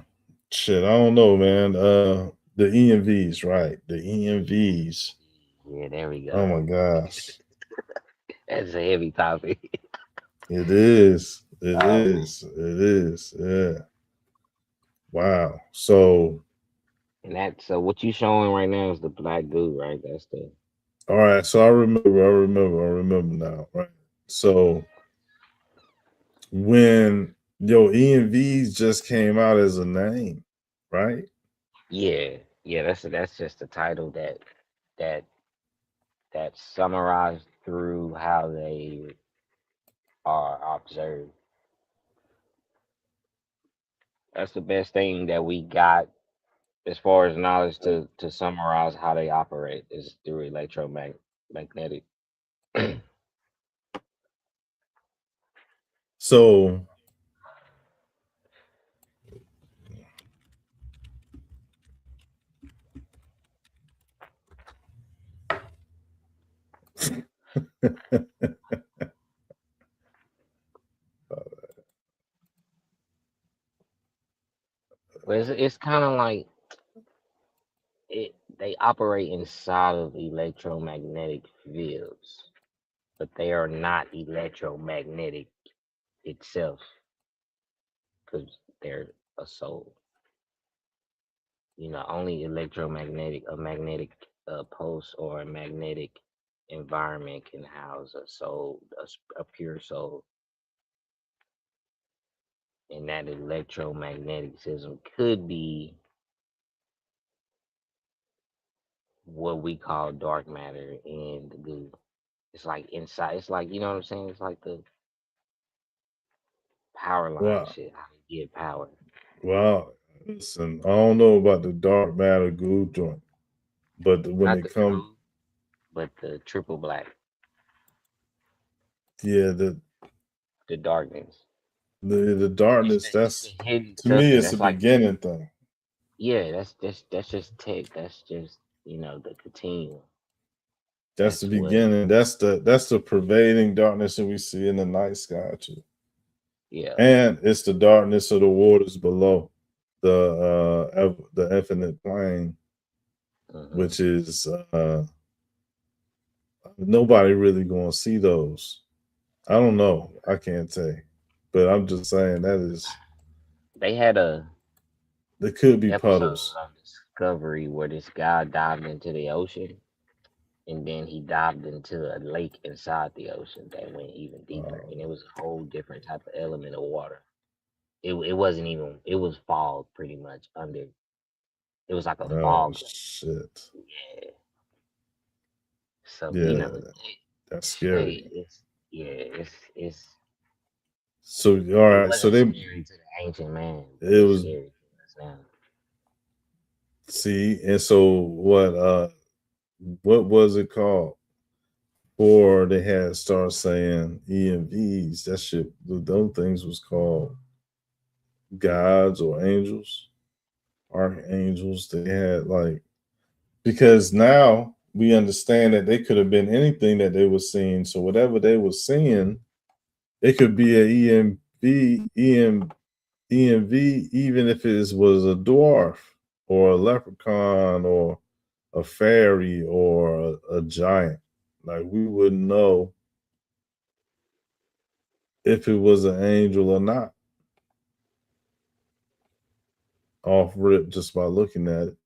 shit, I don't know, man. The EMVs, right? The EMVs. yeah, there we Oh go. my gosh. That's a heavy topic. It is. It Oh, is. It is. Yeah. Wow. So and that's so what you showing right now is the black goo, right? That's the all right, so I remember now, right? So when EMVs just came out as a name, right? yeah, yeah. That's just the title that that summarized through how they are observed. That's the best thing that we got as far as knowledge to summarize how they operate is through electromagnetic. So But it's kind of like they operate inside of electromagnetic fields, but they are not electromagnetic itself because they're a soul. Only a magnetic pulse or a magnetic environment can house a soul, a pure soul. And that electromagnetism could be what we call dark matter and the goo. It's like inside. It's like, you know what I'm saying? It's like the power line wow, shit. How they get power. wow. Listen, I don't know about the dark matter goo joint, but when Not it the comes, true, but the triple black, yeah, the darkness. the It's darkness, the that's hidden to me, substance. it's a That's like beginning thing. yeah, that's just tech. That's just the continuum. That's the That's what beginning. That's the pervading darkness that we see in the night sky too. yeah. And it's the darkness of the waters below the infinite plane, hmm which is nobody really gonna see those. I don't know. I can't say, but I'm just saying that is They had a there could be episode puddles. on Discovery where this guy dived into the ocean and then he dived into a lake inside the ocean that went even deeper and it was a whole different type of element of water. It wasn't even it was fog pretty much under it was like a Oh fog. shit! Yeah. So Yeah, that's hey, scary. it's yeah, it's So all it right, so wasn't they scary to the ancient man, but it it's was scary to us now. see, and so what was it called? Or they had started saying EMVs. That shit, those things was called gods or angels, archangels. They had like because now we understand that they could have been anything that they were seeing. So whatever they were seeing, it could be a EMV, even if it was a dwarf or a leprechaun or a fairy or a giant. Like we wouldn't know if it was an angel or not off rip just by looking at it.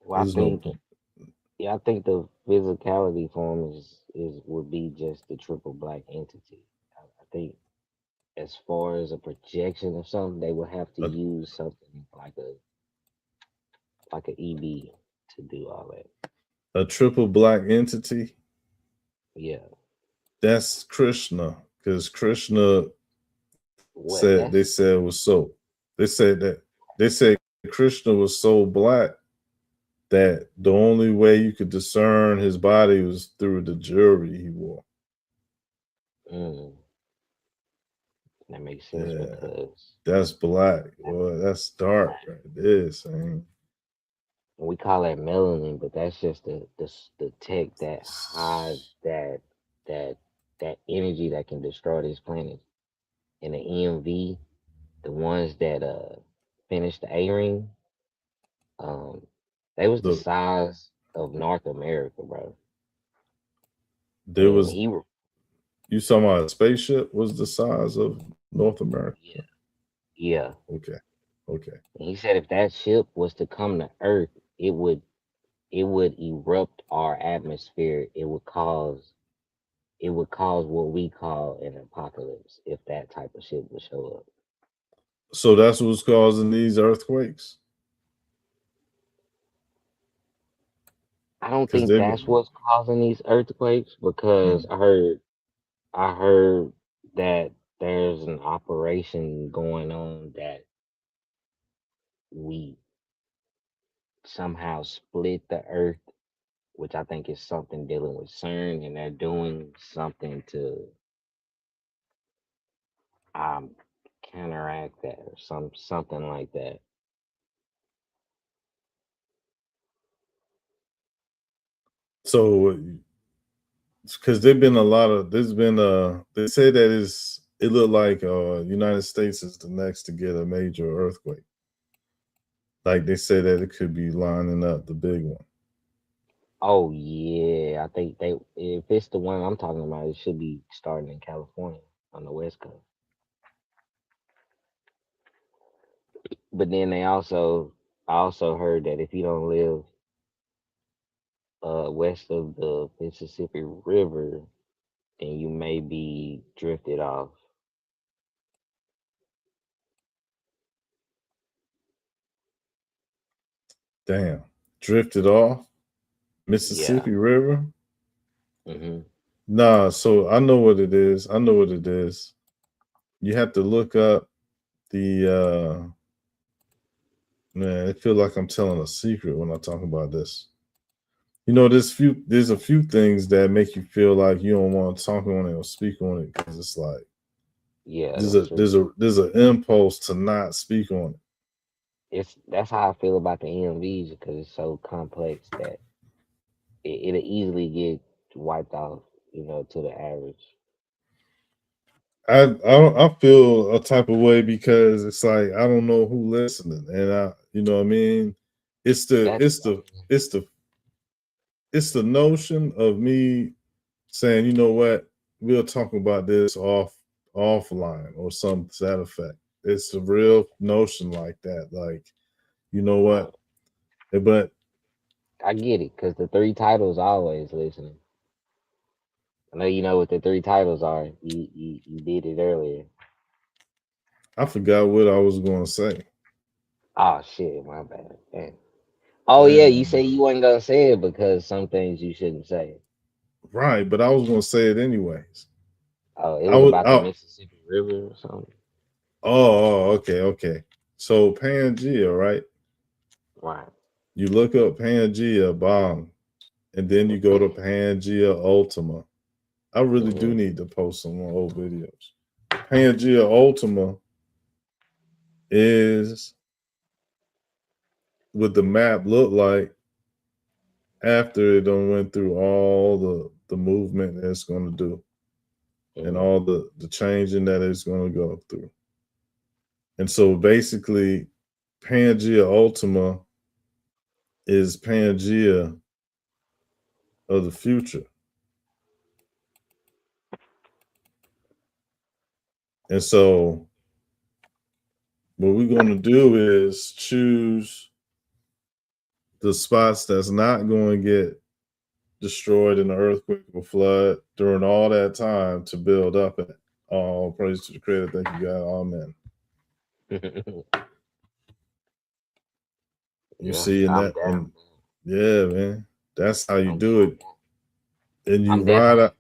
Well, There's no point. I think the physicality form is would be just the triple black entity. I think as far as a projection of something, they would have to A, use something like a EB to do all that. a triple black entity, Yeah. that's Krishna. Because Krishna What said they that's said it was so. They said that they said Krishna was so black that the only way you could discern his body was through the jewelry he wore. mm, that makes sense Yeah, because that's black. Well, that's dark right there, saying. we call that melanin, but that's just the tech that hides that that energy that can destroy this planet. And the EMV, the ones that finished the A ring, um, they was the Look, size of North America, bro. there And was he, you talking about a spaceship was the size of North America. yeah, yeah. Okay. Okay. And he said if that ship was to come to Earth, it would erupt our atmosphere. It would cause what we call an apocalypse if that type of shit would show up. So that's what's causing these earthquakes. I don't Because think they've that's what's causing these earthquakes because mm, I heard that there's an operation going on that we somehow split the earth, which I think is something dealing with CERN, and they're doing something to um counteract that or something like that. so because there've been a lot of there's been they say that is it looked like United States is the next to get a major earthquake. Like they say that it could be lining up the big one. Oh yeah, I think they if it's the one I'm talking about, it should be starting in California on the West Coast. But then I also heard that if you don't live west of the Mississippi River, then you may be drifted off. Damn. Drifted off Yeah. Mississippi River. hmm Nah, so I know what it is. I know what it is. You have to look up. Man, I feel like I'm telling a secret when I talk about this. You know, there's a few things that make you feel like you don't want to talk on it or speak on it because it's like Yeah, there's that's true. there's an impulse to not speak on it. That's how I feel about the EMVs because it's so complex that it'll easily get wiped off, to the average. I feel a type of way because it's like I don't know who listening, and you know what I mean. It's the That's it's the it's the it's the notion of me saying, you know what, we'll talk about this offline or something to that effect. It's a real notion like that. Like, you know right. what? But I get it because the three titles always listening. I know you know what the three titles are. You did it earlier. I forgot what I was going to say. Oh shit, my bad. Damn. Oh yeah, you Damn. say you wasn't gonna say it because some things you shouldn't say. Right, but I was going to say it anyways. Oh, it I was was. about the Mississippi River or something. Okay. So Pangea, right? Right. You look up Pangea bomb, and then you go to Pangea Ultima. I really do Hmm. need to post some more old videos. Pangea Ultima is what the map look like after it done went through all the movement that it's going to do and Hmm. all the changing that it's going to go through. And so basically, Pangea Ultima is Pangea of the future. And so what we're going to do is choose the spots that's not going to get destroyed in the earthquake or flood during all that time to build up it. All praise to the Creator. Thank you, God. Amen. You Yeah, see, in I'm that, down. and yeah, man, that's how you I'm do down. it. And you I'm ride definitely out,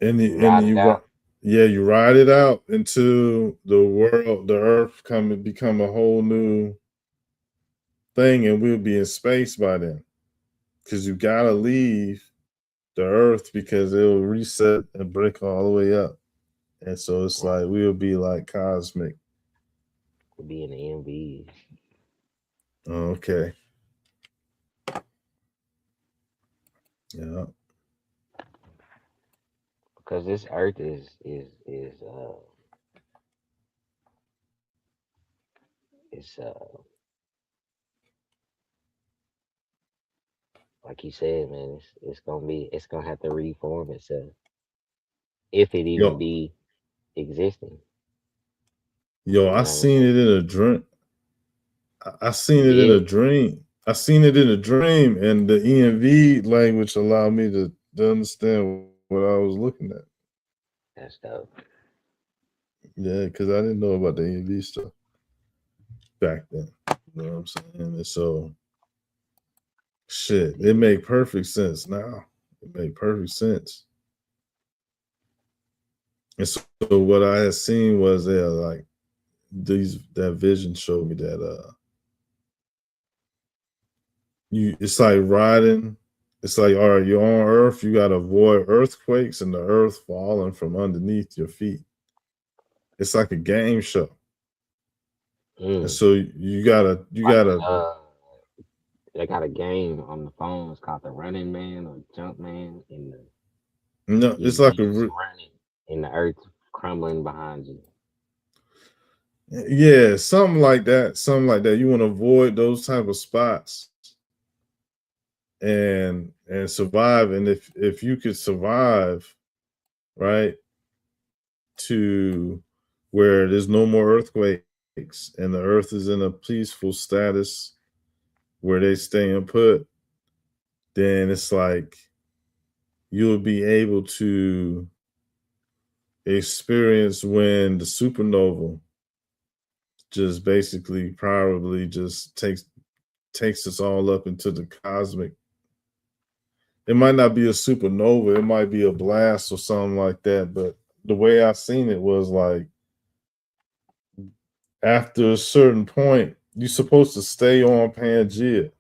and you and ride it out. yeah, you ride it out into the world, the earth become a whole new thing, and we'll be in space by then. Because you gotta leave the earth because it'll reset and break all the way up. And so it's Right. like we'll be like cosmic. To be in the EMV Okay. Yeah. because this Earth is like you said, man. It's gonna have to reform itself if it even Yo, be existing. I You know what I'm seen saying? it in a dream. I seen You it in a did. dream. I seen it in a dream, and the EMV language allowed me to understand what I was looking at. That's dope. Yeah, because I didn't know about the EMV stuff back then. You know what I'm saying? And so, shit, it make perfect sense now. It make perfect sense. And so, what I had seen was like that vision showed me that it's like riding. It's like, all right, you're on Earth. You got to avoid earthquakes and the Earth falling from underneath your feet. It's like a game show, and Mm. so you gotta. Like they got a game on the phone. It's called the Running Man or Jump Man, and No, it's you like just running, and the earth crumbling behind you. yeah, something like that. Something like that. You want to avoid those type of spots and survive. And if you could survive, right, to where there's no more earthquakes and the Earth is in a peaceful status where they staying put, then it's like you'll be able to experience when the supernova just basically probably just takes us all up into the cosmic. It might not be a supernova, it might be a blast or something like that, but the way I seen it was like after a certain point, you're supposed to stay on Pangea.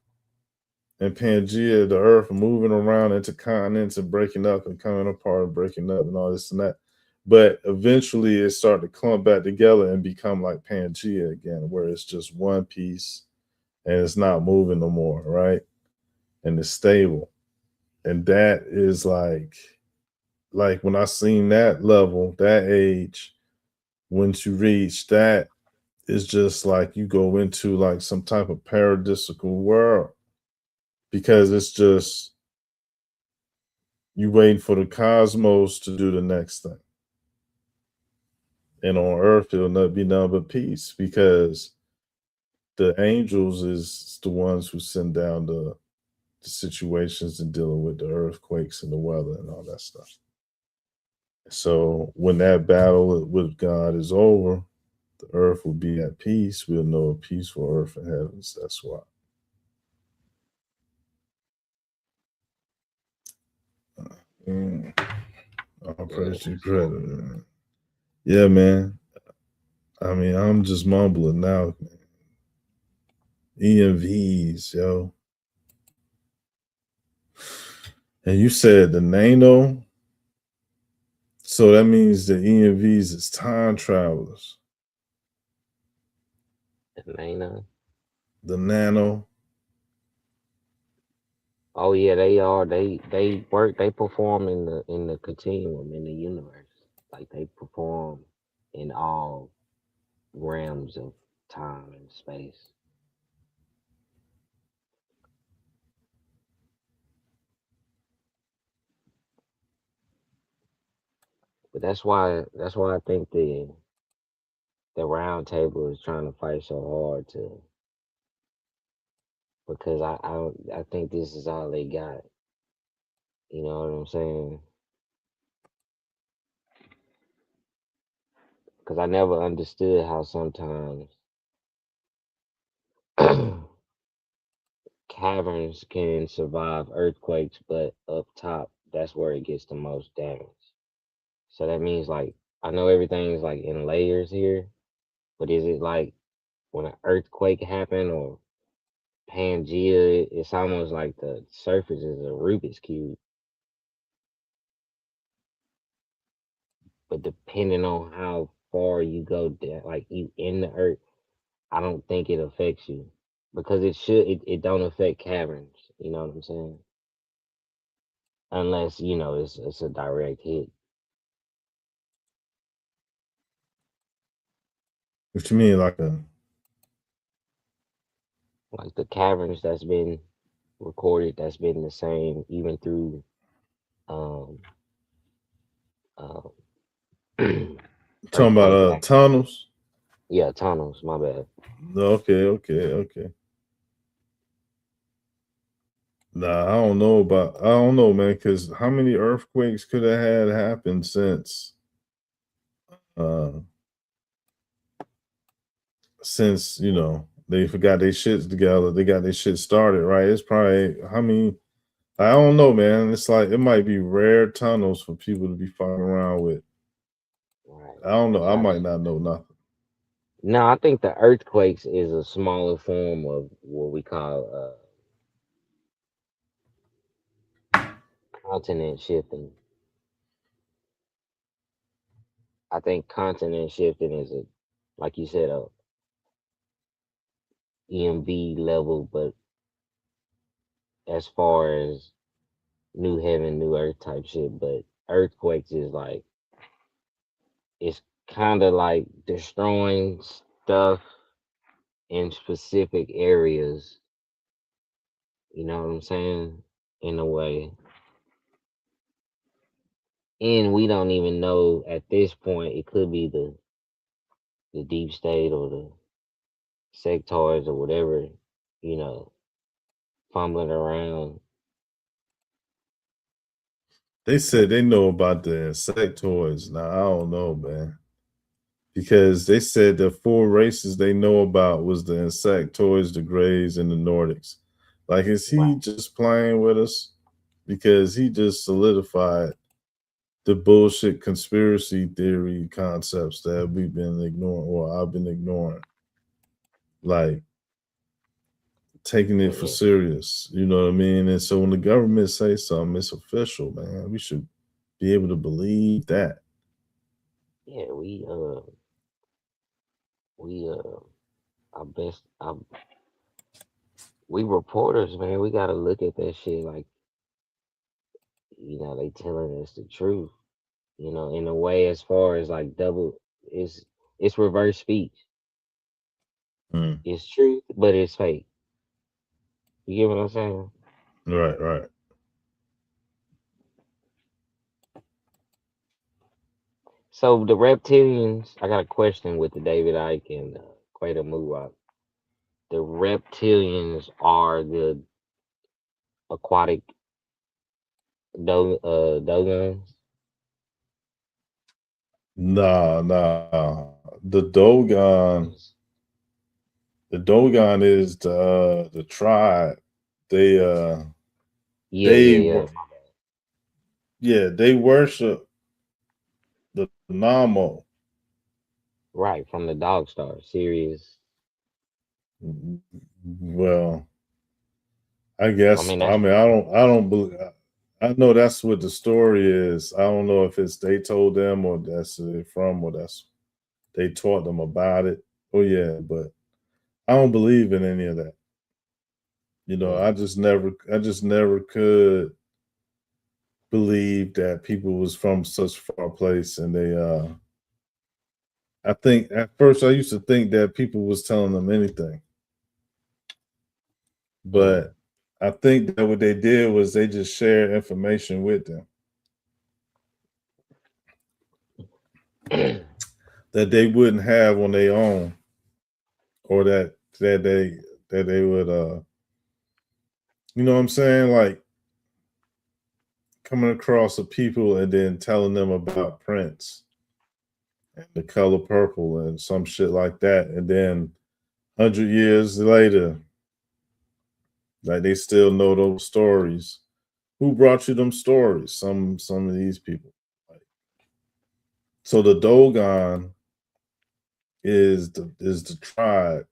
And Pangea, the Earth moving around into continents and breaking up and coming apart and breaking up and all this and that. But eventually it started to clump back together and become like Pangea again, where it's just one piece and it's not moving no more, right? And it's stable. And that is like when I seen that level, that age, once you reach that, it's just like you go into like some type of paradisical world, because it's just you waiting for the cosmos to do the next thing. And on earth it'll not be nothing but peace, because the angels is the ones who send down the situations and dealing with the earthquakes and the weather and all that stuff. So when that battle with God is over, the earth will be at peace. We'll know a peaceful earth and heavens. That's why. I'll praise you, credit, man. Yeah, man. I mean, I'm just mumbling now, man. EMVs, yo. And you said the nano. So that means the EMVs is time travelers. The nano. The nano. Oh yeah, they are. They work. They perform in the continuum in the universe. Like they perform in all realms of time and space. But that's why I think the round table is trying to fight so hard to, because I think this is all they got. You know what I'm saying? Because I never understood how sometimes caverns can survive earthquakes, but up top, that's where it gets the most damage. So that means like I know everything's like in layers here, but is it like when an earthquake happened or Pangea, it's almost like the surface is a Rubik's cube. But depending on how far you go down, like you in the earth, I don't think it affects you because it don't affect caverns. You know what I'm saying? Unless it's a direct hit. What you mean, like Like the caverns that's been recorded, that's been the same even through um uh, talking about earthquake tunnels? yeah, tunnels, my bad. Okay. Nah, I don't know, man, because how many earthquakes could have had happened uh since they forgot their shits together, they got their shit started, right? It's probably how many. I don't know, man. It's like it might be rare tunnels for people to be fucking around with. Right. I don't know. I might Gotcha. not know nothing. No, I think the earthquakes is a smaller form of what we call continent shifting. I think continent shifting is a, like you said, a EMV level, but as far as new heaven, new earth type shit. But earthquakes is like it's kind of like destroying stuff in specific areas. You know what I'm saying? In a way, and we don't even know at this point. It could be the deep state or the sectors or whatever, you know, fumbling around. They said they know about the insectoids. Now I don't know, man, because they said the four races they know about was the insectoids, the Greys, and the Nordics. Like, is he Right. just playing with us? Because he just solidified the bullshit conspiracy theory concepts that we've been ignoring, or I've been ignoring, like taking it for serious. You know what I mean? And so when the government says something, it's official, man. We should be able to believe that. Yeah, I best, we reporters, man, we gotta look at that shit like, they telling us the truth, in a way as far as like it's it's reverse speech. Mm. It's truth, but it's fake. You get what I'm saying? Right, right. So the reptilians, I got a question with the David Icke and Queta Muwak. The reptilians are the aquatic dogons. Nah, nah. The Dogon, the Dogon is the tribe. They Yeah, yeah, they yeah. were, yeah, they worship the Namo. Right, from the Dog Star series. Well, I I guess mean, I that's mean I don't believe. I know that's what the story is. I don't know if it's they told them or that's they from or that's they taught them about it. Oh yeah, but I don't believe in any of that. You know, mm, I just never could believe that people was from such far place and they I think at first I used to think that people was telling them anything. mm. But I think that what they did was they just shared information with them that they wouldn't have on their own, or that they would you know what I'm saying, like coming across the people and then telling them about Prince and the color purple and some shit like that, and then 100 years later, like they still know those stories. Who brought you them stories? Some of these people. Like, so the Dogon is the tribe,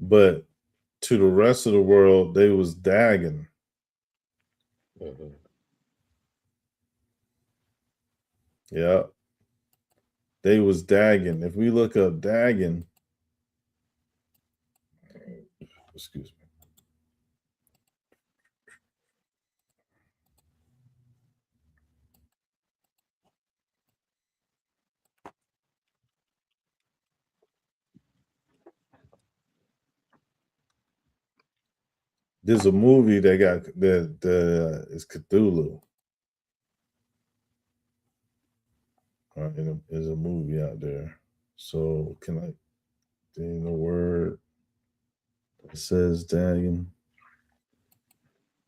but to the rest of the world, they was Dagon. Hmm. Yeah, they was Dagon. If we look up Dagon, excuse me, there's a movie that got that is Cthulhu. There's a movie out there. So can I? In the word that says Dagon.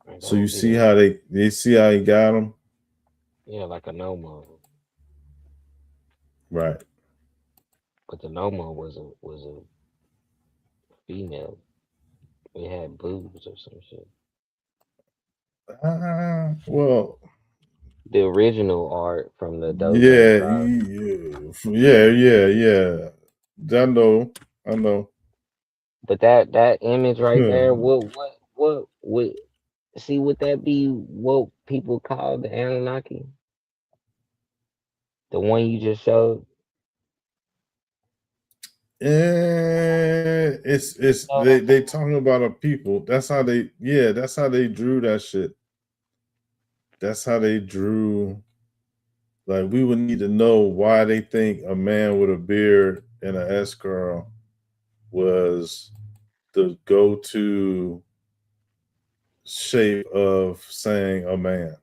I So you don't see get how they see how he got him, Yeah, like a Nomo, right? but the Nomo was a female. It had boobs or some shit. Well, The original art from the Dogon yeah, tribe. yeah. I know, I know. But that image right there, what would see would that be what people call the Anunnaki? The one you just showed? It's You know what I'm they talking about a people. That's how they that's how they drew that shit. That's how they drew. Like we would need to know why they think a man with a beard and an S curl was the go-to shape of saying a man.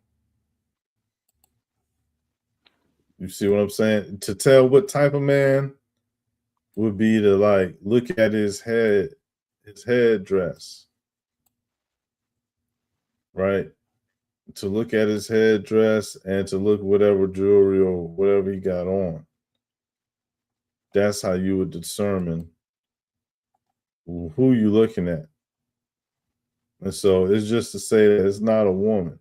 You see what I'm saying? To tell what type of man would be to like look at his headdress, right? To look at his headdress and to look whatever jewelry or whatever he got on. That's how you would determine who you looking at. And so it's just to say that it's not a woman.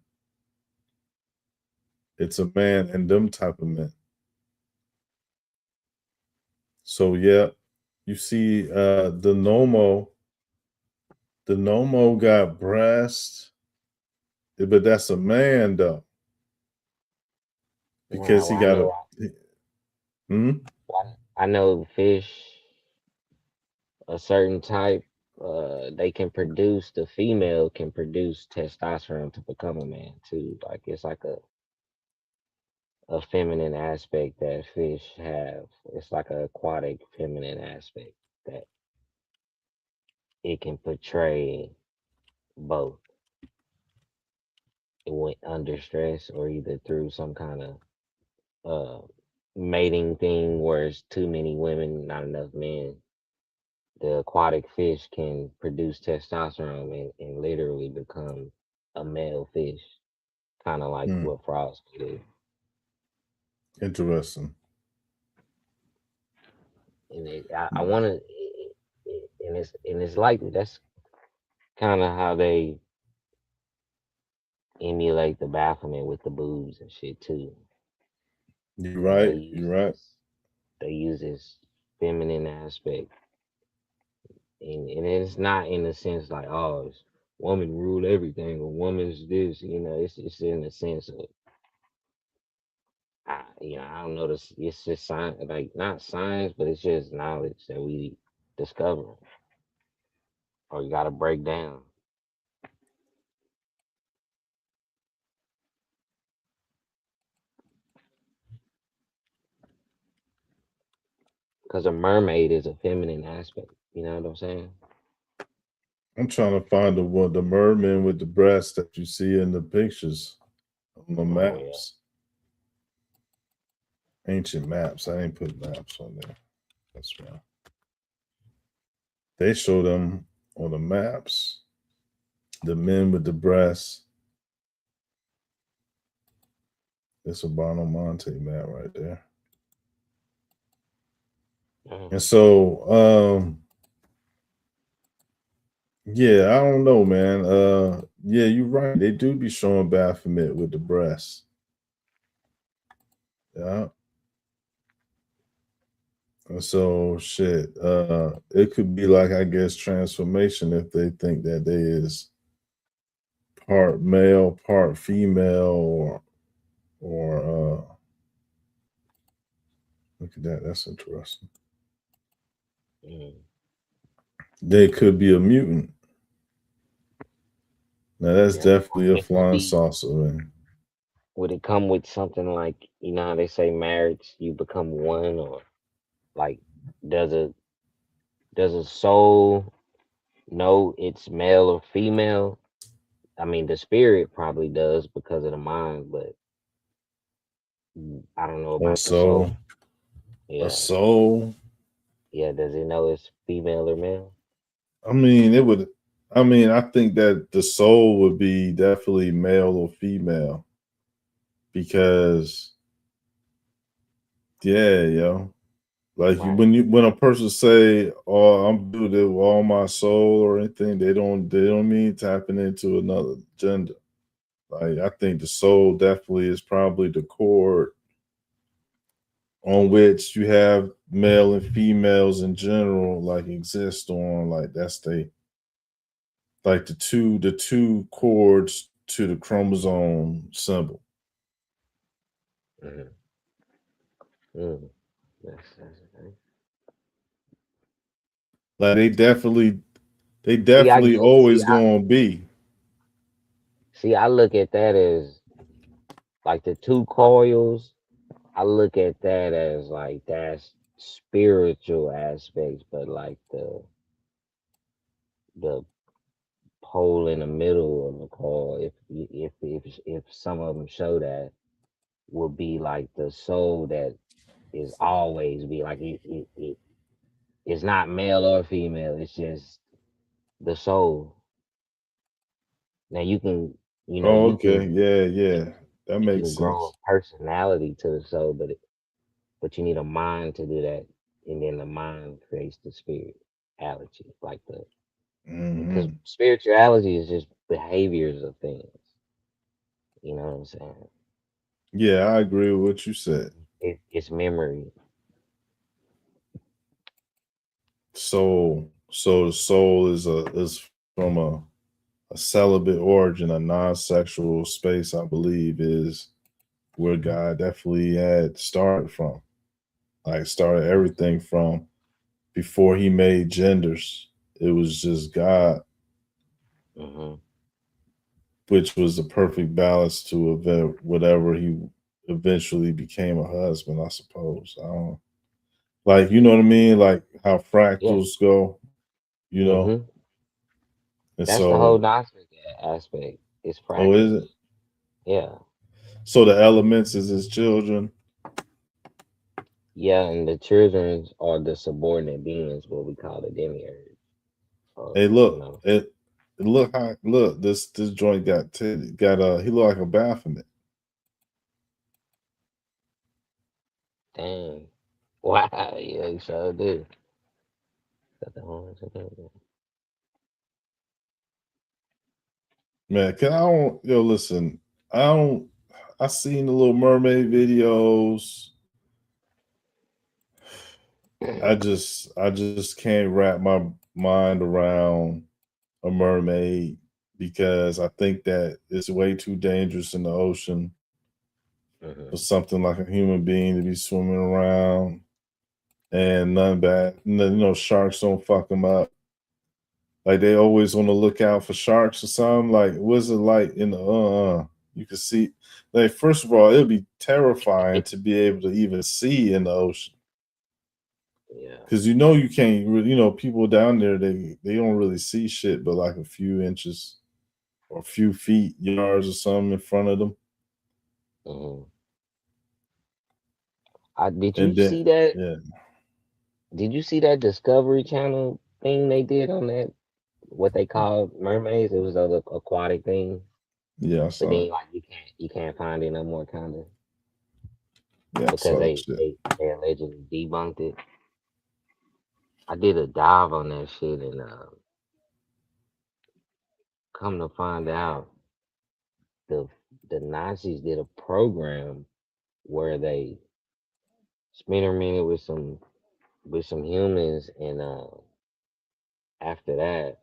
It's a man and them type of men. So yeah, you see the Nomo got breast, but that's a man though. Because Now he I got know a hmm? I know fish a certain type, they can produce, the female can produce testosterone to become a man too. Like it's like a feminine aspect that fish have. It's like a aquatic feminine aspect that it can portray both. It went under stress or either through some kind of uh mating thing where it's too many women, not enough men. The aquatic fish can produce testosterone and literally become a male fish, kind of like Hmm. what frogs can do. Interesting. And I want to, and it's like that's kind of how they emulate the Baphomet with the boobs and shit too. You're You know, right. You're right. they use this feminine aspect, and it's not in the sense like, oh, it's woman rule everything or woman's this. You know, it's in the sense of I don't know this. It's just science, like not science, but it's just knowledge that we discover or you got to break down. Because a mermaid is a feminine aspect. You know what I'm saying? I'm trying to find the merman with the breast that you see in the pictures on the Oh yeah. maps. Ancient maps. I ain't put maps on there. That's why. They show them on the maps. The men with the breasts. It's a Monte map right there. And Mhm. so, yeah, I don't know, man. Yeah, you're right. They do be showing Baphomet with the breasts. Yeah. And so shit. It could be like I guess transformation if they think that they is part male, part female, or look at that. That's interesting. Mhm. They could be a mutant. Now that's Yeah. definitely a It could flying be. saucer, man. Would it come with something like how they say marriage, you become one, or like does a does a soul know it's male or female? I mean, the spirit probably does because of the mind, but I don't know A about the soul. soul, a Yeah, soul. yeah. Does it know it's female or male? I mean, it would. I mean, I think that the soul would be definitely male or female because, yeah, yo, like Right. when a person say, "Oh, I'm doing it with all my soul" or anything, they don't mean tapping into another gender. Like I think the soul definitely is probably the cord on which you have male and females in general like exist on. Like that's like the two chords to the chromosome symbol. Mm-hmm. Mm. That's okay. Like they See, I definitely get. always gonna be. I look at that as like the two coils. I look at that as like that's spiritual aspects, but like the pole in the middle of the coil, if some of them show that, will be like the soul that is always be like it's not male or female. It's just the soul. Now you can, Oh, you okay. can Yeah, yeah. That you makes can grow a sense. personality to the soul, but you need a mind to do that, and then the mind creates the spirituality, like the because Hmm. spirituality is just behaviors of things. You know what I'm saying? Yeah, I agree with what you said. It's memory. So the soul is from a celibate origin, a non-sexual space, I believe, is where God definitely had started from. Like started everything from before he made genders. It was just God, Hmm. which was the perfect balance to whatever he eventually became a husband, I suppose. I don't like, you know what I mean? Like how Yeah. fractals go, you know? Hmm. And That's the whole so, Gnostic aspect. It's oh, is it? fractals. Yeah. So the elements is his children. Yeah, and the children are the subordinate beings, what we call the demiurge. Or, Hey, you look, know, look, this joint got he look like a Baphomet. dang. Wow, yeah, you sure do. Got the horns and everything. Man, can I don't listen, I don't I seen the little mermaid videos. I just can't wrap my mind around a mermaid because I think that it's way too dangerous in the ocean for Hmm. something like a human being to be swimming around and none bad. Sharks don't fuck them up. Like they always on the lookout for sharks or something. Like what's it like in the You can see, like first of all, it'd be terrifying to be able to even see in the ocean Yeah. because you can't. People down there they don't really see shit, but like a few inches or a few feet, yards or something in front of them, Hmm. Did you and then see that? yeah, Did you see that Discovery Channel thing they did on that? What they call mermaids? It was an aquatic thing, yeah, I but saw then it. like you can't find it no more, kind of, Yeah, I because saw that they shit. they they allegedly debunked it. I did a dive on that shit, and come to find out, the the Nazis did a program where they experimented with some humans, and after that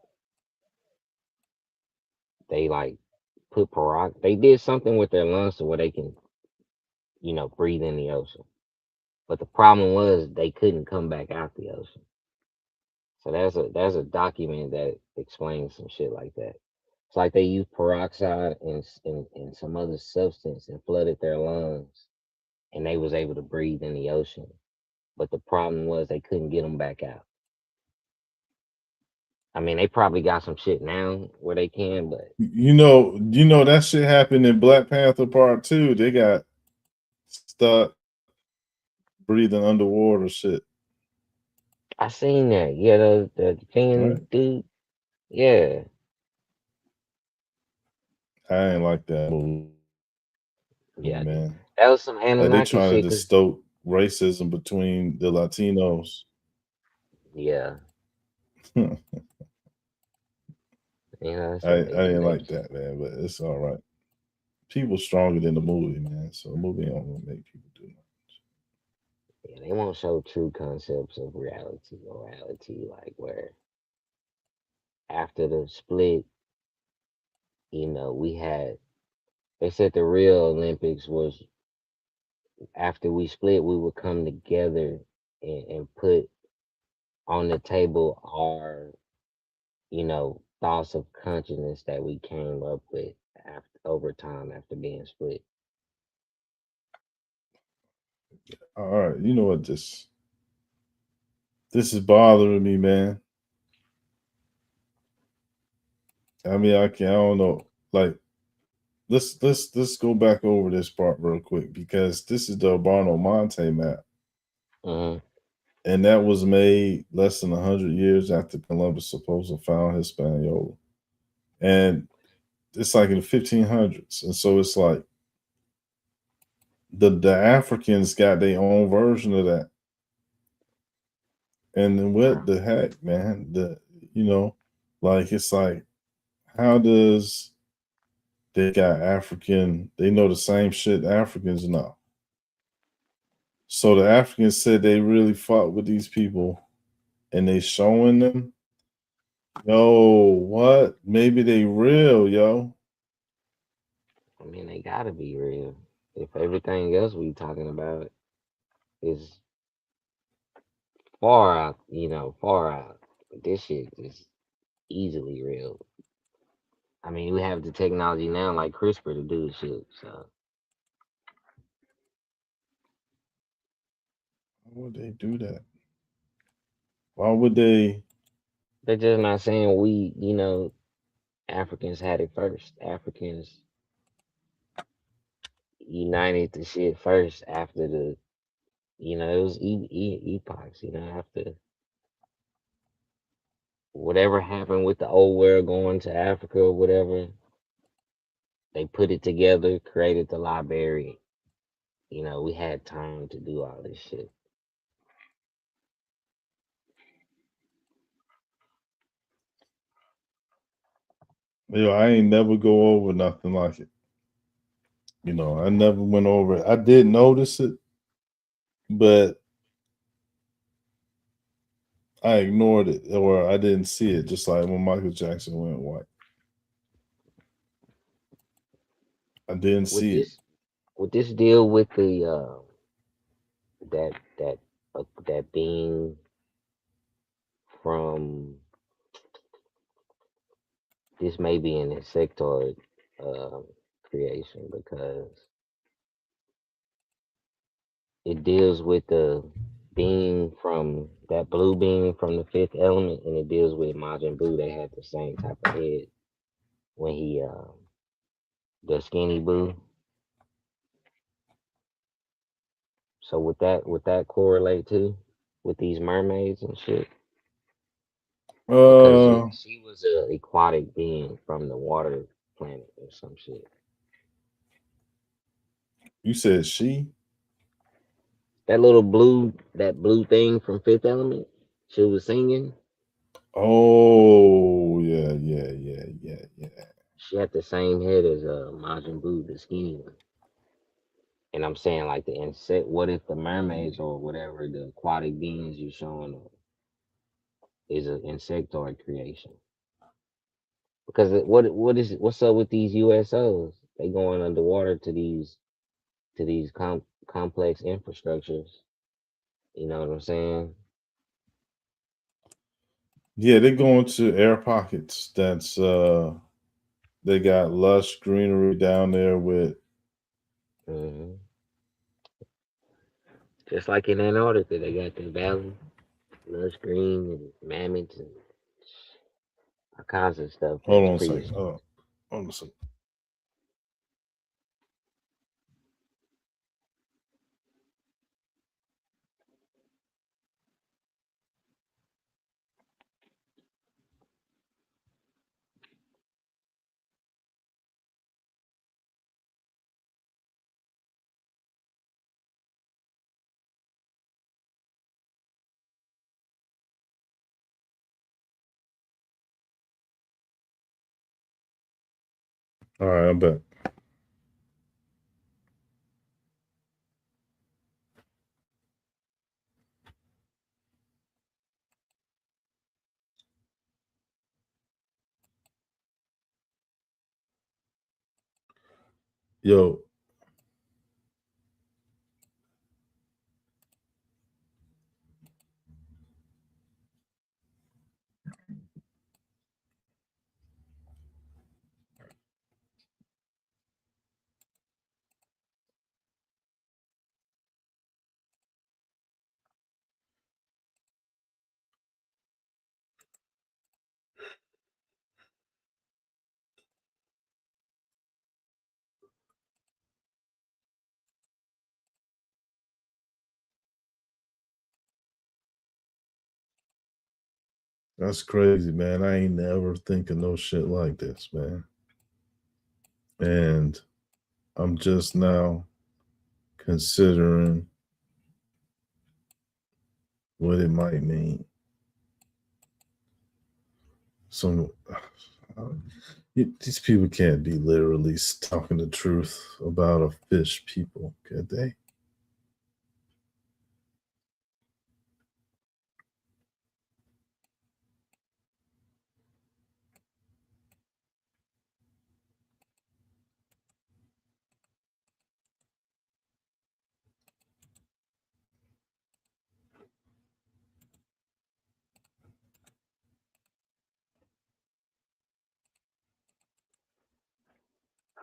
they like they did something with their lungs to where they can breathe in the ocean. But the problem was they couldn't come back out the ocean. So there's a document that explains some shit like that. It's like they used peroxide and some other substance and flooded their lungs, and they was able to breathe in the ocean. But the problem was they couldn't get them back out. I mean, they probably got some shit now where they can, but That shit happened in Black Panther Part Two. They got stuck breathing underwater shit. I seen that. Yeah, the Right? thing dude. Yeah, I ain't like that movie, yeah. man. That was some Like they Anunnaki trying shit. to Cause stoke racism between the Latinos. yeah, I that's I what they do. didn't They like that, man, but it's all right. People stronger than the movie, man. So the movie ain't gonna make people do nothing. yeah, they won't show true concepts of reality or reality, like where after the split, we had. They said the real Olympics was after we split, we would come together and put on the table our, thoughts of consciousness that we came up with after over time after being split. All right, you know what? This is bothering me, man. I mean, I don't know. Like, let's go back over this part real quick because this is the Urbano Monte map, Hmm. and that was made less than 100 years after Columbus supposed to found Hispaniola, and it's like in the 1500s, and so it's like the Africans got their own version of that, and then what Wow. the heck, man? You know, like it's like how does they got African, they know the same shit Africans know. So the Africans said they really fought with these people and they showing them, yo, what? Maybe they real, yo. I mean, they gotta be real. If everything else we talking about is far out, far out, this shit is easily real. I mean, we have the technology now, like CRISPR, to do the shit. So Why would they do that? Why would they? they're just not saying we, Africans had it first. Africans united the shit first after it was epochs, after whatever happened with the old world going to Africa or whatever, they put it together, created the library. We had time to do all this shit. Yo, I ain't never go over nothing like it. I never went over it. I did notice it, but I ignored it or I didn't see it, just like when Michael Jackson went white. I didn't With see it. this deal with the that that being from this may be an insectoid creation because it deals with the being from that blue being from the fifth element, and it deals with Majin Buu. They had the same type of head when he the skinny Buu. So would that correlate too with these mermaids and shit? Because Uh, she was a aquatic being from the water planet or some shit. you said she? That blue thing from Fifth Element, she was singing. Oh, yeah. She had the same head as Majin Buu, the skinny one. And I'm saying like the insect. What if the mermaids or whatever the aquatic beings you're showing is an insectoid creation? Because what's up with these USOs? They going underwater to these complex infrastructures. You know what I'm saying? Yeah, they're going to air pockets that's they got lush greenery down there with hmm Just like in Antarctica, they got the valley, lush green, and mammoths and all kinds of stuff hold that's on a second. prehistoric. Hold on a second. All right, I'm back. Yo, that's crazy, man. I ain't never thinking no shit like this, man. And I'm just now considering what it might mean. So These people can't be literally talking the truth about a fish people, could they?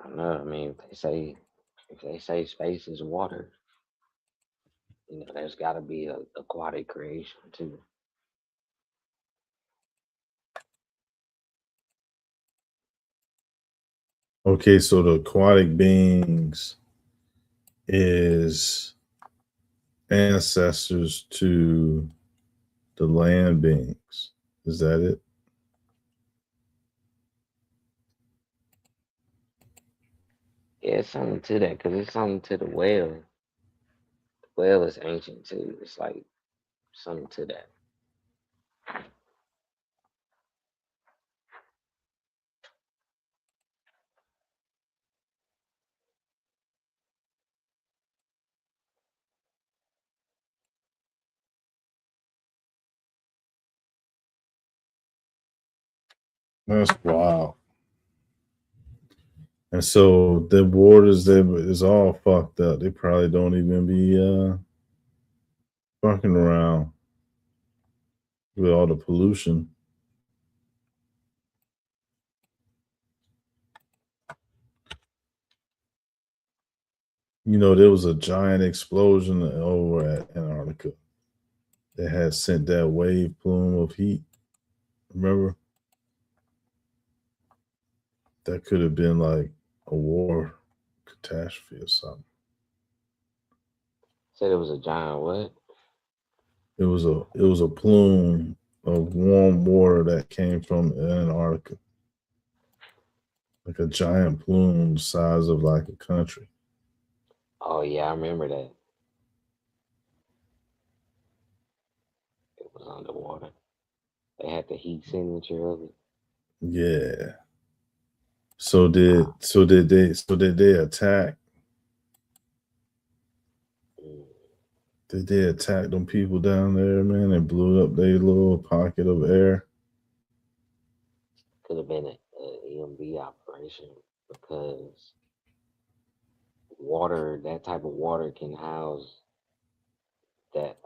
I don't know. I mean, if they say space is water, there's got to be a aquatic creation too. Okay, so the aquatic beings is ancestors to the land beings. Is that it? Yeah, it's something to that because it's something to the whale. The whale is ancient too. It's like something to that. That's wild. And so the waters there is all fucked up. They probably don't even be fucking around with all the pollution. There was a giant explosion over at Antarctica. They had sent that wave plume of heat. Remember? That could have been like a war catastrophe or something. Said it was a giant what? It was a plume of warm water that came from Antarctica. Like a giant plume the size of like a country. Oh yeah, I remember that. It was underwater. They had the heat signature of it. Yeah. So did they attack? Mm. Did they attack them people down there, man, and blew up their little pocket of air? Could have been an EMV operation because water, that type of water can house that.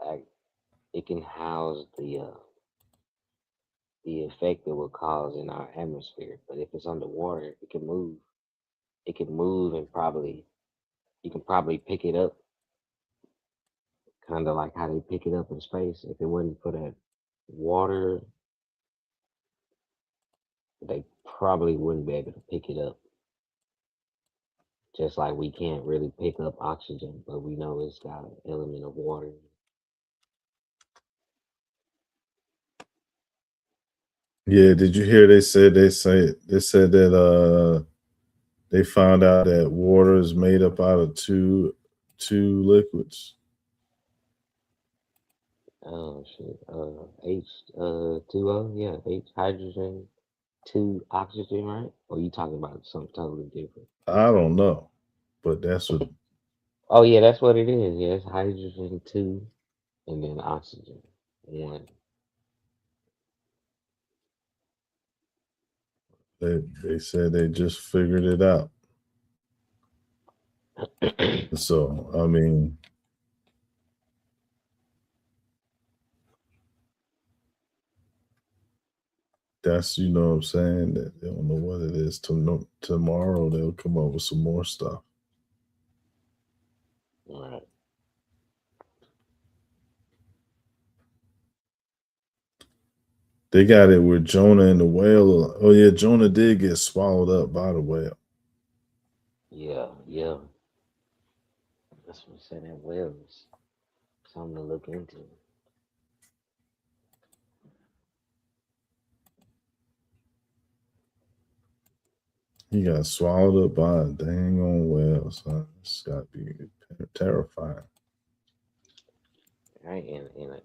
It can house the effect it will cause in our atmosphere. But if it's underwater, it can move. It can move and probably you can probably pick it up, kind of like how they pick it up in space. If it wasn't for that water, they probably wouldn't be able to pick it up. Just like we can't really pick up oxygen, but we know it's got an element of water. Yeah, did you hear they said that they found out that water is made up out of two liquids. Oh shit. H 2O, yeah, H hydrogen, two oxygen, right? Or you talking about something totally different? I don't know, but that's what Oh yeah, that's what it is. Yeah, it's hydrogen two and then oxygen one. they said they just figured it out. So I mean, that's what I'm saying, that they don't know what it is. Tomorrow they'll come up with some more stuff. Right. They got it where Jonah and the whale. Oh yeah, Jonah did get swallowed up by the whale. Yeah, yeah. That's what I said. That whales. Something to look into. He got swallowed up by a dang on whale. So it's got to be terrifying. Right,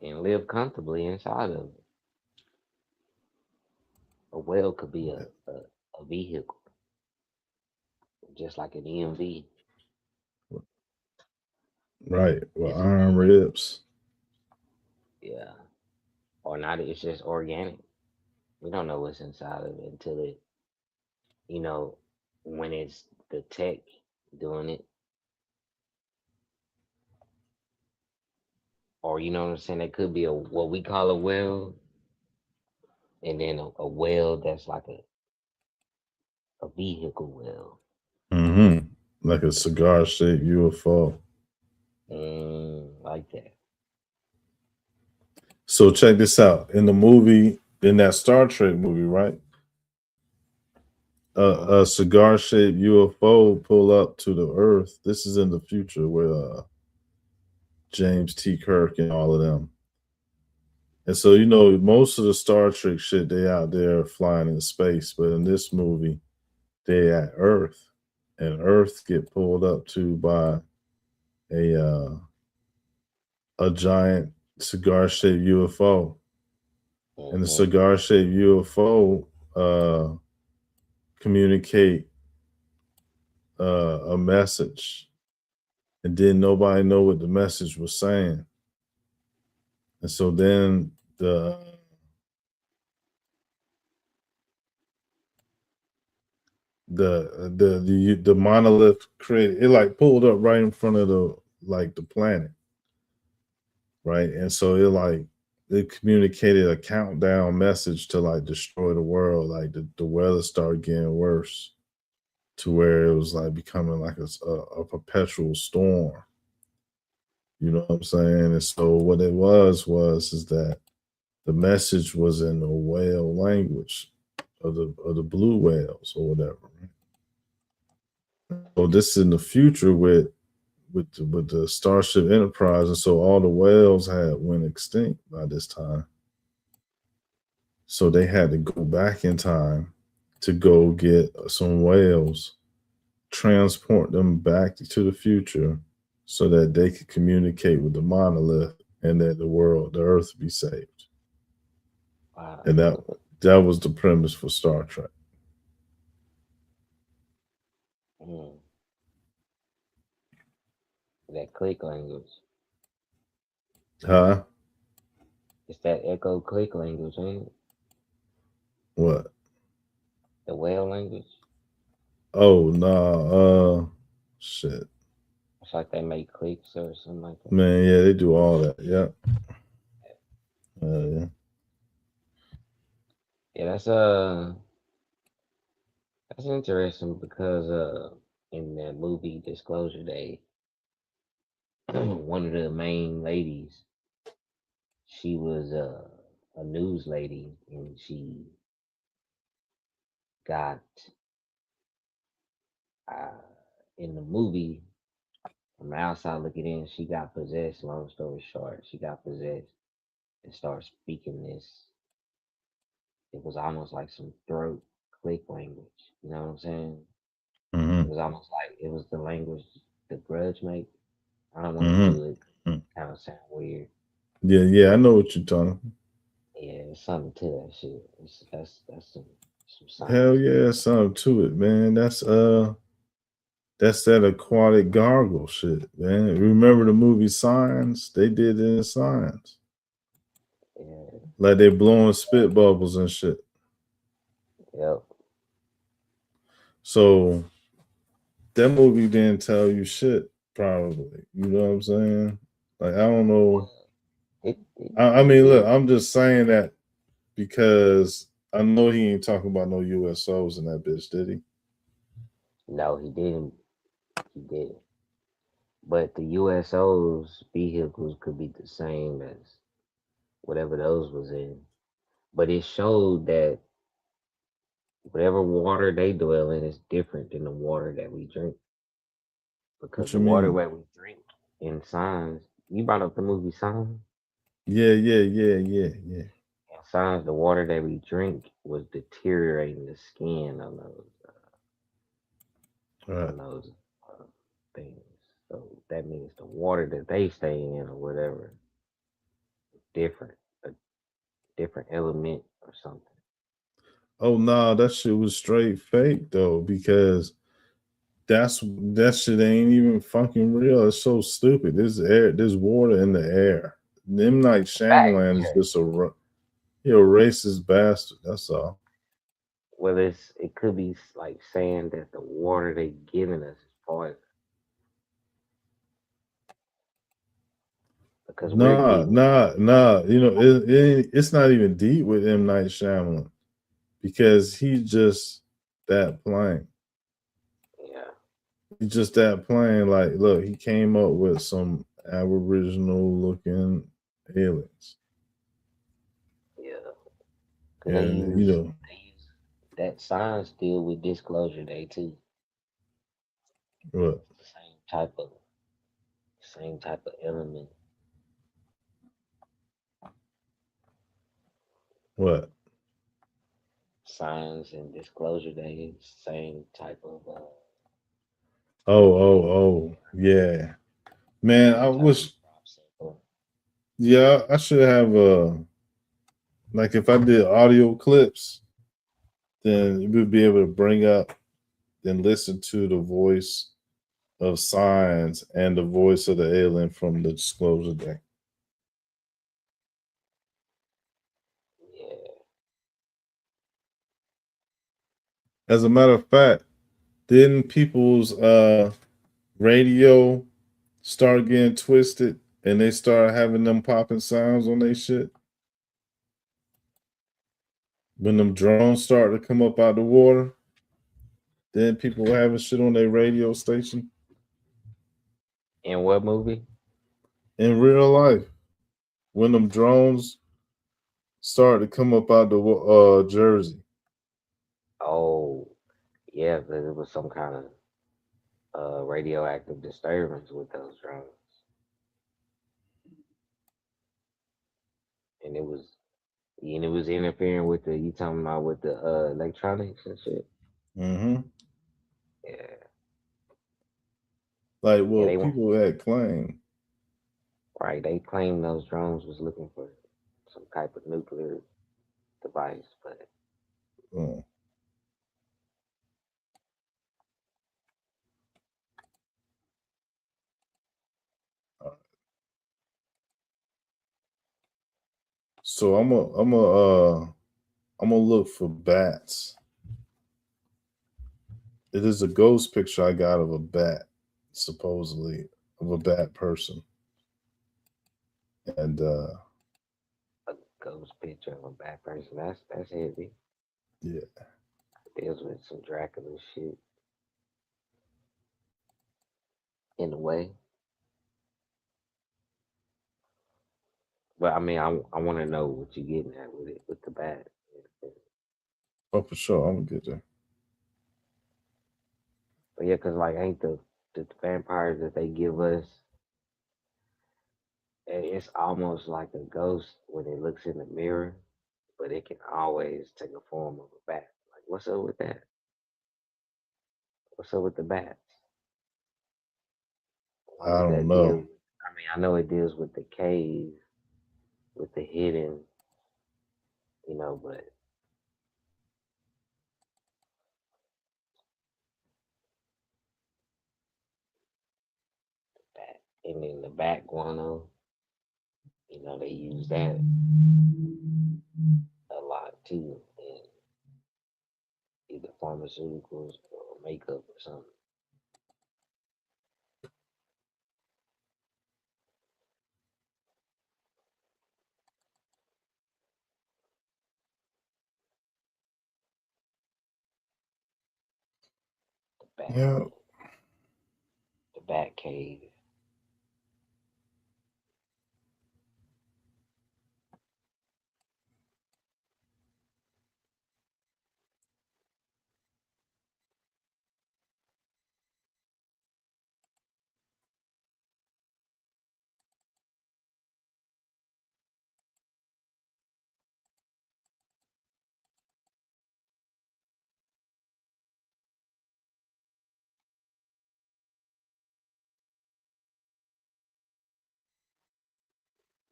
and live comfortably inside of it. A whale could be a vehicle, just like an EMV. Right. Well, It's a iron vehicle. ribs. Yeah. Or not, it's just organic. We don't know what's inside of it until it, you know, when it's the tech doing it. Or you know what I'm saying? It could be a what we call a whale, and then a whale that's like a vehicle whale. Mm-hmm. Like a cigar shaped UFO. Like that. So check this out. In the movie, in that Star Trek movie, right? Hmm. A cigar shaped UFO pull up to the Earth. This is in the future with James T. Kirk and all of them. And so, you know, most of the Star Trek shit, they out there flying in space. But in this movie, they at Earth. And Earth get pulled up to by a a giant cigar shaped UFO. And the Hmm. cigar shaped UFO uh, communicate a message, and then nobody know what the message was saying. And so then the monolith created it, like pulled up right in front of the planet, right? And so it communicated a countdown message to like destroy the world, like the weather started getting worse to where it was like becoming like a perpetual storm. You know what I'm saying? And so what it was is that the message was in the whale language of the blue whales or whatever. So this is in the future with the Starship Enterprise, and so all the whales had went extinct by this time. So they had to go back in time to go get some whales, transport them back to the future so that they could communicate with the monolith and that the earth be saved. Wow. And that was the premise for Star Trek. Mm. That click language. Huh? It's that echo click language, ain't it? What? The whale language. Oh nah, shit. It's like they make clicks or something like that. Man, yeah, they do all that. Yeah. Yeah. Yeah, that's interesting because in that movie Disclosure Day, one of the main ladies, she was a news lady, and she got uh, in the movie from the outside looking in, she got possessed. Long story short, she got possessed and started speaking this. It was almost like some throat click language. You know what I'm saying? It Mm-hmm. was almost like it was the language the grudge make. I don't want to Mm-hmm. do it. Mm-hmm. Kind of sound weird. Yeah, yeah, I know what you're talking. Yeah, there's something to that shit. That's some Hell science there. yeah, something to it, man. That's that aquatic gargle shit, man. Remember the movie Signs? They did it in Signs. Yeah. Like they blowing spit bubbles and shit. Yep. So that movie didn't tell you shit, probably. You know what I'm saying? Like I don't know. Well, it I it mean, look, did. I'm just saying that because I know he ain't talking about no USOs in that bitch, did he? No, he didn't. He didn't. But the USO's vehicles could be the same as whatever those was in. But it showed that whatever water they dwell in is different than the water that we drink. Because What the you water mean? that we drink in Signs, you brought up the movie Signs. Yeah, yeah, yeah, yeah, yeah. In Signs, the water that we drink was deteriorating the skin All right. on those uh, things. So that means the water that they stay in or whatever different, a different element or something. Oh nah, that shit was straight fake though, because that shit ain't even fucking real. It's so stupid. There's water in the air. M. Night Fact Shyamalan is check. just he a racist bastard. That's all. Well, it could be like saying that the water they giving us is poison because we're Nah, getting nah, nah. You know, it's not even deep with M. Night Shyamalan because he's just that plain. yeah, He's just that plain. Like, look, he came up with some aboriginal looking aliens, yeah, because and you know they use that sign still with Disclosure Day too. what? The same type of element. What? Signs and Disclosure Day, same type of Oh, yeah, man. I same type of wish, crop circle. yeah, I should have like if I did audio clips, then you would be able to bring up and listen to the voice of signs and the voice of the alien from the Disclosure Day. Yeah, As a matter of fact, didn't people's radio start getting twisted and they started having them popping sounds on their shit when them drones started to come up out the water? Then people were having shit on their radio station in what movie? in real life when them drones started to come up out the Jersey. Oh, yeah, because it was some kind of radioactive disturbance with those drones, and it was interfering with the you talking about with the electronics and shit. Mm-hmm. Yeah, Like, yeah, well, they want people had claimed. right. They claimed those drones was looking for some type of nuclear device, but Uh, so I'm gonna look for bats. It is a ghost picture I got of a bat, supposedly of a bat person, and a ghost picture of a bad person that's heavy. yeah, Deals with some Dracula shit in a way. But I mean, I want to know what you're getting at with it with the bat. oh for sure, I'm gonna get there. But yeah, cause like ain't the vampires that they give us, it's almost like a ghost when it looks in the mirror, but it can always take a form of a bat. Like what's up with that? What's up with the bats? Why I does don't that deal? know. I mean, I know it deals with the cave, with the hidden, but bat and then the bat guano, they use that a lot too in either pharmaceuticals or makeup or something. The bat, Yeah, the bat cave.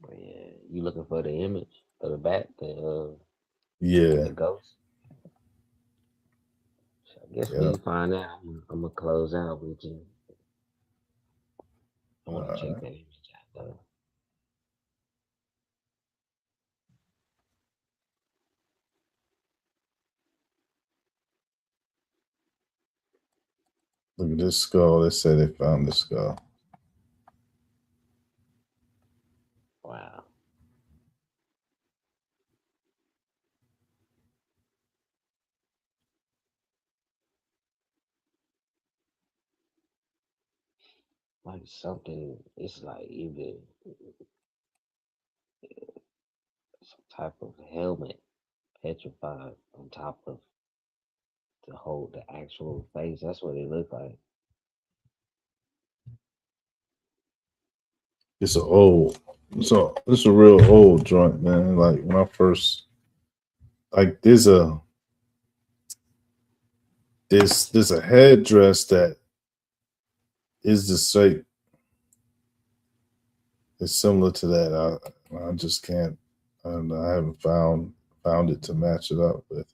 But yeah, you looking for the image of the bat, the yeah, ghost? I guess when Yeah. you find out, I'm gonna close out with you. I want to check that image out though. Look at this skull. They say they found the skull. Wow. Like something, it's like either some type of helmet petrified on top of to hold the actual face. That's what it looked like. It's a old. It's a real old joint, man. Like when I first like there's a headdress that is the shape. It's similar to that. I just can't. I don't know. I haven't found it to match it up with.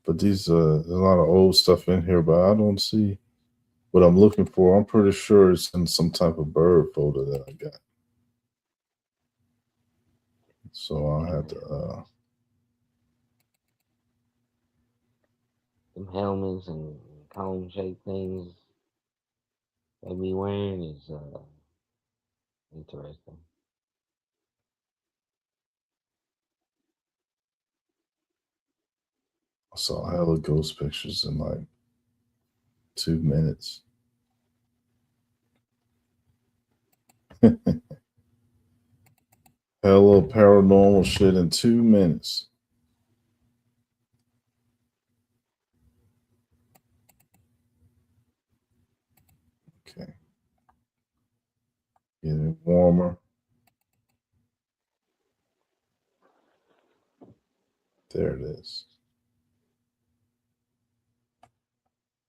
But there's a lot of old stuff in here, but I don't see what I'm looking for. I'm pretty sure it's in some type of bird folder that I got. So I'll have to. Them helmets and cone shaped things they be wearing is interesting. I saw hella ghost pictures in like 2 minutes. Hella paranormal shit in 2 minutes. Okay. Getting warmer. There it is.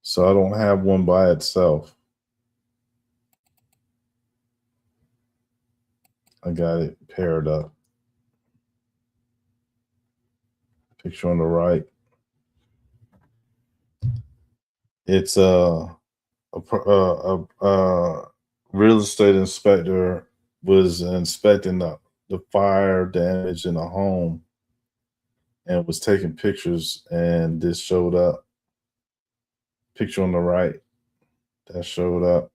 So I don't have one by itself. I got it paired up. Picture on the right. It's a real estate inspector was inspecting the fire damage in a home and was taking pictures, and this showed up. Picture on the right that showed up.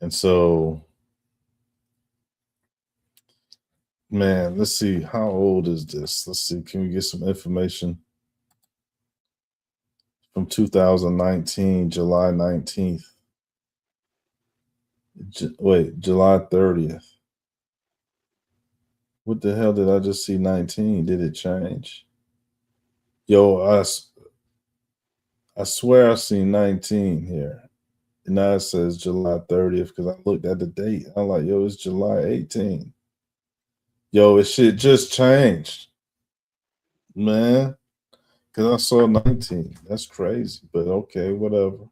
And so, man, let's see, how old is this? Let's see, can we get some information from 2019, July 19th? Wait, July 30th. What the hell did I just see 19? Did it change? Yo, I swear I seen 19 here. And now it says July 30th because I looked at the date. I'm like, yo, it's July 18. Yo, it shit just changed, man. Because I saw 19. That's crazy. But okay, whatever.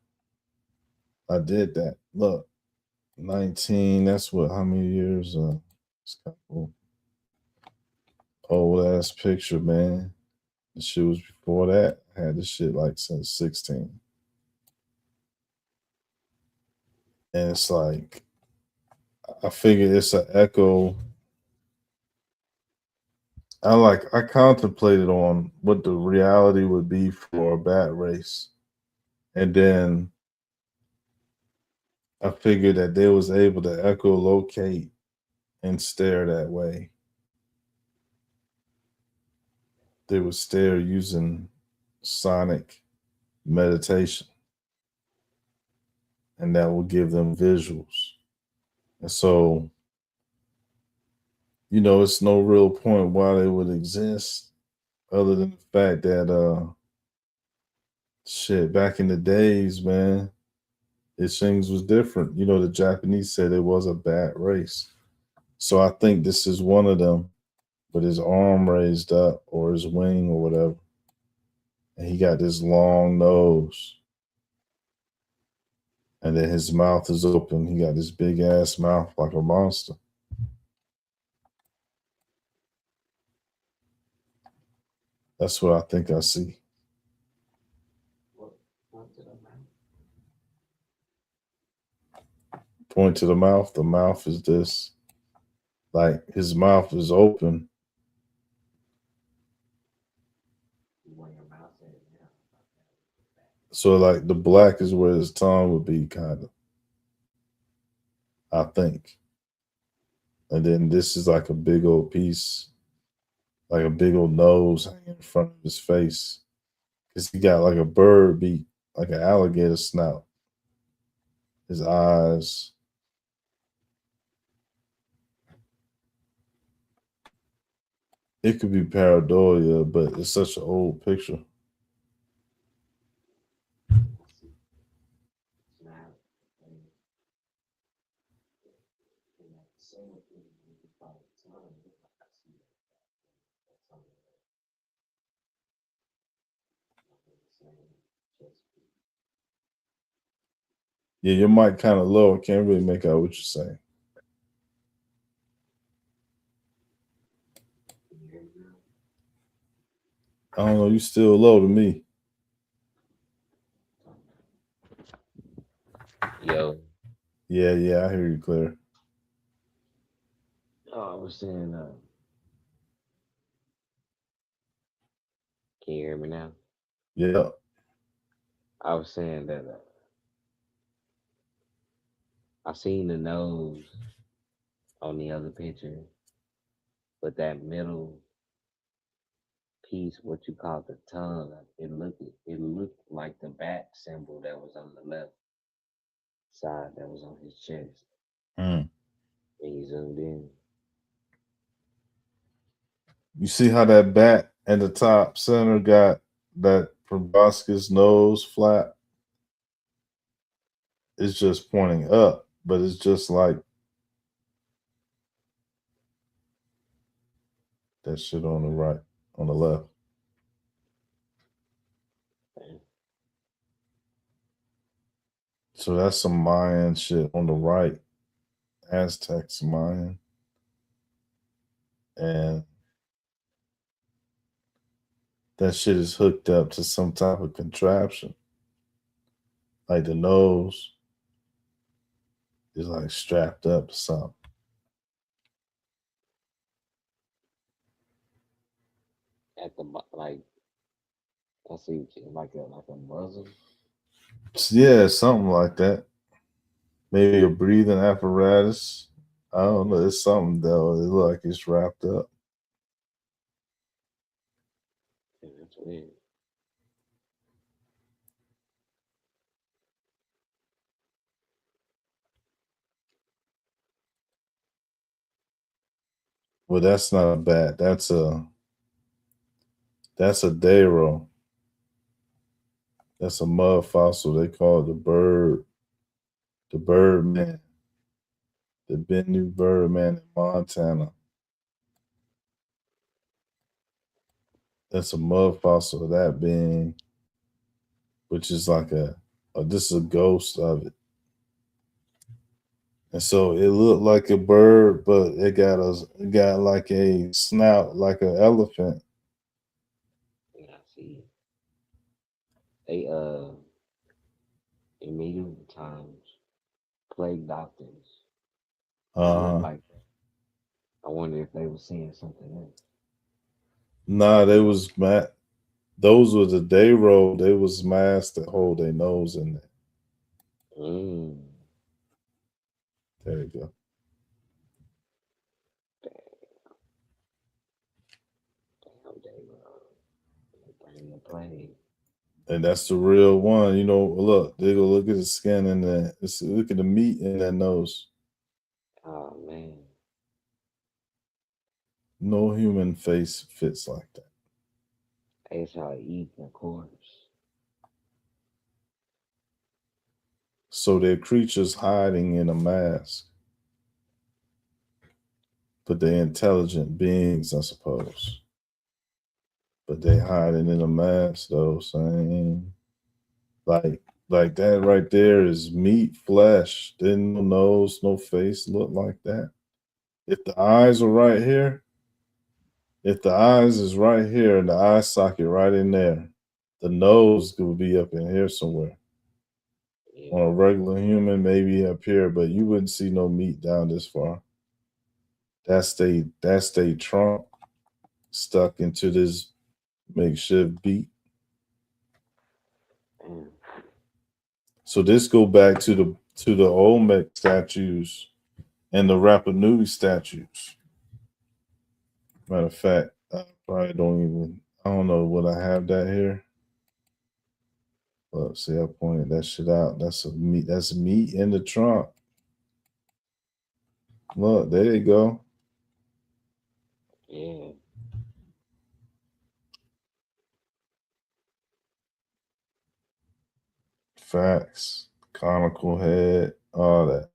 I did that. Look, 19. That's what, how many years? It's a couple old ass picture, man. The shit was before that. I had this shit like since 16. And it's like, I figure it's an echo. I contemplated on what the reality would be for a bat race. And then I figured that they was able to echolocate and stare that way. They would stare using sonic meditation, and that will give them visuals. And so, it's no real point why they would exist other than the fact that shit, back in the days, man, things was different. The Japanese said it was a bat race. So I think this is one of them with his arm raised up or his wing or whatever. And he got this long nose. And then his mouth is open. He got this big ass mouth like a monster. That's what I think I see. Point to the mouth. The mouth is this. Like his mouth is open. So like the black is where his tongue would be, kind of. I think. And then this is like a big old piece, like a big old nose hanging in front of his face. Cause he got like a bird beak, like an alligator snout. His eyes. It could be pareidolia, but it's such an old picture. Yeah, your mic kind of low. I can't really make out what you're saying. I don't know. You still low to me. Yo. Yeah, I hear you clear. Oh, I was saying, can you hear me now? Yeah. I was saying that I seen the nose on the other picture, but that middle piece, what you call the tongue, it looked like the bat symbol that was on the left side that was on his chest. Mm. When you zoomed in. You see how that bat at the top center got that proboscis nose flap? It's just pointing up, but it's just like that shit on the right, on the left. So that's some Mayan shit on the right, Aztecs, Mayan. And that shit is hooked up to some type of contraption. Like the nose is like strapped up to something. At the like, I see like a muzzle. Yeah, something like that. Maybe a breathing apparatus. I don't know. It's something though. It look like it's wrapped up. Yeah, that's weird. Well, that's not a bat. That's a Daro. That's a mud fossil. They call it the bird man, the Bennu bird man in Montana. That's a mud fossil of that being, which is like this is a ghost of it. And so it looked like a bird, but it got like a snout like an elephant. Yeah, I see. They in medieval times, plague doctors would look like that. I wonder if they were seeing something else. Nah, they was those were the day roll. They was masks that hold their nose in there. There you go. Damn, they bring the plague. And that's the real one. You know, look, they go look at the skin in there. Look at the meat in that nose. Oh man. No human face fits like that. They try to eat the corpse. So they're creatures hiding in a mask. But they're intelligent beings, I suppose. But they hiding in a mask though, saying like that right there is meat, flesh. Didn't no nose, no face look like that. If the eyes are right here, If the eyes is right here, the eye socket right in there, the nose could be up in here somewhere. On a regular human, maybe up here, but you wouldn't see no meat down this far. That's they trunk stuck into this makeshift beak. Mm. So this go back to the Olmec statues and the Rapa Nui statues. Matter of fact, I probably don't even. I don't know. Would I have that here? Look, see, I pointed that shit out. That's a meat. That's meat in the trunk. Look, there you go. Yeah. Facts. Conical head, all that.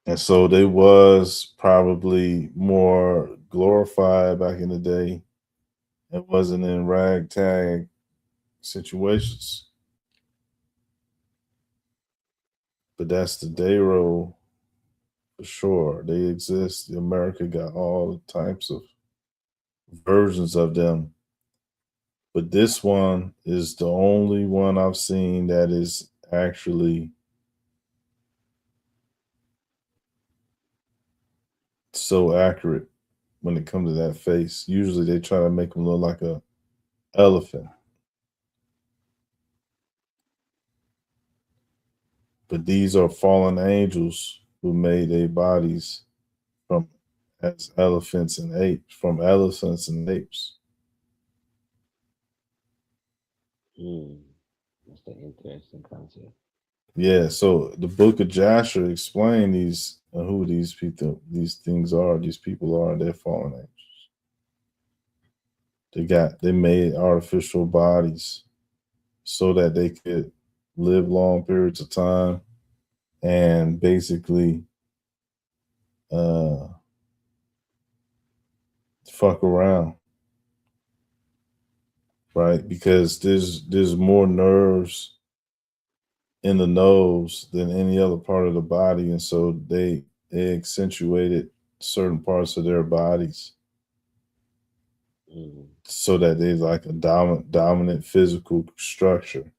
And so they was probably more glorified back in the day. It wasn't in ragtag situations. But that's the day roll for sure. They exist. America got all types of versions of them. But this one is the only one I've seen that is actually so accurate when it comes to that face. Usually they try to make them look like a elephant. But these are fallen angels who made their bodies from as elephants and apes, from elephants and apes. That's an interesting concept. Yeah, so the book of Jasher explain these who these people these things are, these people are, they're fallen angels. They made artificial bodies so that they could live long periods of time and basically uh fuck around, right? Because there's more nerves in the nose than any other part of the body, and so they accentuated certain parts of their bodies so that they're like a dominant physical structure,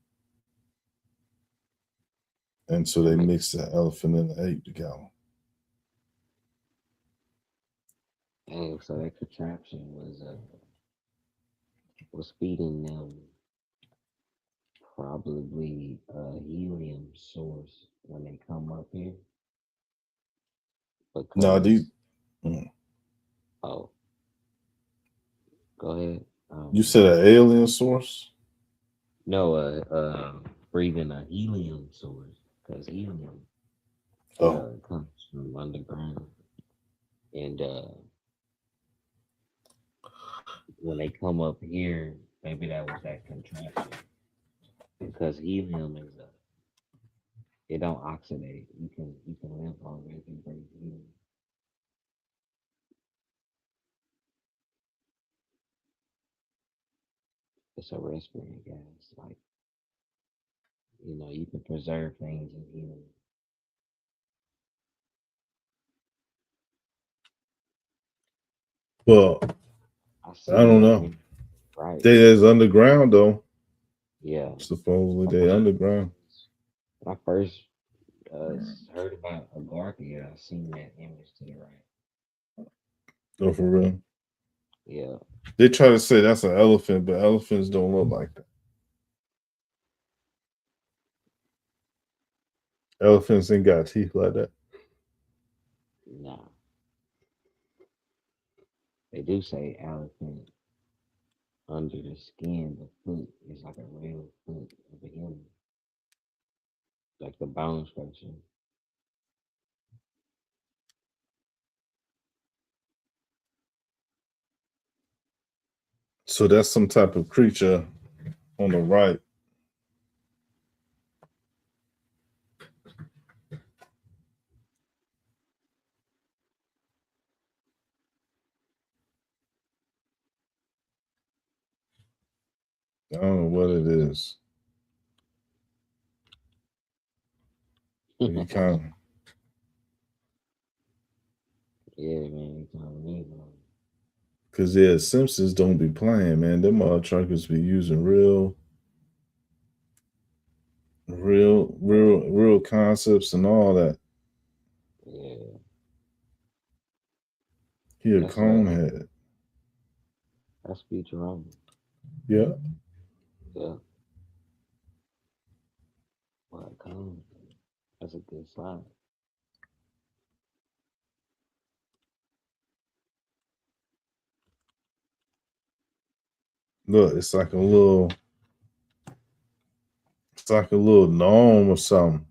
and so they mix the elephant and the ape together. And so that contraption was feeding them probably a helium source when they come up here No, these because oh, go ahead. you said an alien source? No, breathing a helium source because helium Oh, comes from underground, and when they come up here, maybe that was that contraption because helium is it don't oxidate. You can live longer if you breathe helium. It's a respirator gas. Like you can preserve things in helium. well, I I don't seen that know. in right. They is underground though. Yeah. Supposedly they underground. When I first uh, heard about Agartha, I seen that image to the right. Oh, for real. Yeah. They try to say that's an elephant, but elephants don't look like that. Elephants ain't got teeth like that. Nah. They do say elephant under the skin, the foot is like a real foot of a human, like the bone structure. So that's some type of creature on the right. I don't know what it is. You kind of, Yeah, man, you told me, man. because yeah, Simpsons don't be playing, man. Them motherfuckers be using real concepts and all that. Yeah, He a that's conehead. that's Futurama. Yeah. Yeah, well, come. That's a good slide. Look, it's like a little gnome or something.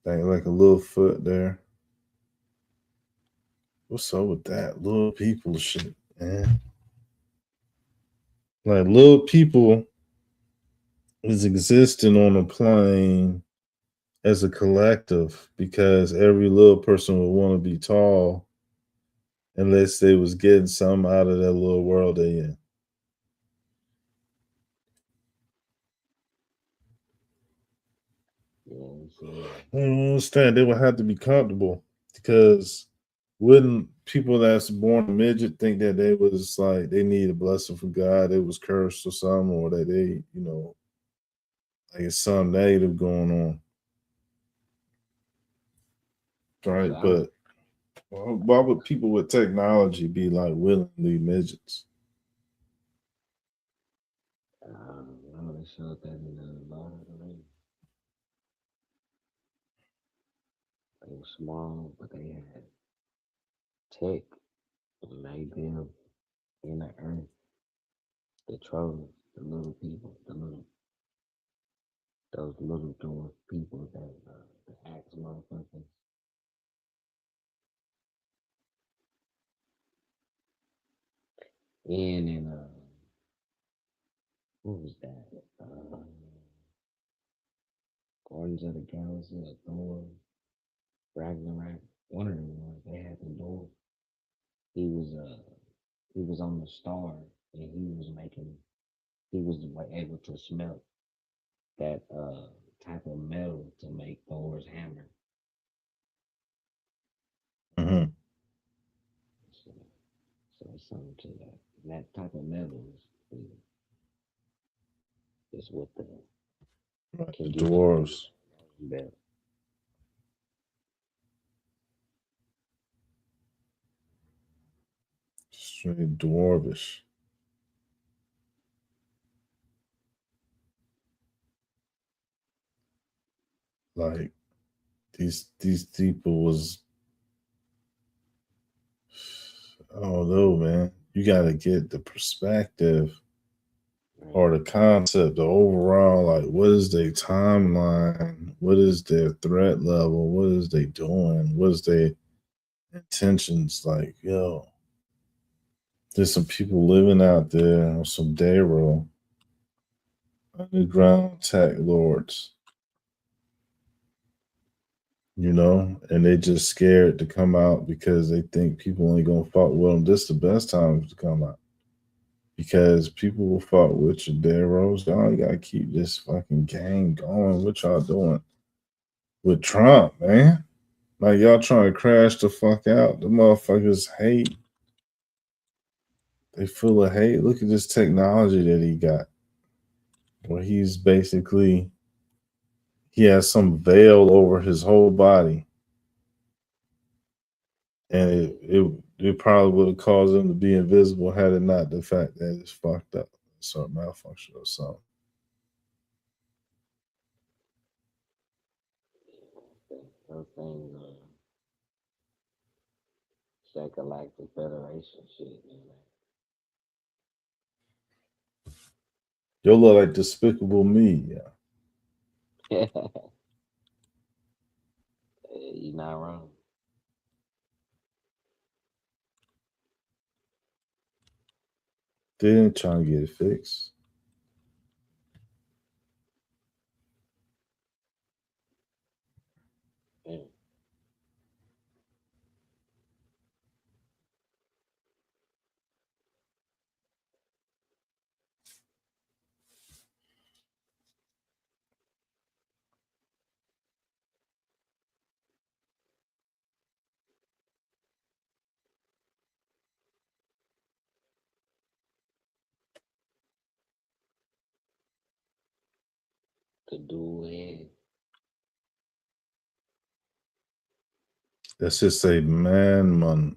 Like a little foot there. What's up with that? Little people shit, man. Like little people is existing on a plane as a collective because every little person would want to be tall unless they was getting something out of that little world they in. Yeah, you see, I don't understand. They would have to be comfortable because wouldn't people that's born a midget think that they was like they need a blessing from God, they was cursed or something, or that they, like it's something negative going on, right? so But why would people with technology be like willingly midgets? I know they showed that in the Lord of the Rings. They were small, but they had tech and made them in the earth, the trolls, the little people, those little dwarf people that the axe motherfuckers. And what was that? Guardians of the Galaxy, or Thor, Ragnarok. One of them ones they had the door. He was he was on the star and he was able to smelt that type of metal to make Thor's hammer. Mm-hmm. So, so it's something to that. And that type of metal is what the Right, the can give you dwarves, better. straight dwarvish. Like these people was, I don't know, man. You got to get the perspective Right. or the concept, the overall, like what is their timeline? What is their threat level? What is they doing? What is their intentions? Like, yo, there's some people living out there on some day roll, underground tech lords, and they just scared to come out because they think people ain't gonna fuck with them. This the best time to come out because people will fuck with your day rolls. Y'all gotta keep this fucking game going. What y'all doing with Trump, man? Like y'all trying to crash the fuck out. The motherfuckers hate. They full of hate. Look at this technology that he got. Where he's basically he has some veil over his whole body. And it probably would have caused him to be invisible had it not the fact that it's fucked up. So malfunction or something. Those things Galactic Federation shit, Yo look like Despicable Me, yeah. man. You're not wrong. They didn't try to get it fixed. Yeah. Could do it. Let's just say mammon on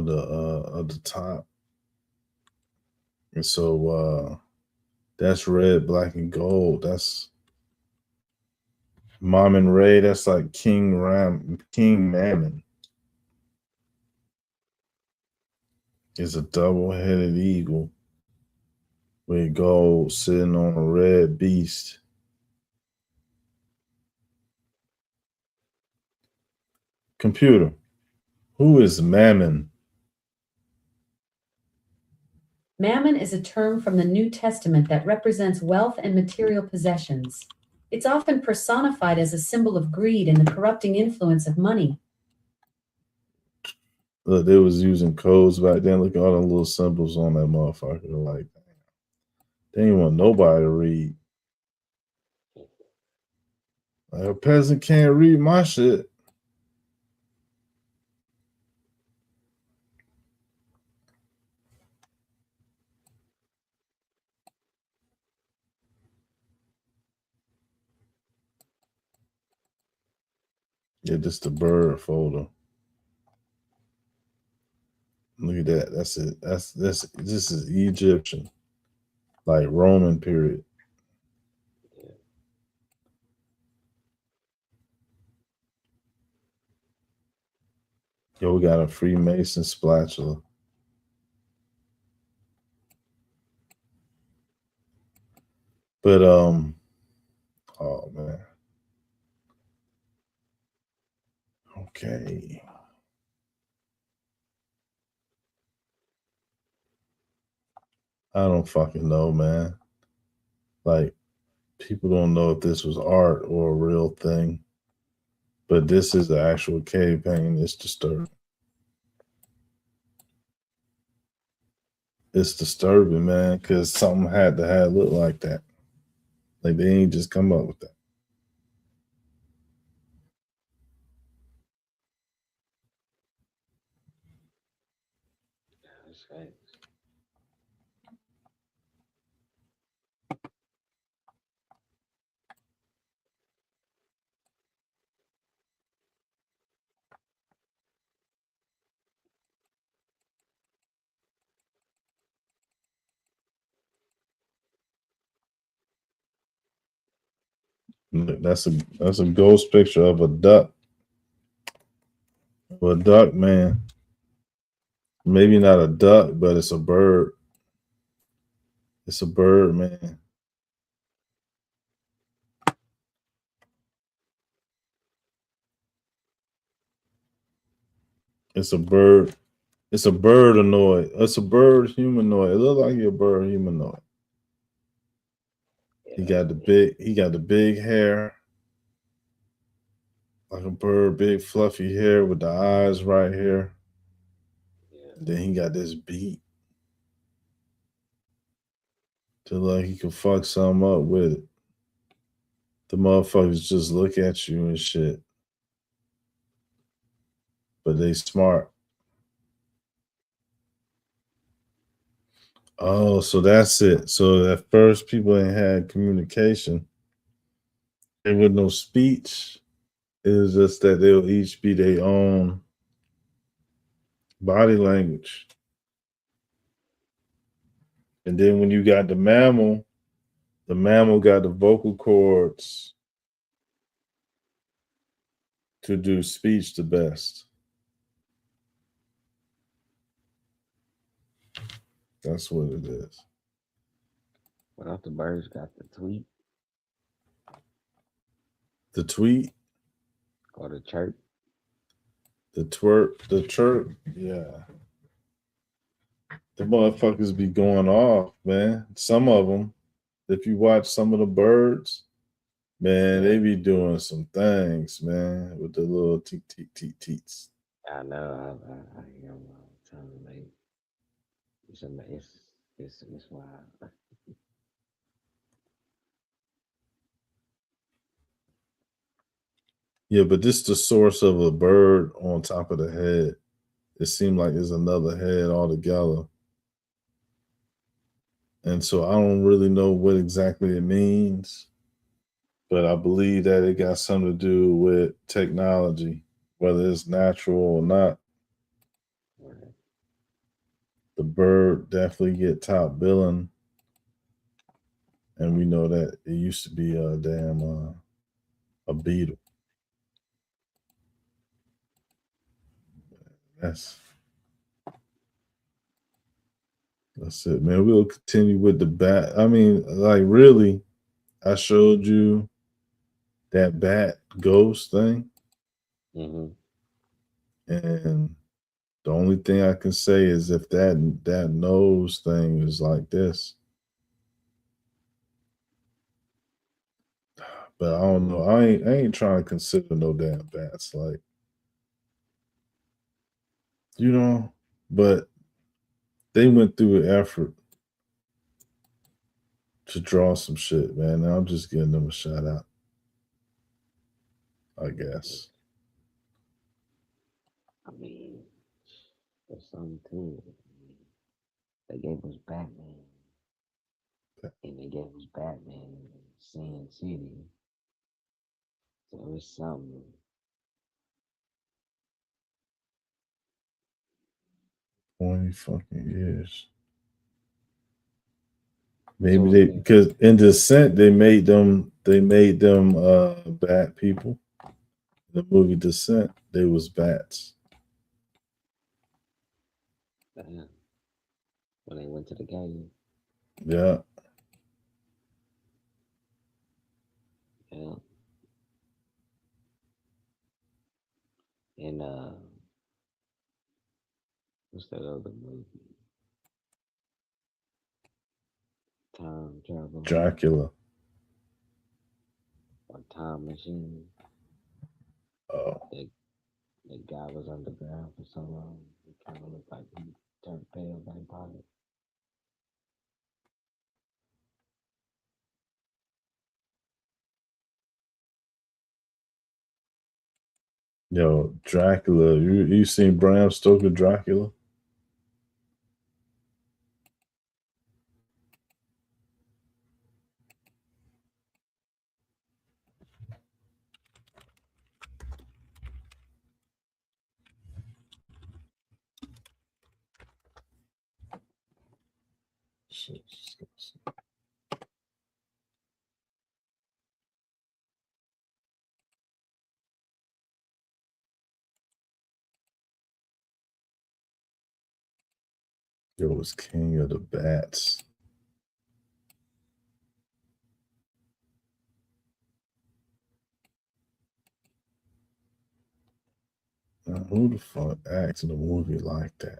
the top. And so that's red, black, and gold. That's Mom and Ray. That's like King Mammon is a double-headed eagle with gold sitting on a red beast. Computer, who is Mammon? Mammon is a term from the New Testament that represents wealth and material possessions. It's often personified as a symbol of greed and the corrupting influence of money. Look, they was using codes back then. Look at all the little symbols on that motherfucker. Like, they didn't want nobody to read. Like, a peasant can't read my shit. Yeah, just the bird folder. Look at that. That's it. This is Egyptian, like Roman period. Yo, we got a Freemason spatula. But oh man. Okay. I don't fucking know, man. Like, people don't know if this was art or a real thing. But this is the actual cave painting. It's disturbing. It's disturbing, man, because something had to have look like that. Like, they ain't just come up with that. That's right. Look, that's a ghost picture of a duck. Of a duck, man. Maybe not a duck, but it's a bird. It's a bird, man. It's a bird. It's a bird annoyed. It's a bird humanoid. It looks like a bird humanoid. Yeah, He got the big hair. Like a bird, big fluffy hair with the eyes right here. yeah. Then he got this beat to like he could fuck something up with it. The motherfuckers just look at you and shit. But they smart. Oh, so that's it. So at first people ain't had communication. There was no speech. It was just that they'll each be their own body language. And then when you got the mammal got the vocal cords to do speech the best. That's what it is. What else the birds got the tweet The tweet, or the chirp? the twerp, the chirp, yeah. The motherfuckers be going off, man. Some of them, if you watch some of the birds, man, they be doing some things, man, with the little teet teet teet teets. I know. I hear them all the time. Like, it's wild. Yeah, but this the source of a bird on top of the head. It seemed like there's another head altogether. And so I don't really know what exactly it means, but I believe that it got something to do with technology, whether it's natural or not. Right. The bird definitely get top billing, and we know that it used to be a damn a beetle. That's that's it, man. We'll continue with the bat. I mean, like really, I showed you that bat ghost thing, Mm-hmm. and the only thing I can say is if that nose thing is like this, but I don't know. I ain't trying to consider no damn bats, like you know. But they went through an effort to draw some shit, man. And I'm just giving them a shout out, I guess. I mean, there's something to it. I mean, they gave us Batman, and they gave us Batman in Sin City. So it's something. 20 fucking years. Maybe So they again, because in Descent they made them bat people. The movie Descent, they was bats. when they went to the game, Yeah. yeah, and what's that other movie? Time travel Dracula. or Time Machine. Oh. That that guy was underground for so long. It kind of looked like he turned pale vampire. Yo, Dracula. You seen Bram Stoker Dracula? Shit, Yo, was King of the Bats. Now, who the fuck acts in a movie like that?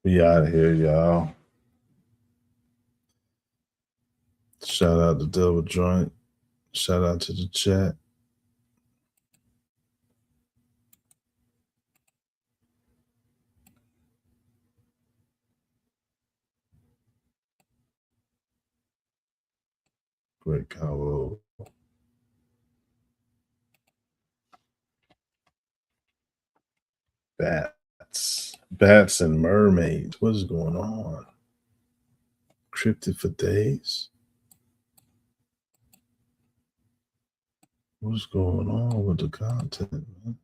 We out of here, y'all. Shout out to Double Joint. Shout out to the chat. Great combo. Bats and mermaids. What is going on? Cryptid for days. What's going on with the content, man?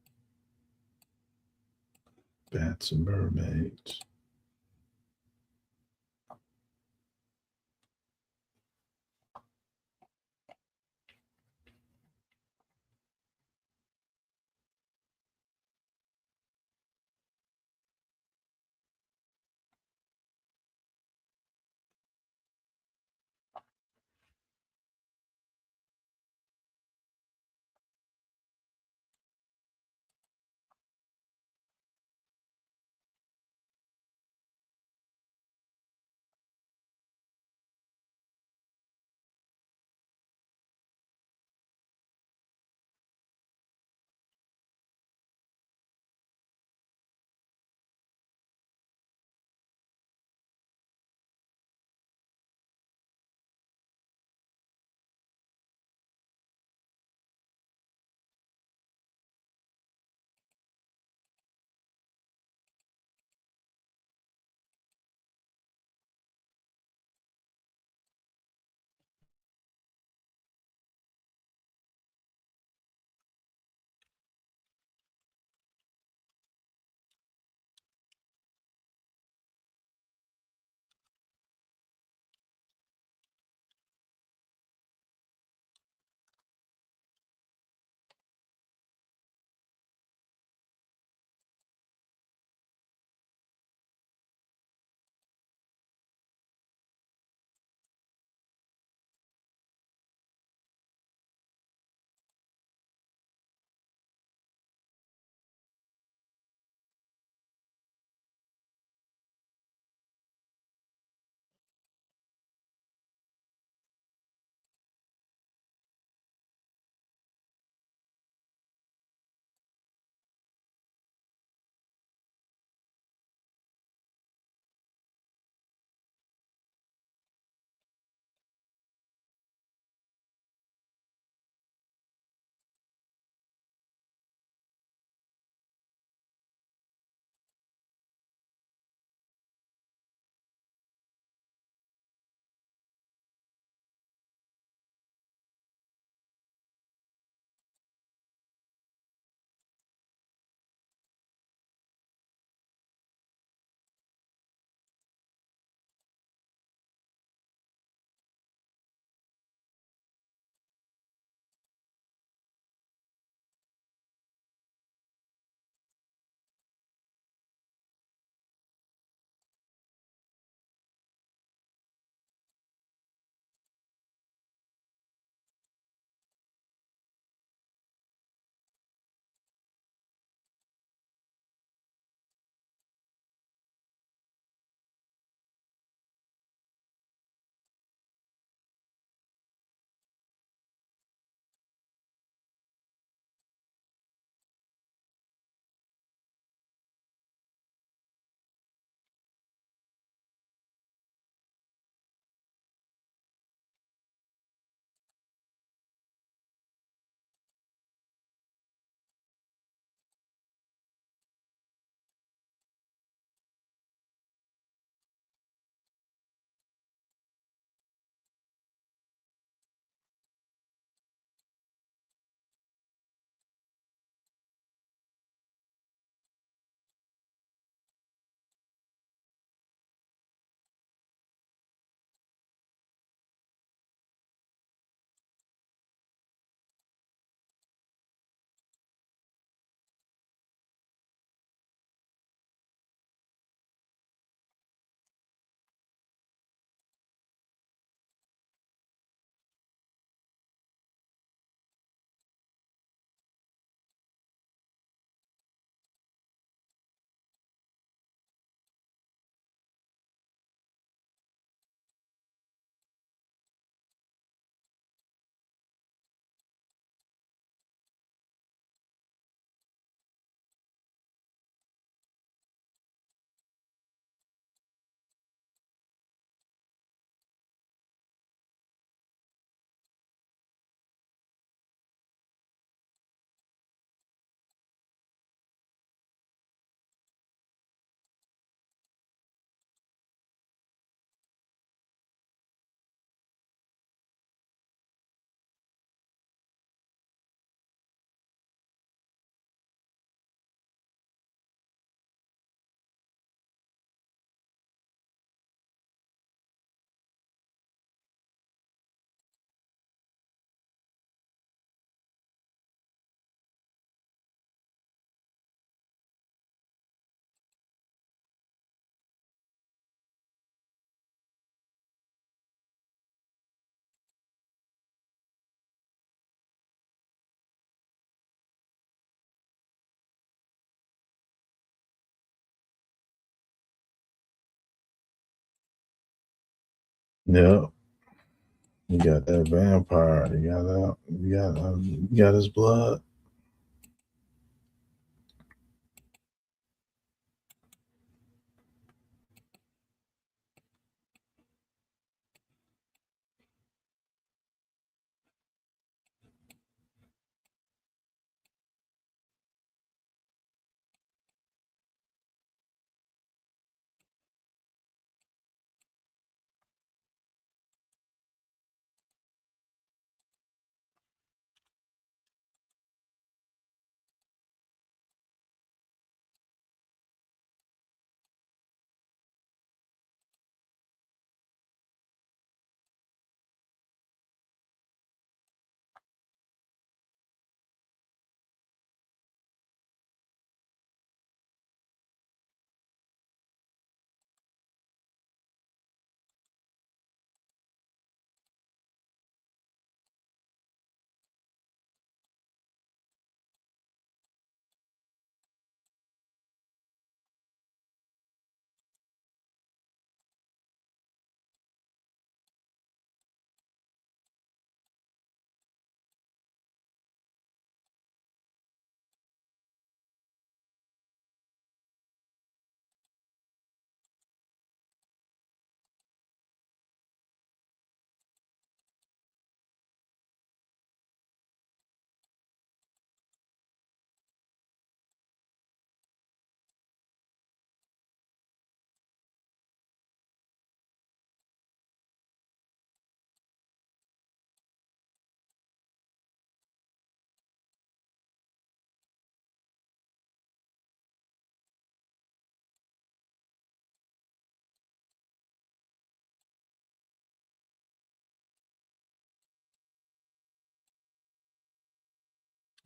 Bats and mermaids. Yeah. You got that vampire. You got his blood.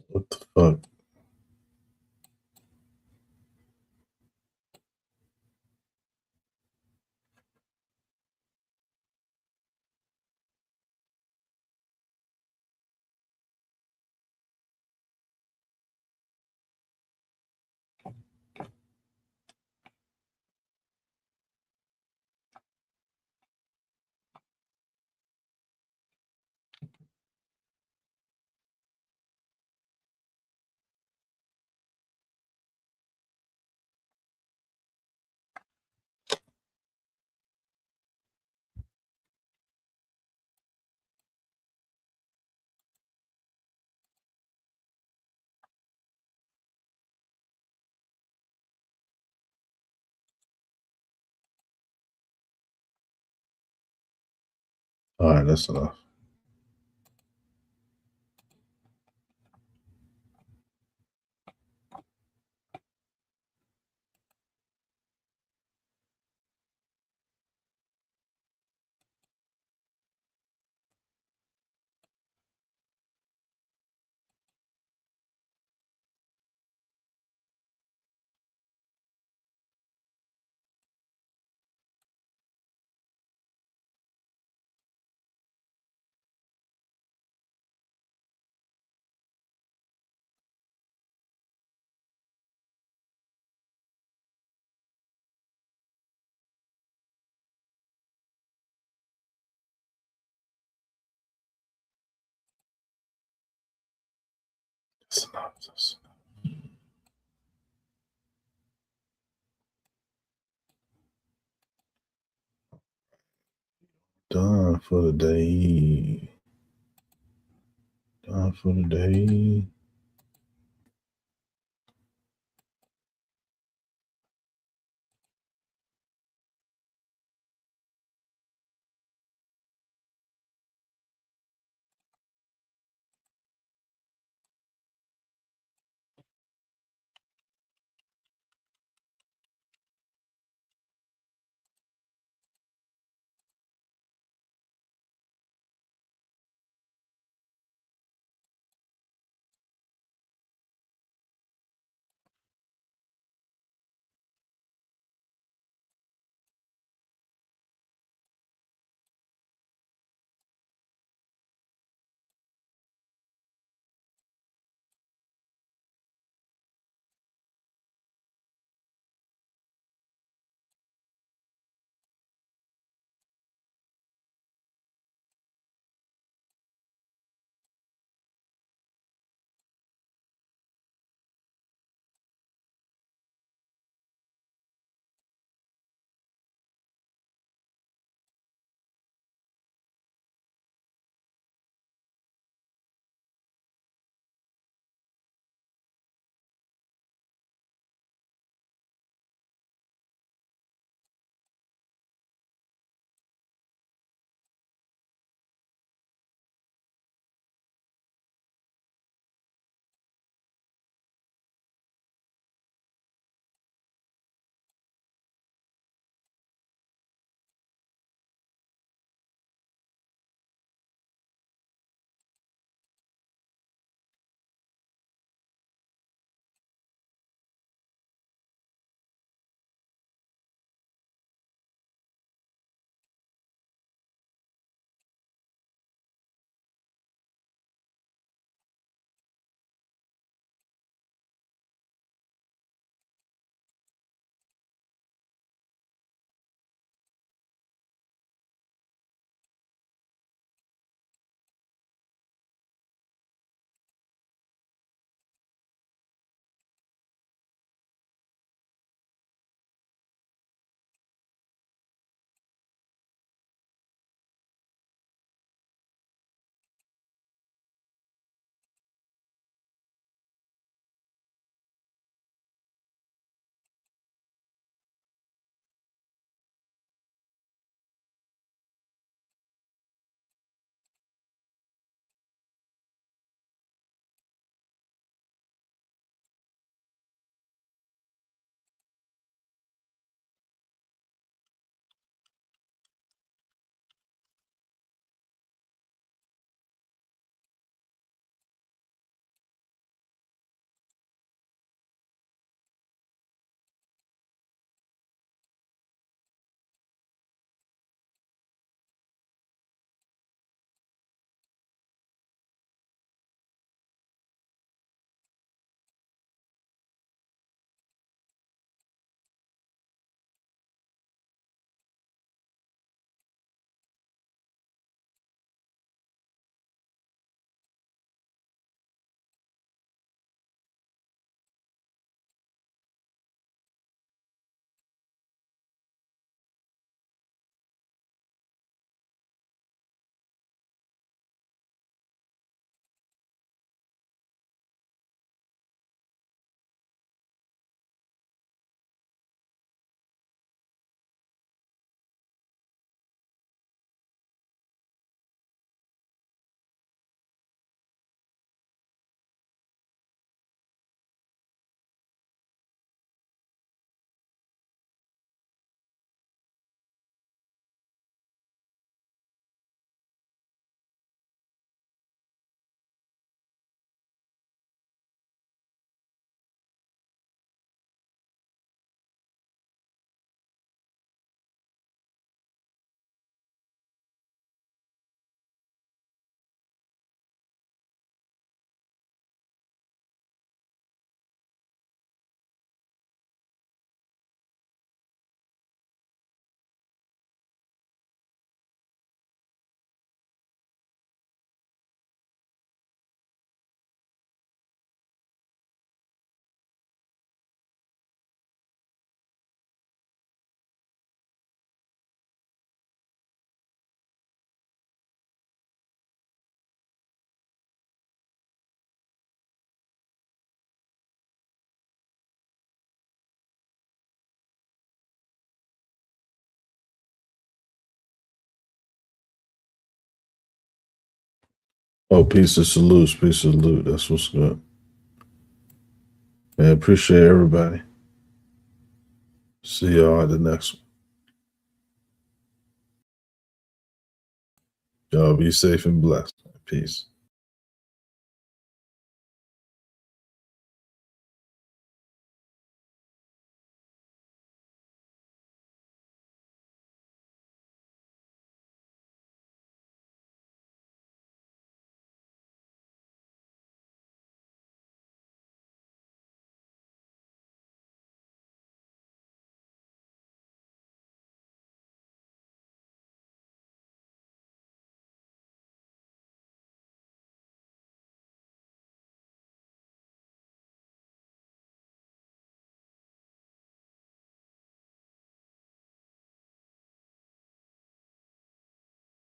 What the fuck? All right, that's enough. That's enough. That's done for the day. Done for the day. Oh, peace and salutes. Peace and salute. That's what's good. Man, appreciate everybody. See y'all at the next one. Y'all be safe and blessed. Peace.